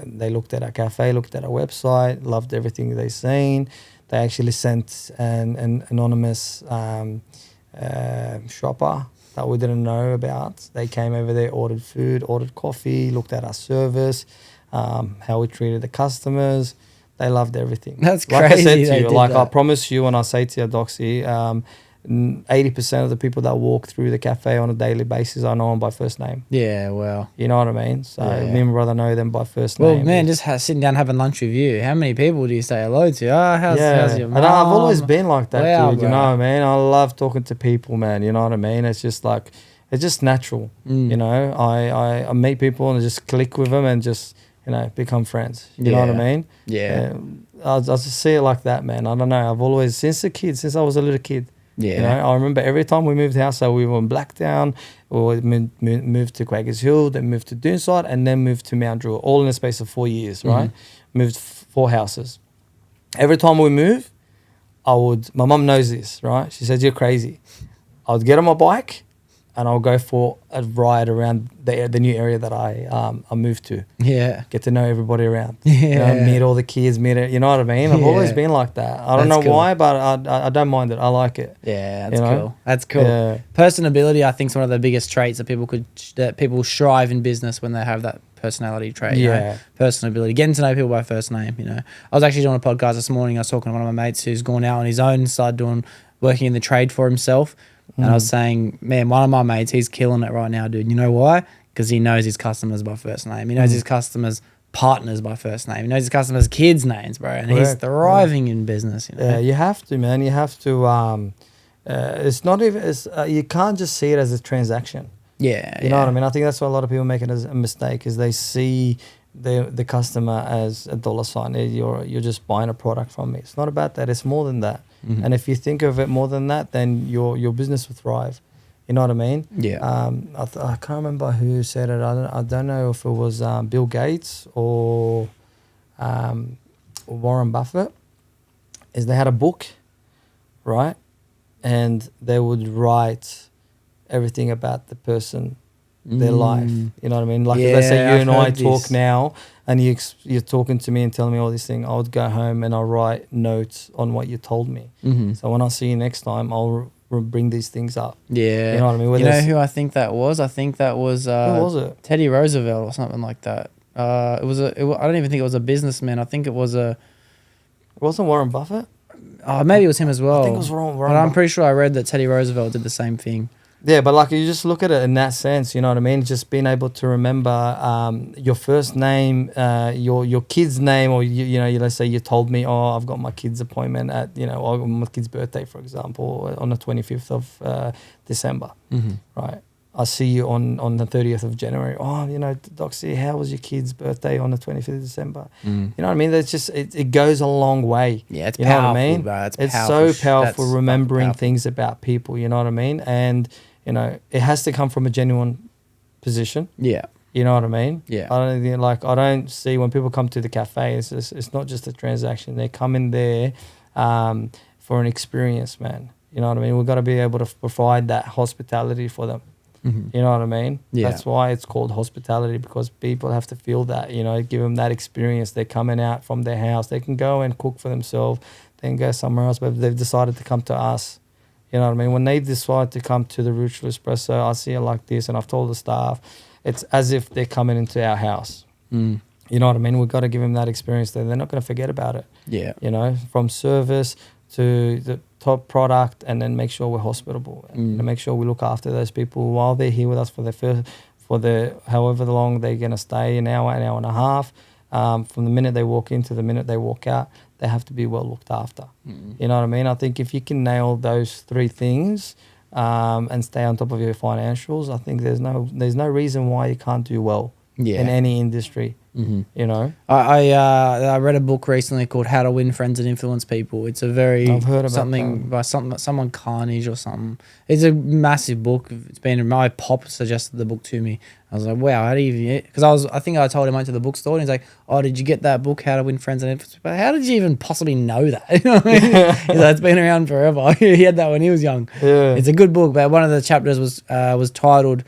they looked at our cafe, looked at our website, loved everything they seen. They actually sent an anonymous shopper that we didn't know about. They came over there, ordered food, ordered coffee, looked at our service, how we treated the customers. They loved everything. That's crazy. Like I said to you, I promise you when I say to you, Doxie, 80% of the people that walk through the cafe on a daily basis, I know them by first name. Yeah, well. You know what I mean? So me and my brother know them by first name. Well, man, just sitting down having lunch with you, how many people do you say hello to? Oh, how's your mom? And I've always been like that, dude. You know what I mean? I love talking to people, man. You know what I mean? It's just like, it's just natural. You know, I meet people and I just click with them and just, become friends. You know what I mean? Yeah. I just see it like that, man. I don't know. I've always, since I was a little kid, I remember every time we moved house, so we were in Blacktown, we moved to Quakers Hill, then moved to Doonside, and then moved to Mount Druitt, all in the space of 4 years, right? Moved 4 houses. Every time we move, my mum knows this, right? She says, you're crazy. I would get on my bike, and I'll go for a ride around the new area that I moved to. Yeah. Get to know everybody around. Yeah. Meet all the kids, you know what I mean? I've always been like that. I don't know why, but I don't mind it. I like it. Yeah, that's cool. That's cool. Yeah. Personability, I think, is one of the biggest traits that people strive in business when they have that personality trait. Yeah. You know? Personability, getting to know people by first name. You know, I was actually doing a podcast this morning. I was talking to one of my mates who's gone out on his own and started working in the trade for himself. And I was saying, man, one of my mates, he's killing it right now, dude. You know why? Because he knows his customers by first name. He knows his customers' partners by first name. He knows his customers' kids' names, bro. And he's thriving in business. You know? Yeah, you have to, man. You have to. It's not even. You can't just see it as a transaction. Yeah, you know what I mean. I think that's why a lot of people make it as a mistake, is they see the customer as a dollar sign. You're just buying a product from me. It's not about that. It's more than that. Mm-hmm. And if you think of it more than that, then your business will thrive. You know what I mean? Yeah. I can't remember who said it. I don't know if it was Bill Gates or Warren Buffett. Is they had a book, right? And they would write everything about the person, their life. You know what I mean? Like, let's say you and I talk now, and you're talking to me and telling me all these things. I would go home and I'll write notes on what you told me. Mm-hmm. So when I see you next time, I'll bring these things up. Yeah. You know what I mean? You know who I think that was? I think that was who was it? Teddy Roosevelt or something like that. I don't even think it was a businessman. I think it was It wasn't Warren Buffett? Maybe it was him as well. I think it was Warren But I'm pretty sure I read that Teddy Roosevelt did the same thing. Yeah, but like, you just look at it in that sense, you know what I mean? Just being able to remember your first name, your kid's name, or let's say you told me, I've got my kid's appointment at, or my kid's birthday, for example, on the 25th of December, right? I see you on the 30th of January. Doxie, how was your kid's birthday on the 25th of December? You know what I mean? That's just, it goes a long way. Yeah, it's powerful, what I mean? Bro. It's so powerful remembering things about people, you know what I mean? And, it has to come from a genuine position. Yeah. You know what I mean? Yeah. I don't see when people come to the cafe, it's not just a transaction. They come in there for an experience, man. You know what I mean? We've got to be able to provide that hospitality for them. Mm-hmm. You know what I mean? Yeah. That's why it's called hospitality, because people have to feel that, give them that experience. They're coming out from their house. They can go and cook for themselves. They can go somewhere else, but they've decided to come to us. You know what I mean? When they decide to come to the Ritual Espresso, I see it like this, and I've told the staff, it's as if they're coming into our house. You know what I mean? We've got to give them that experience. They're not going to forget about it. Yeah. From service to the top product, and then make sure we're hospitable and make sure we look after those people while they're here with us for the however long they're going to stay, an hour and a half. From the minute they walk in to the minute they walk out, they have to be well looked after. You know what I mean? I think if you can nail those three things and stay on top of your financials, I think there's no reason why you can't do well in any industry. You know, I read a book recently called How to Win Friends and Influence People. It's a very I've heard about something by someone Carnage or something. It's a massive book. It's been, my pop suggested the book to me. I was like, wow, how do you? Because I think I told him I went to the bookstore and he's like, oh, did you get that book, How to Win Friends and Influence? But how did you even possibly know that? You know what I mean? He's like, it's been around forever. He had that when he was young. Yeah. It's a good book, but one of the chapters was titled.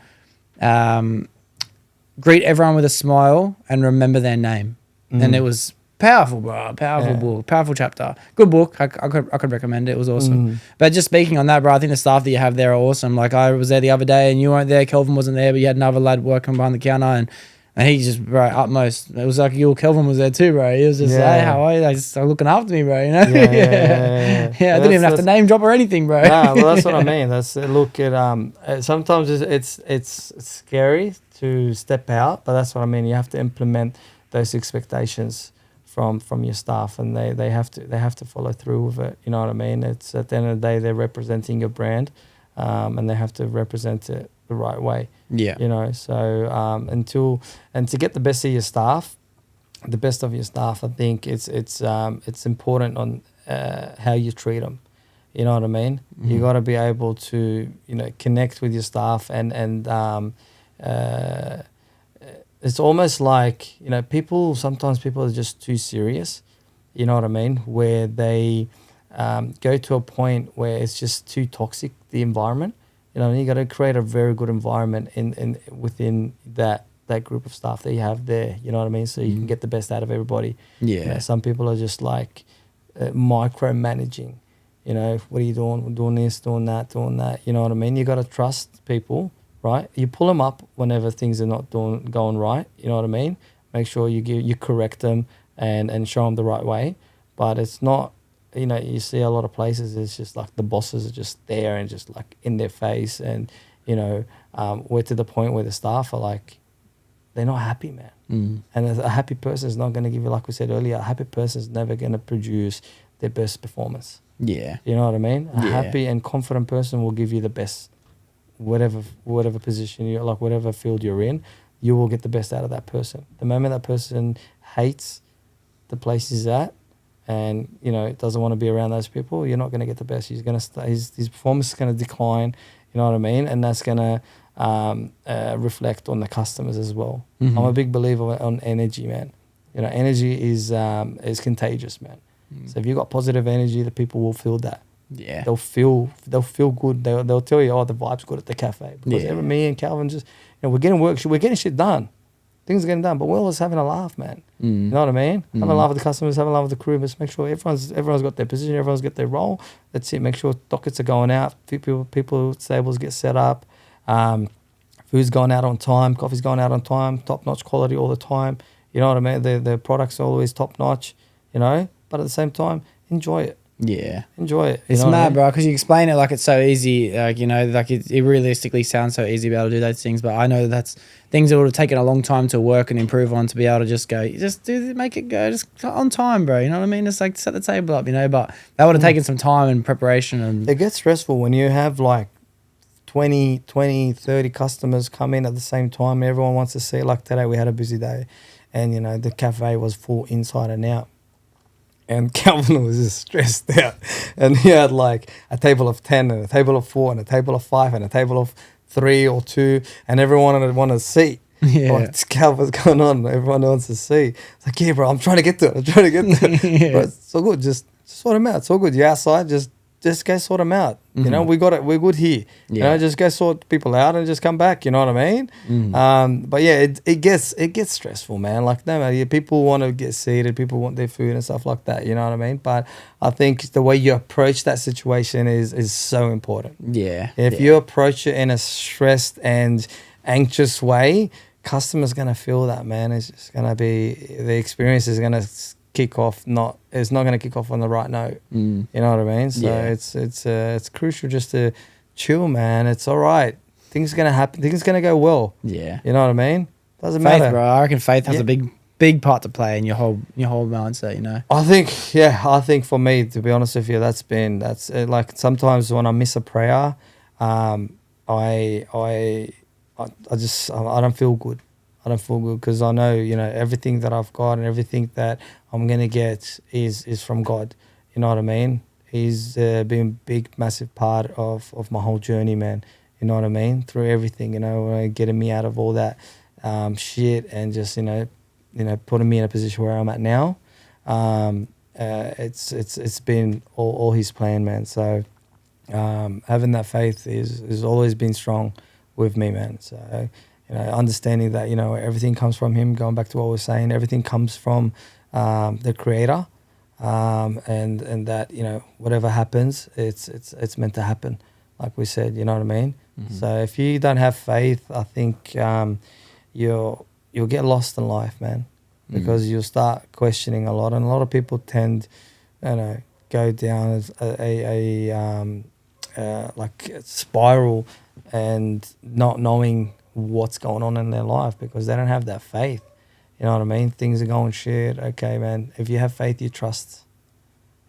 Greet everyone with a smile and remember their name. And it was powerful, bro. Powerful book, powerful chapter. Good book. I could recommend it. It was awesome. But just speaking on that, bro, I think the staff that you have there are awesome. Like, I was there the other day and you weren't there. Kelvin wasn't there, but you had another lad working behind the counter and he just, bro, utmost. It was like Kelvin was there too, bro. He was just hey, how are you? Like, just looking after me, bro. You know? Yeah. I didn't even have to name drop or anything, bro. Nah, well, that's what I mean. That's look at. Sometimes it's scary to step out, but that's what I mean. You have to implement those expectations from your staff, and they have to follow through with it. You know what I mean? It's at the end of the day, they're representing your brand, and they have to represent it the right way. Yeah. You know, so to get the best of your staff, I think it's important on how you treat them. You know what I mean? You got to be able to connect with your staff and it's almost like sometimes people are just too serious. You know what I mean? Where they go to a point where it's just too toxic, the environment. You know, you got to create a very good environment within that group of staff that you have there. You know what I mean? So you can get the best out of everybody. Yeah. You know, some people are just like micromanaging. You know, what are you doing? We're doing this, doing that, doing that. You know what I mean? You got to trust people, right? You pull them up whenever things are not going right. You know what I mean? Make sure you correct them and show them the right way. But it's not. You know, you see a lot of places, it's just like the bosses are just there and just like in their face. And, you know, we're to the point where the staff are like, they're not happy, man. And a happy person is not going to give you, like we said earlier, a happy person is never going to produce their best performance. Yeah. You know what I mean? A happy and confident person will give you the best, whatever position you're like, whatever field you're in, you will get the best out of that person. The moment that person hates the place he's at, and, you know, doesn't want to be around those people, you're not going to get the best. He's going to his performance is going to decline. You know what I mean? And that's going to reflect on the customers as well. I'm a big believer on energy, man. You know, energy is contagious, man. So if you got positive energy, the people will feel that. Yeah. They'll feel good. They'll tell you, oh, the vibe's good at the cafe. Because me and Calvin just, you know, we're getting shit done. Things are getting done, but we're always having a laugh, man. You know what I mean? Having a laugh with the customers, having a laugh with the crew, but make sure everyone's got their position, everyone's got their role. That's it. Make sure dockets are going out, people tables get set up, food's going out on time, coffee's going out on time, top-notch quality all the time. You know what I mean? The products are always top-notch, you know? But at the same time, enjoy it. Yeah. Enjoy it. It's mad, bro, because you explain it like it's so easy. Like, you know, like it realistically sounds so easy to be able to do those things. But I know that's things that would have taken a long time to work and improve on, to be able to just go, make it go just on time, bro. You know what I mean? Just like set the table up, you know. But that would have taken some time and preparation. And it gets stressful when you have like 20, 30 customers come in at the same time. Everyone wants to see, like today we had a busy day and, you know, the cafe was full inside and out. And Calvin was just stressed out. And he had like a table of 10 and a table of 4 and a table of 5 and a table of 3 or 2. And everyone wanted a seat. Yeah. Like, Calvin, what's going on? Everyone wants to see. It's like, yeah, bro, I'm trying to get to it. Yeah. Bro, it's so good. Just sort them out. It's all good. You're outside. Just go sort them out. You know, we got it. We're good here. Yeah. You know, just go sort people out and just come back. You know what I mean? But yeah, it gets stressful, man. Like, no, people want to get seated. People want their food and stuff like that. You know what I mean? But I think the way you approach that situation is so important. Yeah. If you approach it in a stressed and anxious way, customers gonna feel that, man. It's just gonna be, the experience is gonna kick off, it's not going to kick off on the right note. You know what I mean? So it's crucial just to chill, man. It's all right. Things are going to happen. Things are going to go well. Yeah. You know what I mean? Doesn't matter. Bro. I reckon faith has a big part to play in your whole mindset, you know? I think for me, to be honest with you, that's like sometimes when I miss a prayer, I don't feel good. I don't feel good because I know, you know, everything that I've got and everything that I'm going to get is from God. You know what I mean? He's been a big, massive part of my whole journey, man. You know what I mean? Through everything, you know, getting me out of all that shit and just, you know, putting me in a position where I'm at now. It's been all his plan, man. So having that faith is always been strong with me, man. So, you know, understanding that, you know, everything comes from him, going back to what we were saying, everything comes from the creator, and that, you know, whatever happens, it's meant to happen, like we said, you know what I mean? So if you don't have faith, I think you'll get lost in life, man, because you'll start questioning a lot, and a lot of people tend, you know, go down as a like a spiral and not knowing what's going on in their life because they don't have that faith. You know what I mean? Things are going shit. Okay, man. If you have faith, you trust.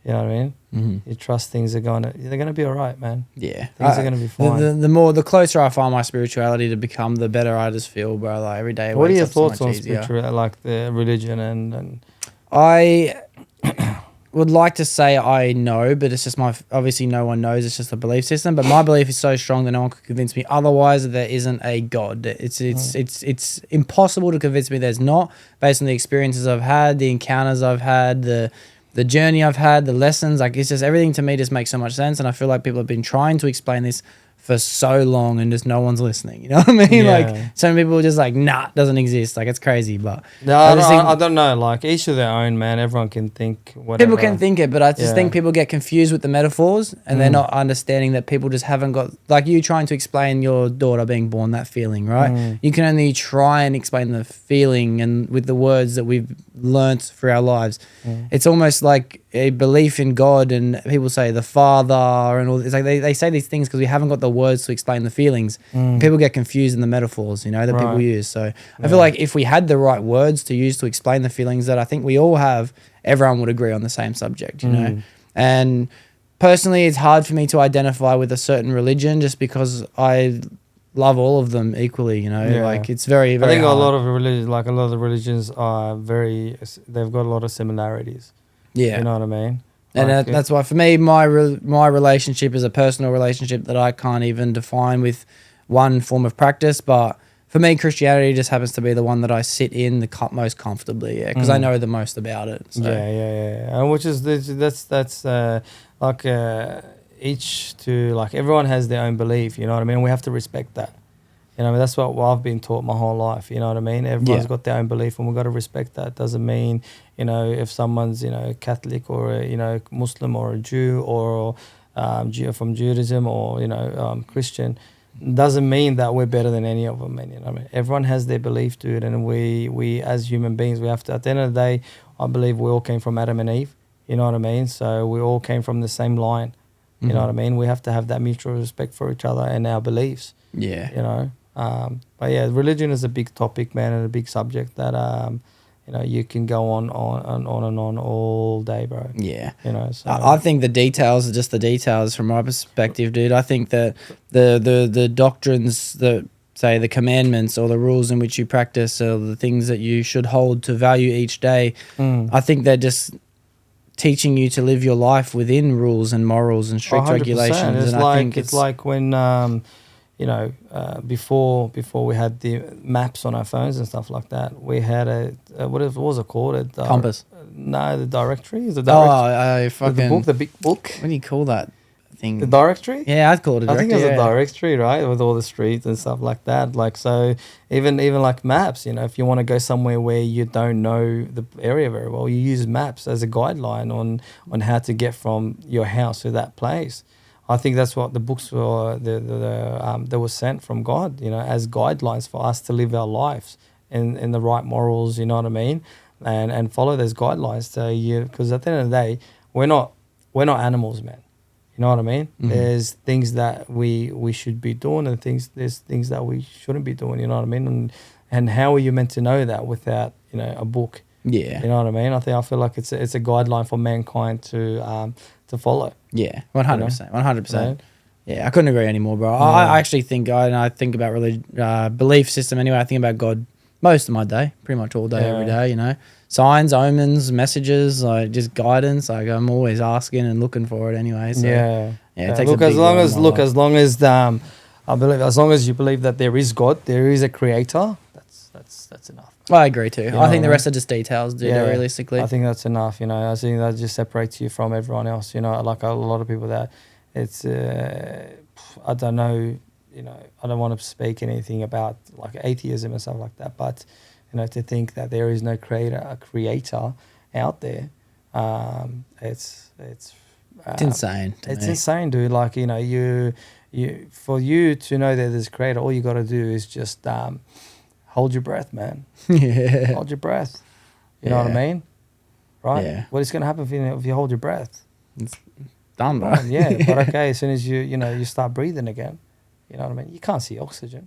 You know what I mean? You trust they're going to be all right, man. Yeah. Things are going to be fine. The closer I find my spirituality to become, the better I just feel, bro. Like every day. What are your thoughts on spirituality, like the religion and? I would like to say I know, but it's just obviously no one knows. It's just a belief system. But my belief is so strong that no one could convince me otherwise that there isn't a God. It's impossible to convince me there's not, based on the experiences I've had, the encounters I've had, the journey I've had, the lessons. Like, it's just everything to me just makes so much sense. And I feel like people have been trying to explain this for so long and just no one's listening. You know what I mean? Yeah. Like some people are just like, nah, it doesn't exist. Like it's crazy. But no, I don't know. Like each of their own, man. Everyone can think whatever. People can think it, but I just think people get confused with the metaphors and they're not understanding that people just haven't got, like you trying to explain your daughter being born, that feeling, right? You can only try and explain the feeling and with the words that we've learnt through our lives. It's almost like a belief in God, and people say the Father and all. It's like they say these things because we haven't got the words to explain the feelings. People get confused in the metaphors, you know, that people use. So I feel like if we had the right words to use to explain the feelings that I think we all have, everyone would agree on the same subject, you know. And personally, it's hard for me to identify with a certain religion just because I love all of them equally, you know. Like it's very, very I think hard. a lot of religions, like a lot of the religions are they've got a lot of similarities. Yeah. You know what I mean? And like that's why for me, my relationship is a personal relationship that I can't even define with one form of practice. But for me, Christianity just happens to be the one that I sit in the most comfortably, because I know the most about it. So. Yeah. And which is that's like each to like everyone has their own belief. You know what I mean? We have to respect that. You know, that's what I've been taught my whole life. You know what I mean? Everyone's got their own belief, and we've got to respect that. Doesn't mean, you know, if someone's, you know, Catholic or, you know, Muslim or a Jew or from Judaism or, you know, Christian, doesn't mean that we're better than any of them. Man, you know what I mean? Everyone has their belief, dude, and we as human beings, we have to, at the end of the day, I believe we all came from Adam and Eve. You know what I mean? So we all came from the same line. You know what I mean? We have to have that mutual respect for each other and our beliefs. Yeah. You know? But yeah, religion is a big topic, man, and a big subject that you know, you can go on and on all day, bro. Yeah. You know, so I think the details are just the details from my perspective, dude. I think that the doctrines that say the commandments or the rules in which you practice or the things that you should hold to value each day, I think they're just teaching you to live your life within rules and morals and strict regulations. It's and like I think it's like when you know, before we had the maps on our phones and stuff like that, we had what was it called? Compass. No, the directory. Is the directory? The book, the big book. What do you call that thing? The directory. Yeah, I'd call it a directory. I think it was a directory, right, with all the streets and stuff like that. Like, so even like maps. You know, if you want to go somewhere where you don't know the area very well, you use maps as a guideline on how to get from your house to that place. I think that's what the books were. They were sent from God, you know, as guidelines for us to live our lives in the right morals. You know what I mean, and follow those guidelines. So because at the end of the day, we're not animals, man. You know what I mean? There's things that we should be doing, and there's things that we shouldn't be doing. You know what I mean? And how are you meant to know that without, you know, a book? Yeah. You know what I mean? I feel like it's a guideline for mankind to follow. Yeah, 100%, 100%. Yeah, I couldn't agree anymore, bro. Yeah. I actually think I think about belief system anyway. I think about God most of my day, pretty much all day, every day. You know, signs, omens, messages, like just guidance. Like I'm always asking and looking for it anyway. So, yeah. It takes as long as I believe, as long as you believe that there is God, there is a creator, that's enough. I agree too. I think the rest are just details, dude, realistically. I think that's enough, you know. I think that just separates you from everyone else, you know. Like a lot of people that it's, I don't know, you know, I don't want to speak anything about like atheism and stuff like that, but, you know, to think that there is no creator out there, it's insane. It's insane, dude. Like, you know, you for you to know that there's a creator, all you got to do is just hold your breath, man. Yeah. Hold your breath. You know what I mean? Right? Yeah. What is going to happen if you hold your breath? It's done, bro. Yeah, but okay, as soon as you start breathing again, you know what I mean? You can't see oxygen.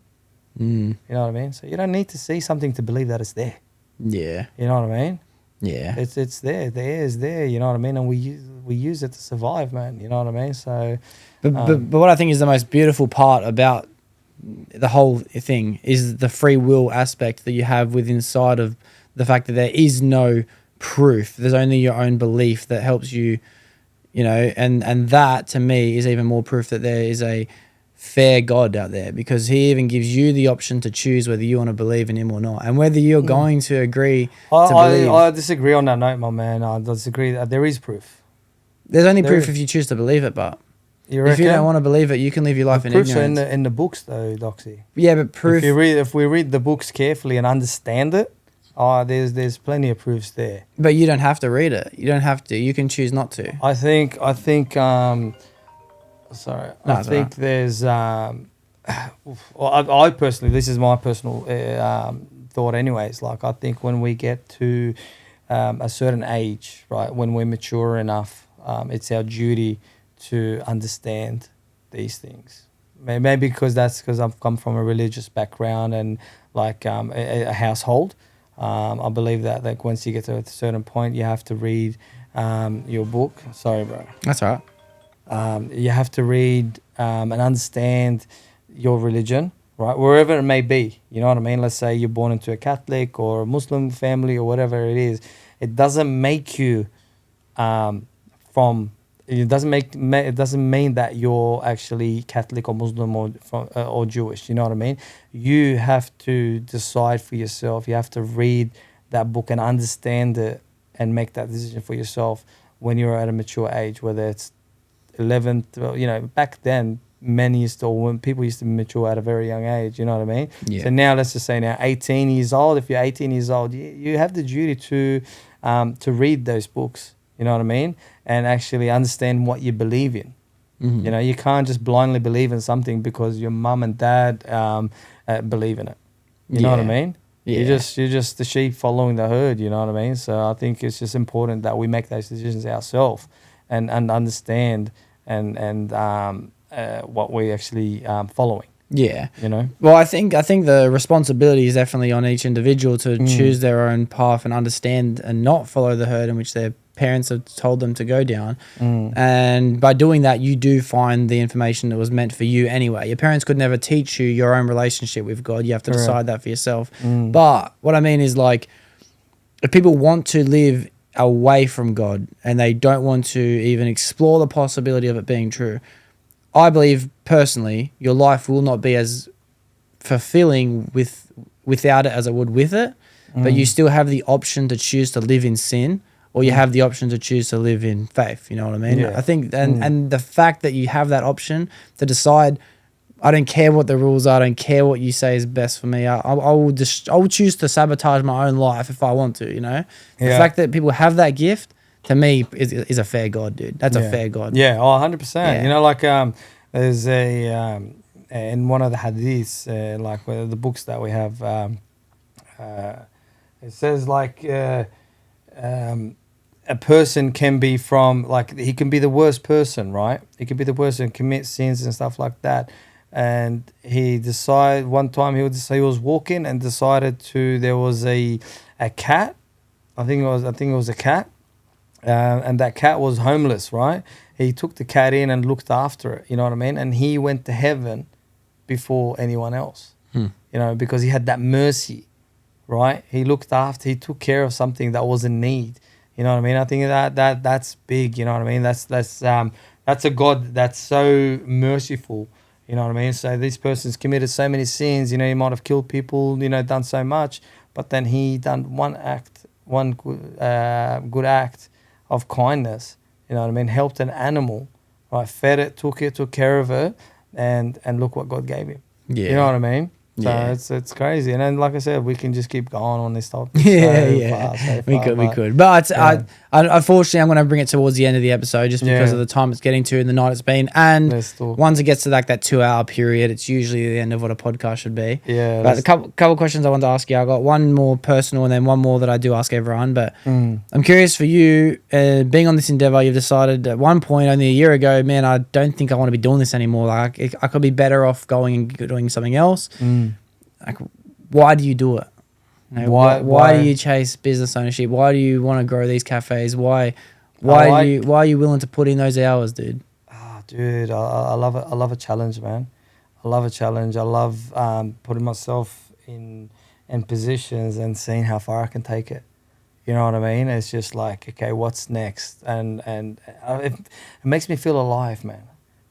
You know what I mean? So you don't need to see something to believe that it's there. Yeah. You know what I mean? Yeah. It's there. The air is there, you know what I mean? And we use it to survive, man. You know what I mean? So But what I think is the most beautiful part about the whole thing is the free will aspect that you have within inside of the fact that there is no proof. There's only your own belief that helps you, you know, and that to me is even more proof that there is a fair God out there, because he even gives you the option to choose whether you want to believe in him or not, and whether you're going to agree to believe. I disagree on that note, my man. I disagree. There is proof. There's only proof if you choose to believe it, but If you don't want to believe it, you can live your life in ignorance. In the books, though, Doxie. Yeah, but proof. If we read the books carefully and understand it, there's plenty of proofs there. But you don't have to read it. You don't have to. You can choose not to. I think. Sorry, no, I think there's. Well, I personally, this is my personal thought, anyways. Like, I think when we get to a certain age, right, when we're mature enough, it's our duty to understand these things. Maybe because I've come from a religious background and like a household. I believe that like once you get to a certain point, you have to read your book. Sorry, bro. That's all right. You have to read and understand your religion, right? Wherever it may be. You know what I mean? Let's say you're born into a Catholic or a Muslim family or whatever it is. It doesn't make you it doesn't mean that you're actually Catholic or Muslim or Jewish. You know what I mean? You have to decide for yourself. You have to read that book and understand it and make that decision for yourself when you're at a mature age, whether it's 11, 12, you know, back then, people used to mature at a very young age, you know what I mean? Yeah. So now, let's just say now, 18 years old, if you're 18 years old, you have the duty to read those books, you know what I mean? And actually understand what you believe in. Mm-hmm. You know, you can't just blindly believe in something because your mum and dad believe in it. You know what I mean? Yeah. You're just the sheep following the herd, you know what I mean? So I think it's just important that we make those decisions ourselves and understand and what we're actually following. Yeah. You know? Well, I think the responsibility is definitely on each individual to choose their own path and understand and not follow the herd in which their parents have told them to go down. And by doing that, you do find the information that was meant for you anyway. Your parents could never teach you your own relationship with God. You have to decide that for yourself. But what I mean is, like, if people want to live away from God and they don't want to even explore the possibility of it being true, I believe personally your life will not be as fulfilling without it as it would with it. But you still have the option to choose to live in sin, or you have the option to choose to live in faith. You know what I mean? Yeah. I think, and the fact that you have that option to decide, I don't care what the rules are, I don't care what you say is best for me. I will choose to sabotage my own life if I want to. You know, the fact that people have that gift, to me, is a fair God, dude. That's a fair God. Yeah, 100%. You know, like there's in one of the hadiths, like the books that we have, it says like a person can be from, like, he can be the worst person, right? He can be the worst and commit sins and stuff like that. And he decided one time he was walking and decided there was a cat. I think it was a cat. And that cat was homeless, right? He took the cat in and looked after it, you know what I mean? And he went to heaven before anyone else, you know, because he had that mercy, right? He took care of something that was in need, you know what I mean? I think that's big, you know what I mean? That's a God that's so merciful, you know what I mean? So this person's committed so many sins, you know, he might have killed people, you know, done so much, but then he done one good act of kindness, you know what I mean? Helped an animal, right? Fed it, took care of it, and look what God gave him. Yeah. You know what I mean? So it's crazy. And then, like I said, we can just keep going on this topic. We could. But unfortunately, I'm going to bring it towards the end of the episode just because of the time it's getting to and the night it's been. And once it gets to like that 2-hour period, it's usually the end of what a podcast should be. Yeah. But a couple questions I want to ask you. I got one more personal and then one more that I do ask everyone. But I'm curious for you, being on this endeavor, you've decided at one point only a year ago, man, I don't think I want to be doing this anymore. Like, I could be better off going and doing something else. Like, why do you do it? You know, why do you chase business ownership? Why do you want to grow these cafes? Why are you willing to put in those hours, dude? Dude, I love it. I love a challenge, man. I love a challenge. I love putting myself in positions and seeing how far I can take it. You know what I mean? It's just like, okay, what's next? And it makes me feel alive, man.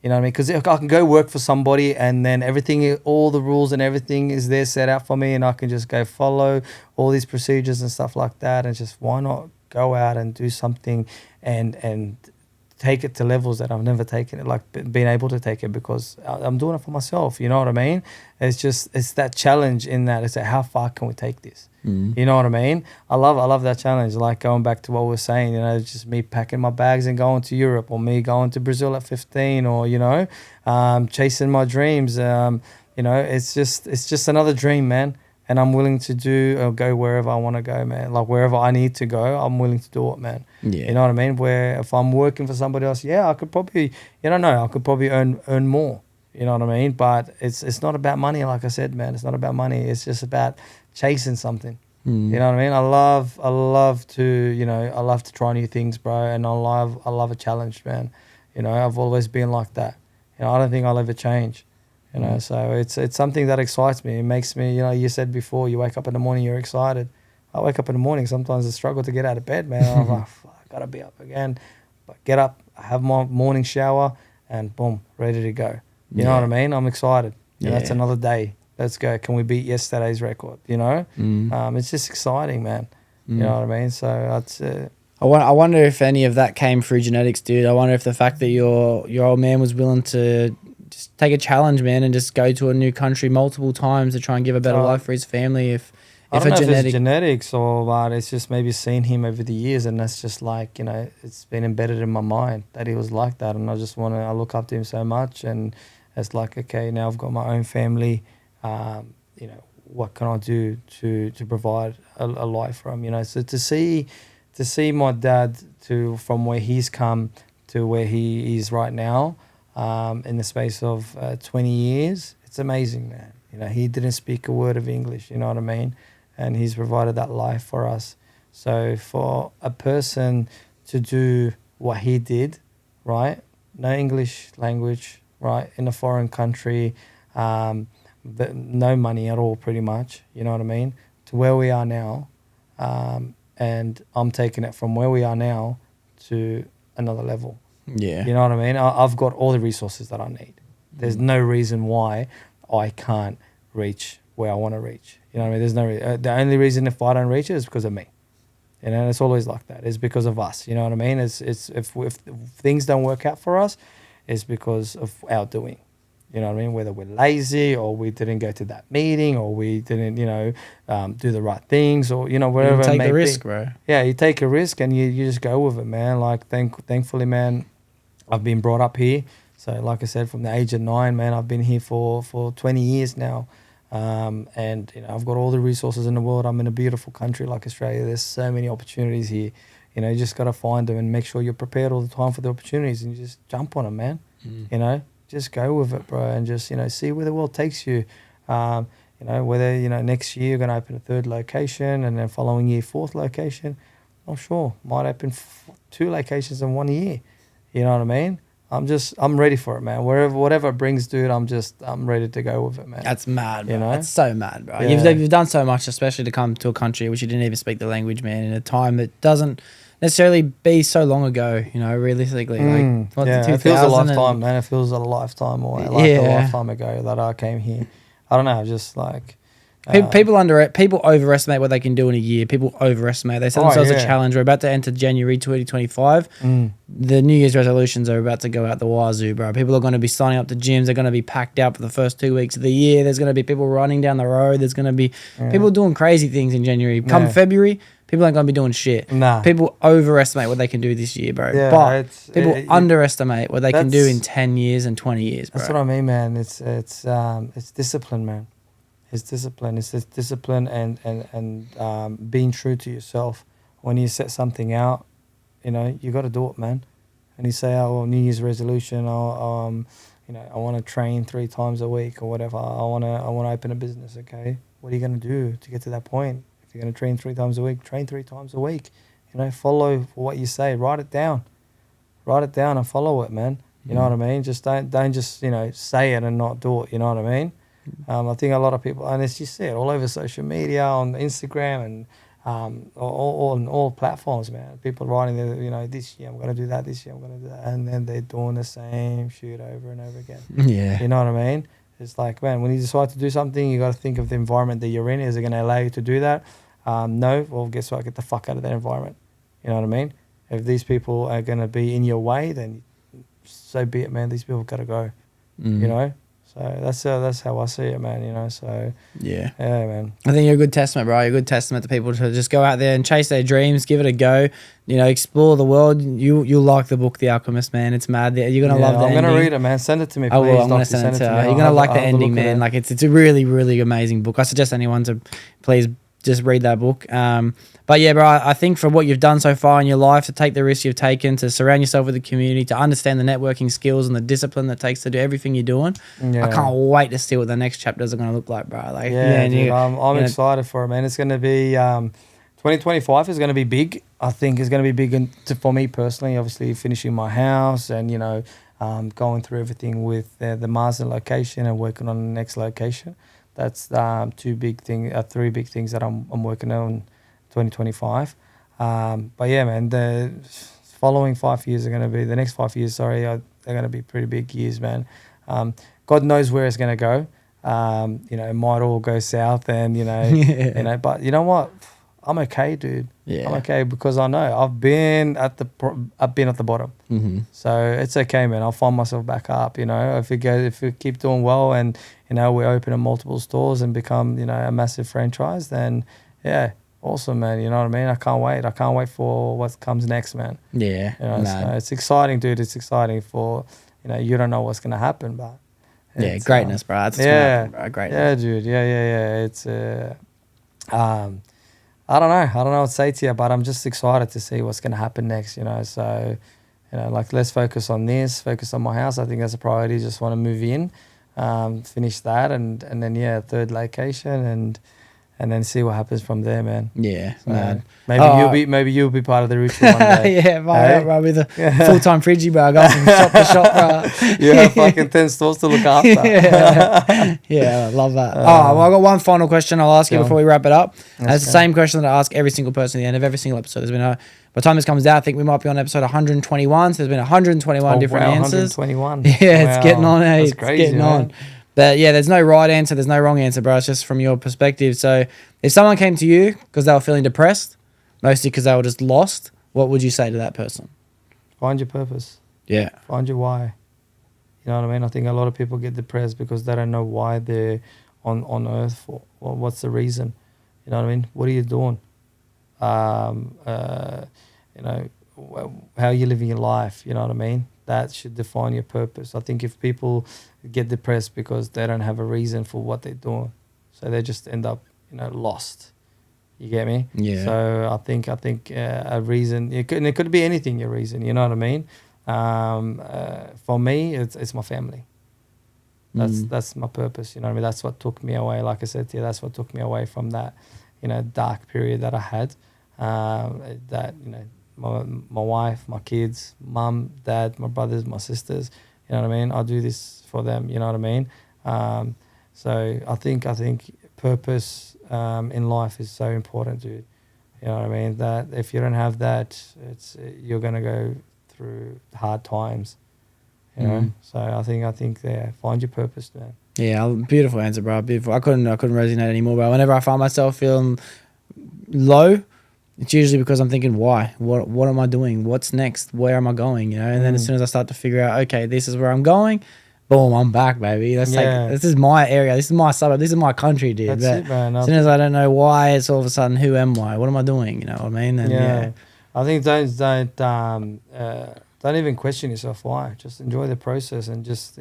You know what I mean? Because I can go work for somebody and then everything, all the rules and everything is there set out for me, and I can just go follow all these procedures and stuff like that, and just why not go out and do something and take it to levels that I've never taken it, like been able to take it, because I'm doing it for myself. You know what I mean? It's that challenge in that. It's like, how far can we take this? You know what I mean? I love that challenge. Like going back to what we were saying, you know, just me packing my bags and going to Europe, or me going to Brazil at 15, or, you know, chasing my dreams. You know, it's just another dream, man. And I'm willing to do or go wherever I want to go, man. Like wherever I need to go, I'm willing to do it, man. Yeah. You know what I mean? Where if I'm working for somebody else, yeah, I could probably, you don't know, I could probably earn more. You know what I mean? But it's not about money, like I said, man. It's not about money. It's just about chasing something. You know what I mean? I love to, you know, I love to try new things, bro. And I love a challenge, man. You know, I've always been like that. You know, I don't think I'll ever change. You know, so it's something that excites me. It makes me, you know, you said before, you wake up in the morning, you're excited. I wake up in the morning, sometimes I struggle to get out of bed, man. I'm like, I gotta be up again. But get up, I have my morning shower, and boom, ready to go. You know what I mean? I'm excited. You know, that's another day. Let's go. Can we beat yesterday's record? You know, it's just exciting, man. You know what I mean? So that's. I wonder if any of that came through genetics, dude. I wonder if the fact that your old man was willing to just take a challenge, man, and just go to a new country multiple times to try and give a better life for his family. I don't know if it's genetics or what, it's just maybe seen him over the years, and that's just like, you know, it's been embedded in my mind that he was like that, and I look up to him so much, and it's like, okay, now I've got my own family, you know, what can I do to provide a life for him, you know? So to see my dad from where he's come to where he is right now, in the space of 20 years, it's amazing, man. You know, he didn't speak a word of English, you know what I mean? And he's provided that life for us. So for a person to do what he did, right? No English language, right? In a foreign country, no money at all, pretty much, you know what I mean? To where we are now, and I'm taking it from where we are now to another level. Yeah. You know what I mean? I've got all the resources that I need. There's no reason why I can't reach where I want to reach. You know what I mean? There's no the only reason if I don't reach it is because of me. You know, and it's always like that. It's because of us. You know what I mean? It's if things don't work out for us, it's because of our doing. You know what I mean? Whether we're lazy or we didn't go to that meeting or we didn't, you know, do the right things or, you know, whatever. You take the risk, bro. Yeah, you take a risk and you just go with it, man. Like, thankfully, man, I've been brought up here. So, like I said, from the age of 9, man, I've been here for 20 years now. And, you know, I've got all the resources in the world. I'm in a beautiful country like Australia. There's so many opportunities here. You know, you just got to find them and make sure you're prepared all the time for the opportunities and you just jump on them, man. You know, just go with it, bro, and just, you know, see where the world takes you. You know, whether, you know, next year you're going to open a 3rd location and then following year 4th location. Not sure. Might open 2 locations in 1 year. You know what I mean? I'm ready for it, man. Whatever it brings, dude, I'm ready to go with it, man. That's mad, bro. You know? That's so mad, bro. Yeah. You've done so much, especially to come to a country which you didn't even speak the language, man, in a time that doesn't necessarily be so long ago, you know, realistically. It feels a lifetime, man. It feels a lifetime away, like a lifetime ago that I came here. I don't know, just like... People overestimate what they can do in a year. People overestimate. They set themselves a challenge. We're about to enter January 2025. The New Year's resolutions are about to go out the wazoo, bro. People are going to be signing up to gyms. They're going to be packed out for the first 2 weeks of the year. There's going to be people running down the road. There's going to be people doing crazy things in January. Come February, people aren't going to be doing shit. Nah. People overestimate what they can do this year, bro. Yeah, but people underestimate what they can do in 10 years and 20 years, bro. That's what I mean, man. It's discipline, man. It's discipline. It's this discipline and being true to yourself. When you set something out, you know, you got to do it, man. And you say, oh, well, New Year's resolution, you know, I want to train 3 times a week or whatever. I want to open a business. Okay, what are you going to do to get to that point? If you're going to train 3 times a week, train 3 times a week. You know, follow what you say. Write it down and follow it, man. You know what I mean? Just don't just, you know, say it and not do it. You know what I mean? I think a lot of people, and as you said, all over social media, on Instagram, and on all platforms, man. People writing, you know, this year I'm going to do that, this year I'm going to do that, and then they're doing the same shit over and over again. Yeah. You know what I mean? It's like, man, when you decide to do something, you got to think of the environment that you're in. Is it going to allow you to do that? No. Well, guess what? Get the fuck out of that environment. You know what I mean? If these people are going to be in your way, then so be it, man. These people got to go, you know? So that's how I see it, man, you know? So, yeah, man. I think you're a good testament, bro. You're a good testament to people to just go out there and chase their dreams, give it a go, you know, explore the world. You'll like the book, The Alchemist, man. It's mad. You're going to love the ending. I'm going to read it, man. Send it to me, please. I will. I'm going to send it to you. You're going to like the ending, man. Like, it's a really, really amazing book. I suggest anyone to please just read that book. But yeah, bro, I think for what you've done so far in your life, to take the risks you've taken, to surround yourself with the community, to understand the networking skills and the discipline that takes to do everything you're doing, I can't wait to see what the next chapters are going to look like, bro. Like, dude, I'm excited for it, man. It's going to be 2025 is going to be big. I think it's going to be big for me personally. Obviously, finishing my house and going through everything with the Marsden location and working on the next location. That's three big things that I'm working on 2025. But yeah, man, the following 5 years the next 5 years, they're going to be pretty big years, man. God knows where it's going to go. It might all go south and, but you know what? I'm okay, dude. Yeah. I'm okay because I know I've been at the bottom. Mm-hmm. So it's okay, man. I'll find myself back up, if we keep doing well and, we open multiple stores and become, a massive franchise, then yeah, awesome, man. You know what I mean? I can't wait. I can't wait for what comes next, man. Yeah. So it's exciting, dude. It's exciting for, you don't know what's going to happen, but. Yeah, greatness, bro. That's what's gonna happen, bro. Greatness. Yeah, dude. Yeah. It's, I don't know what to say to you, but I'm just excited to see what's going to happen next, So, let's focus on this, focus on my house. I think that's a priority. Just want to move in, finish that, and then, third location, and then see what happens from there, man. Yeah, so man. Maybe you'll be part of the ritual one day. Yeah, bro, with a full-time fridgie, bro. I go from shop to shop, bro. You have fucking 10 stores to look after. Yeah, I love that. Well, I got one final question I'll ask you before we wrap it up. It's the same question that I ask every single person at the end of every single episode. There's been by the time this comes out, I think we might be on episode 121. So there's been 121 different answers. 121. Yeah, it's getting on. That's it's crazy, getting man. on. But yeah, there's no right answer. There's no wrong answer, bro. It's just from your perspective. So if someone came to you because they were feeling depressed, mostly because they were just lost, what would you say to that person? Find your purpose. Yeah. Find your why. You know what I mean? I think a lot of people get depressed because they don't know why they're on earth for. Well, what's the reason? You know what I mean? What are you doing? How are you living your life? You know what I mean? That should define your purpose. I think if people get depressed because they don't have a reason for what they're doing, so they just end up, lost. You get me? Yeah. So I think a reason, it could be anything. Your reason, you know what I mean? For me, it's my family. That's my purpose. You know what I mean? That's what took me away. Like I said to you, that's what took me away from that, dark period that I had. My wife, my kids, mum, dad, my brothers, my sisters. You know what I mean? I do this for them. You know what I mean? So I think purpose in life is so important, dude. You know what I mean? That if you don't have that, you're gonna go through hard times. You know. So I think find your purpose, man. Yeah, beautiful answer, bro. Beautiful. I couldn't resonate anymore, bro. Whenever I find myself feeling low, it's usually because I'm thinking, why? What am I doing? What's next? Where am I going? And then as soon as I start to figure out, okay, this is where I'm going, boom, I'm back, baby. This is my area. This is my suburb. This is my country, dude. That's it, man. As soon as I don't know why, it's all of a sudden, who am I? What am I doing? You know what I mean? And I think don't even question yourself why. Just enjoy the process and just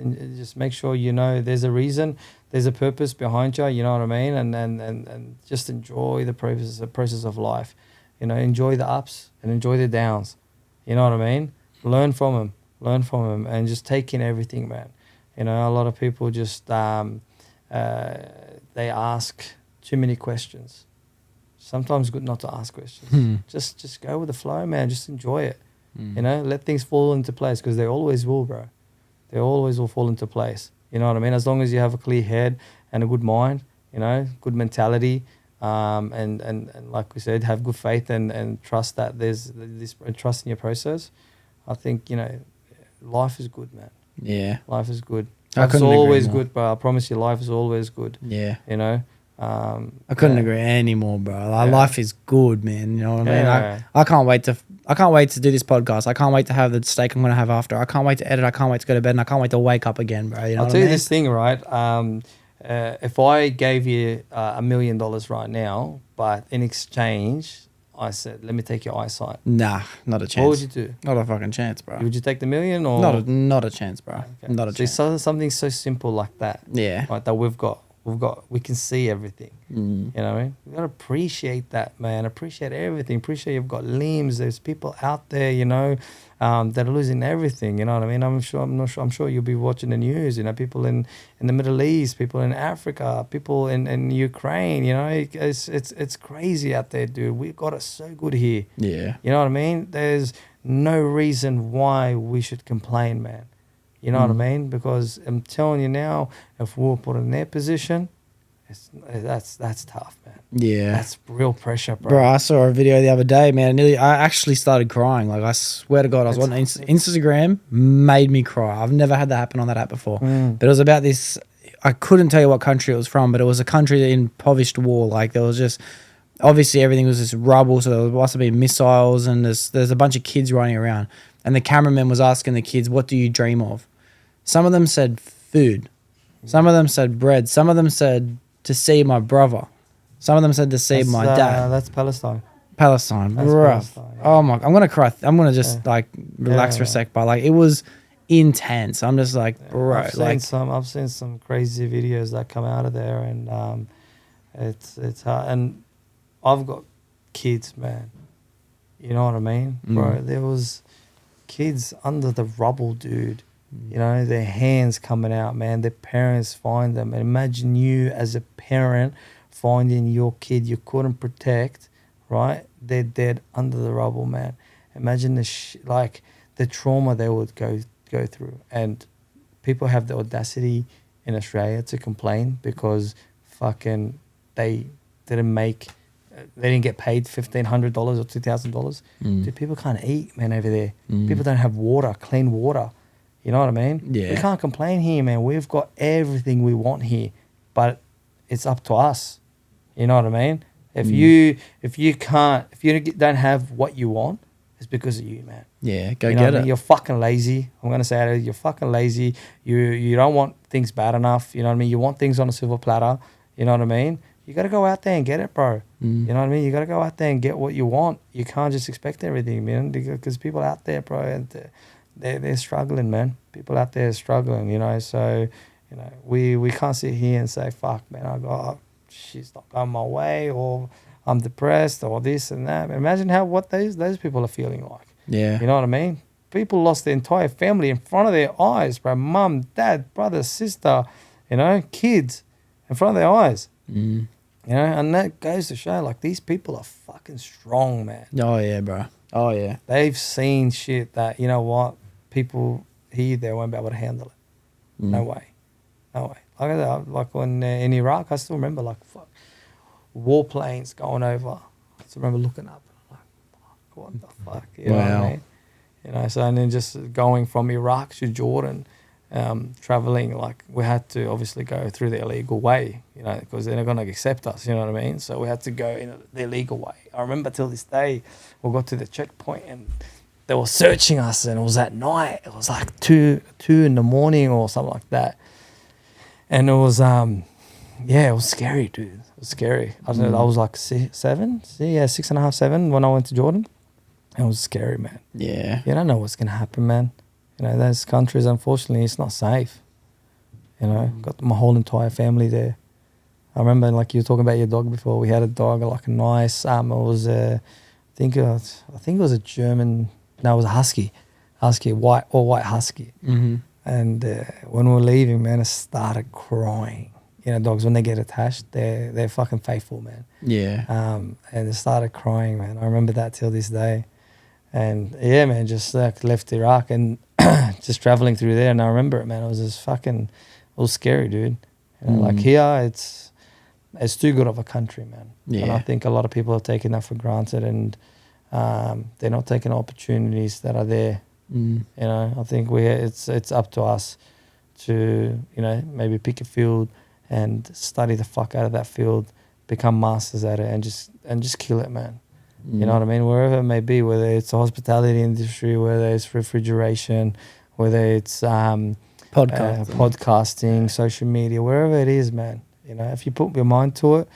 make sure there's a reason, there's a purpose behind you. You know what I mean? And just enjoy the process of life. Enjoy the ups and enjoy the downs. You know what I mean? Learn from them, and just take in everything, man. A lot of people just they ask too many questions. Sometimes good not to ask questions. Just go with the flow, man. Just enjoy it. Let things fall into place, because they always will, bro. They always will fall into place. You know what I mean? As long as you have a clear head and a good mind, good mentality. And like we said, have good faith and trust that there's this trust in your process. I think life is good, man. Yeah, life is good. It's always good, bro. I promise you, life is always good. Yeah, I couldn't agree anymore, bro. Life is good, man. You know what I mean? I can't wait to. I can't wait to do this podcast. I can't wait to have the steak I'm going to have after. I can't wait to edit. I can't wait to go to bed, and I can't wait to wake up again, bro. You know I'll tell you this thing, right? If I gave you $1 million right now, but in exchange, I said, let me take your eyesight. Nah, not a chance. What would you do? Not a fucking chance, bro. Would you take the million or? Not a chance, bro. Okay. Not a chance. So something so simple like that. Yeah. Right, that we can see everything. You know what I mean? We gotta appreciate that, man. Appreciate everything. Appreciate you've got limbs. There's people out there, you know, that are losing everything. You know what I mean? I'm sure you'll be watching the news. You know, people in the Middle East, people in Africa, people in Ukraine. You know, it's crazy out there, dude. We got it so good here. Yeah. You know what I mean? There's no reason why we should complain, man. You know what I mean? Because I'm telling you now, if we were put in their position, that's tough, man. Yeah. That's real pressure, bro. Bro, I saw a video the other day, man. I actually started crying. Like, I swear to God, I was on Instagram, made me cry. I've never had that happen on that app before. But it was about this, I couldn't tell you what country it was from, but it was a country in impoverished war. Like, there was just, obviously everything was just rubble, so there must have been missiles, and there's a bunch of kids running around. And the cameraman was asking the kids, what do you dream of? Some of them said food. Some of them said bread. Some of them said to see my brother. Some of them said to see my dad. That's Palestine. Palestine, bro. Yeah. Oh my! I'm gonna cry. I'm gonna just relax for a sec. But like, it was intense. I'm just like, bro. I've seen some crazy videos that come out of there, and it's hard. And I've got kids, man. You know what I mean, bro? There was kids under the rubble, dude. You know, their hands coming out, man. Their parents find them. And imagine you as a parent finding your kid you couldn't protect, right? They're dead under the rubble, man. Imagine the trauma they would go through. And people have the audacity in Australia to complain because fucking they didn't get paid $1,500 or $2,000. Dude, people can't eat, man, over there. People don't have water, clean water. You know what I mean? Yeah. We can't complain here, man. We've got everything we want here, but it's up to us. You know what I mean? If you don't have what you want, it's because of you, man. Yeah, go you know get it. I mean? You're fucking lazy. I'm gonna say it. You're fucking lazy. You don't want things bad enough. You know what I mean? You want things on a silver platter. You know what I mean? You got to go out there and get it, bro. You know what I mean? You got to go out there and get what you want. You can't just expect everything, man, because people out there, bro, and they're struggling, man. People out there are struggling, you know. So, you know, we can't sit here and say, fuck, man, she's not going my way, or I'm depressed, or this and that. Imagine what those people are feeling like. Yeah. You know what I mean? People lost their entire family in front of their eyes, bro. Mum, dad, brother, sister, you know, kids in front of their eyes. You know, and that goes to show, like, these people are fucking strong, man. Oh, yeah, bro. Oh, yeah. They've seen shit that, you know what, people here, they won't be able to handle it. No way. Like when in Iraq, I still remember, like, fuck, warplanes going over. I still remember looking up, like, fuck, what the fuck? You know what I mean? You know, so, and then just going from Iraq to Jordan, traveling, like, we had to obviously go through the illegal way, you know, because they're not going to accept us, you know what I mean? So we had to go in the illegal way. I remember till this day, we got to the checkpoint and they were searching us, and it was at night. It was like 2 in the morning or something like that. And it was, it was scary, dude. It was scary. I don't know, I was like 6.5, 7 when I went to Jordan. It was scary, man. Yeah. You don't know what's going to happen, man. You know, those countries, unfortunately, it's not safe. You know, got my whole entire family there. I remember, like, you were talking about your dog before. We had a dog, like a nice, it was I think it was a German, no, it was a husky, white husky. And when we were leaving, man, it started crying. You know, dogs, when they get attached, they're fucking faithful, man. Yeah. And it started crying, man. I remember that till this day. And yeah, man, just like left Iraq and just traveling through there. And I remember it, man. It was just fucking, it was scary, dude. You know, like here, it's too good of a country, man. Yeah. And I think a lot of people have taken that for granted, and they're not taking opportunities that are there. You know, I think it's up to us to, you know, maybe pick a field and study the fuck out of that field, become masters at it, and just kill it, man. You know what I mean? Wherever it may be, whether it's the hospitality industry, whether it's refrigeration, whether it's podcasting, social media, wherever it is, man. You know, if you put your mind to it,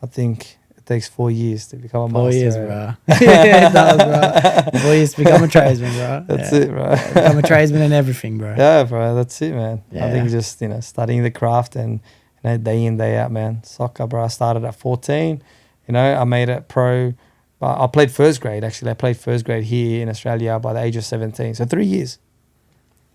I think it takes 4 years to become a master. 4 years, bro. It does, bro. 4 years to become a tradesman, bro. That's it, bro. Become a tradesman and everything, bro. Yeah, bro. That's it, man. Yeah. I think just, studying the craft and, day in, day out, man. Soccer, bro. I started at 14. I made it pro. I played first grade, actually. I played first grade here in Australia by the age of 17. So 3 years.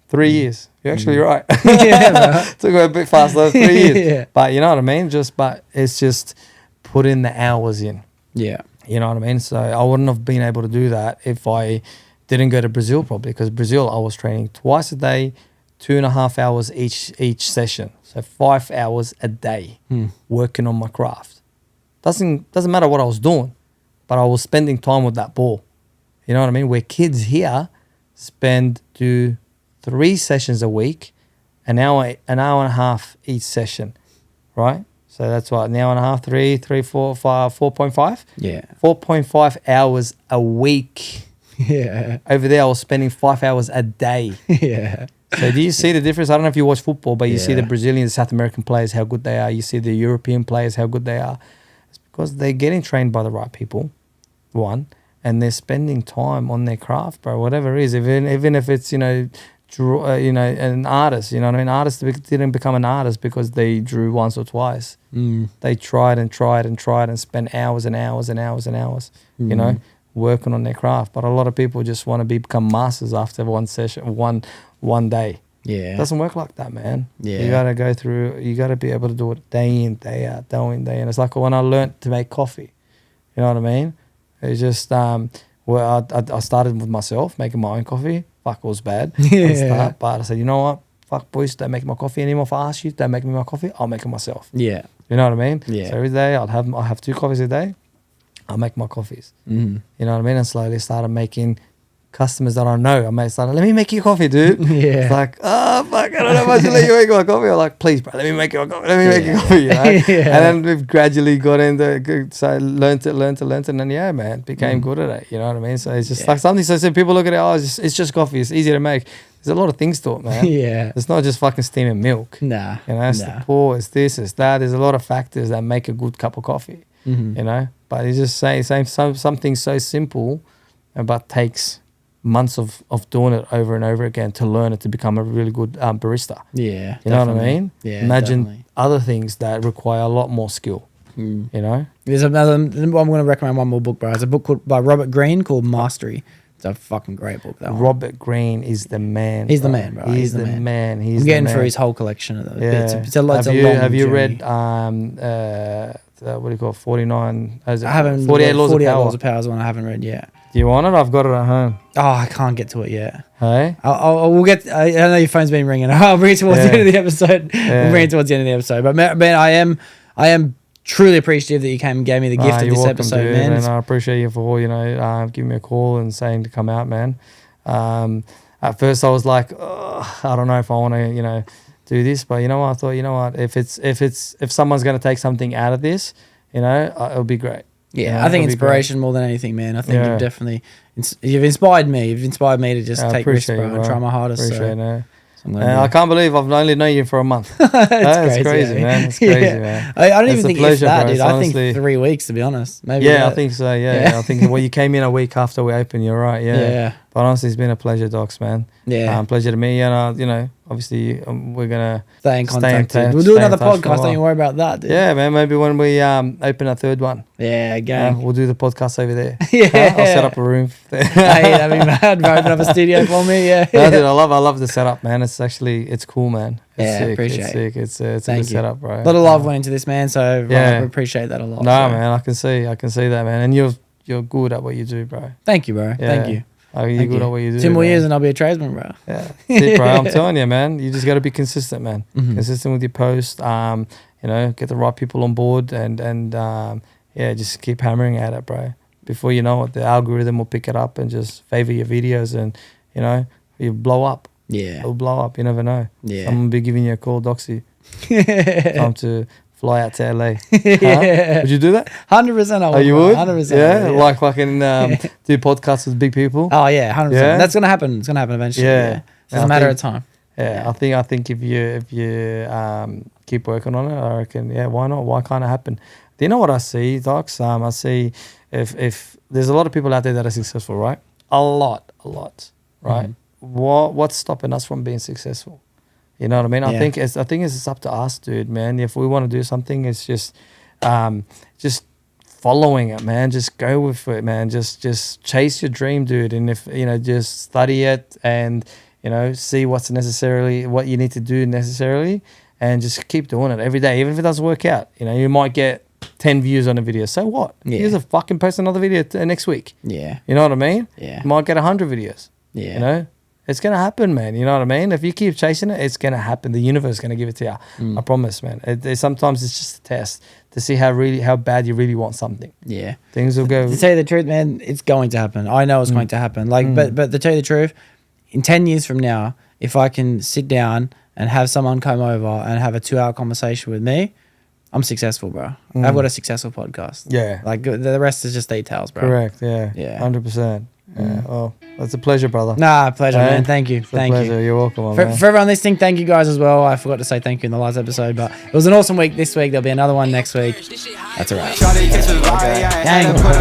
3 years. You're actually right. Yeah, bro. Took a bit faster, 3 years. Yeah. But you know what I mean? But it's just putting the hours in. Yeah. You know what I mean? So I wouldn't have been able to do that if I didn't go to Brazil, probably. Because Brazil, I was training twice a day, 2.5 hours each session. So 5 hours a day working on my craft. Doesn't matter what I was doing, but I was spending time with that ball. You know what I mean? Where kids here do 3 sessions a week, an hour and a half each session, right? So that's what, an hour and a half, 3, 4, 5, 4.5? Yeah. 4.5 hours a week. Yeah. Over there, I was spending 5 hours a day. Yeah. So do you see the difference? I don't know if you watch football, but you see the Yeah. Brazilian, South American players, how good they are. You see the European players, how good they are. It's because they're getting trained by the right people, one, and they're spending time on their craft, bro, whatever it is. Even if it's, an artist, you know what I mean? Artists didn't become an artist because they drew once or twice. They tried and spent hours and hours and hours and hours, working on their craft. But a lot of people just want to become masters after one session, one day. Yeah. It doesn't work like that, man. Yeah. You got to go through, you got to be able to do it day in, day out, day in, day in. It's like when I learned to make coffee. You know what I mean? It's just, I started with myself, making my own coffee. Fuck, it was bad. Yeah. But I said, you know what? Fuck, boys, don't make my coffee anymore. If I ask you, don't make me my coffee, I'll make it myself. Yeah. You know what I mean? Yeah. So every day I'll have 2 coffees a day. I'll make my coffees. Mm-hmm. You know what I mean? And slowly started making customers that I know. Let me make you coffee, dude. Yeah. It's like, oh, fuck, I don't know if I should let you make my coffee. I'm like, please, bro, let me make your coffee. Let me make your coffee, Yeah. And then we've gradually got into, so learned it. And then, yeah, man, became good at it. You know what I mean? So it's just like something so simple. People look at it, it's just coffee. It's easy to make. There's a lot of things to it, man. Yeah. It's not just fucking steaming milk. Nah. It's the pour, it's this, it's that. There's a lot of factors that make a good cup of coffee, But it's just something so simple, but takes months of doing it over and over again to learn it to become a really good barista. Yeah. You know what I mean? Yeah. Imagine other things that require a lot more skill. There's another. I'm going to recommend one more book, bro. It's a book by Robert Greene called Mastery. It's a fucking great book. That one. Robert Greene is the man. He's the man, bro. He's the man. I'm getting through his whole collection of those. Yeah. It's a long Have you journey. read what do you call it? 49? I haven't. 48 Laws of Power. Laws of Power is one I haven't read yet. Do you want it? I've got it at home. Oh, I can't get to it yet. Hey? We'll get. I know your phone's been ringing. I'll bring it towards the end of the episode. Yeah. We'll bring it towards the end of the episode. But man, I am truly appreciative that you came and gave me the gift of this welcome, episode, dude, man. And I appreciate you for giving me a call and saying to come out, man. At first I was like, I don't know if I want to, do this, but I thought, if someone's going to take something out of this, it'll be great. Yeah, I think inspiration more than anything, man. I think you've definitely you've inspired me. You've inspired me to just take risks, bro, and try my hardest. Appreciate it. I can't believe I've only known you for a month. That's crazy, man. It's crazy, man. I don't even think it's that, bro. dude. I think 3 weeks, to be honest. Maybe. Yeah, I think so. Yeah. I think you came in a week after we opened. You're right. Yeah. But honestly, it's been a pleasure, Docs, man. Yeah. Pleasure to me. And obviously, we're gonna stay in contact. We'll do another podcast. Don't you worry about that, dude. Yeah, man. Maybe when we open a third one. Yeah, gang. We'll do the podcast over there. Yeah. I'll set up a room. Hey, that'd be mad, bro. Open up a studio for me. Yeah. No, dude, I love the setup, man. It's cool, man. It's sick. Appreciate it. It's sick. It's a good setup, bro. A lot of love went into this, man. So I appreciate that a lot. Man. I can see that, man. And you're good at what you do, bro. Thank you, bro. Yeah. Thank you. You're good at what you do. 2 more years and I'll be a tradesman, bro. Yeah. See, bro, I'm telling you, man. You just got to be consistent, man. Mm-hmm. Consistent with your post. Get the right people on board and just keep hammering at it, bro. Before you know it, the algorithm will pick it up and just favor your videos and, you blow up. Yeah. It'll blow up. You never know. Yeah. I'm going to be giving you a call, Doxie. Time to fly out to LA. Yeah. Would you do that? 100% I would. Oh, you would? 100%. Yeah? Like fucking do podcasts with big people? Oh, yeah, 100%. Yeah? That's going to happen. It's going to happen eventually. Yeah. It's a matter of time. Yeah, I think if you keep working on it, I reckon, why not? Why can't it happen? Do you know what I see, Docs? I see if there's a lot of people out there that are successful, right? A lot, right? What's stopping us from being successful? You know what I mean? I think it's up to us, dude, man. If we want to do something, it's just following it, man. Just go with it, man. Just chase your dream, dude. And if just study it and see what you need to do necessarily, and just keep doing it every day, even if it doesn't work out. You might get 10 views on a video. So what? Yeah. Here's a fucking post another video next week. Yeah. You know what I mean? Yeah. You might get 100 videos. Yeah. It's going to happen, man. You know what I mean? If you keep chasing it, it's going to happen. The universe is going to give it to you. I promise, man. Sometimes it's just a test to see how bad you really want something. Yeah. Things will go. To tell you the truth, man, it's going to happen. I know it's going to happen. But to tell you the truth, in 10 years from now, if I can sit down and have someone come over and have a 2-hour conversation with me, I'm successful, bro. I've got a successful podcast. Yeah. Like the rest is just details, bro. Correct. Yeah. Yeah. 100%. Yeah. Oh, it's a pleasure, brother. Nah, pleasure, man. Thank you. Thank you. You're welcome, man. For everyone listening, thank you guys as well. I forgot to say thank you in the last episode, but it was an awesome week this week. There'll be another one next week. That's all right. Dang, bro.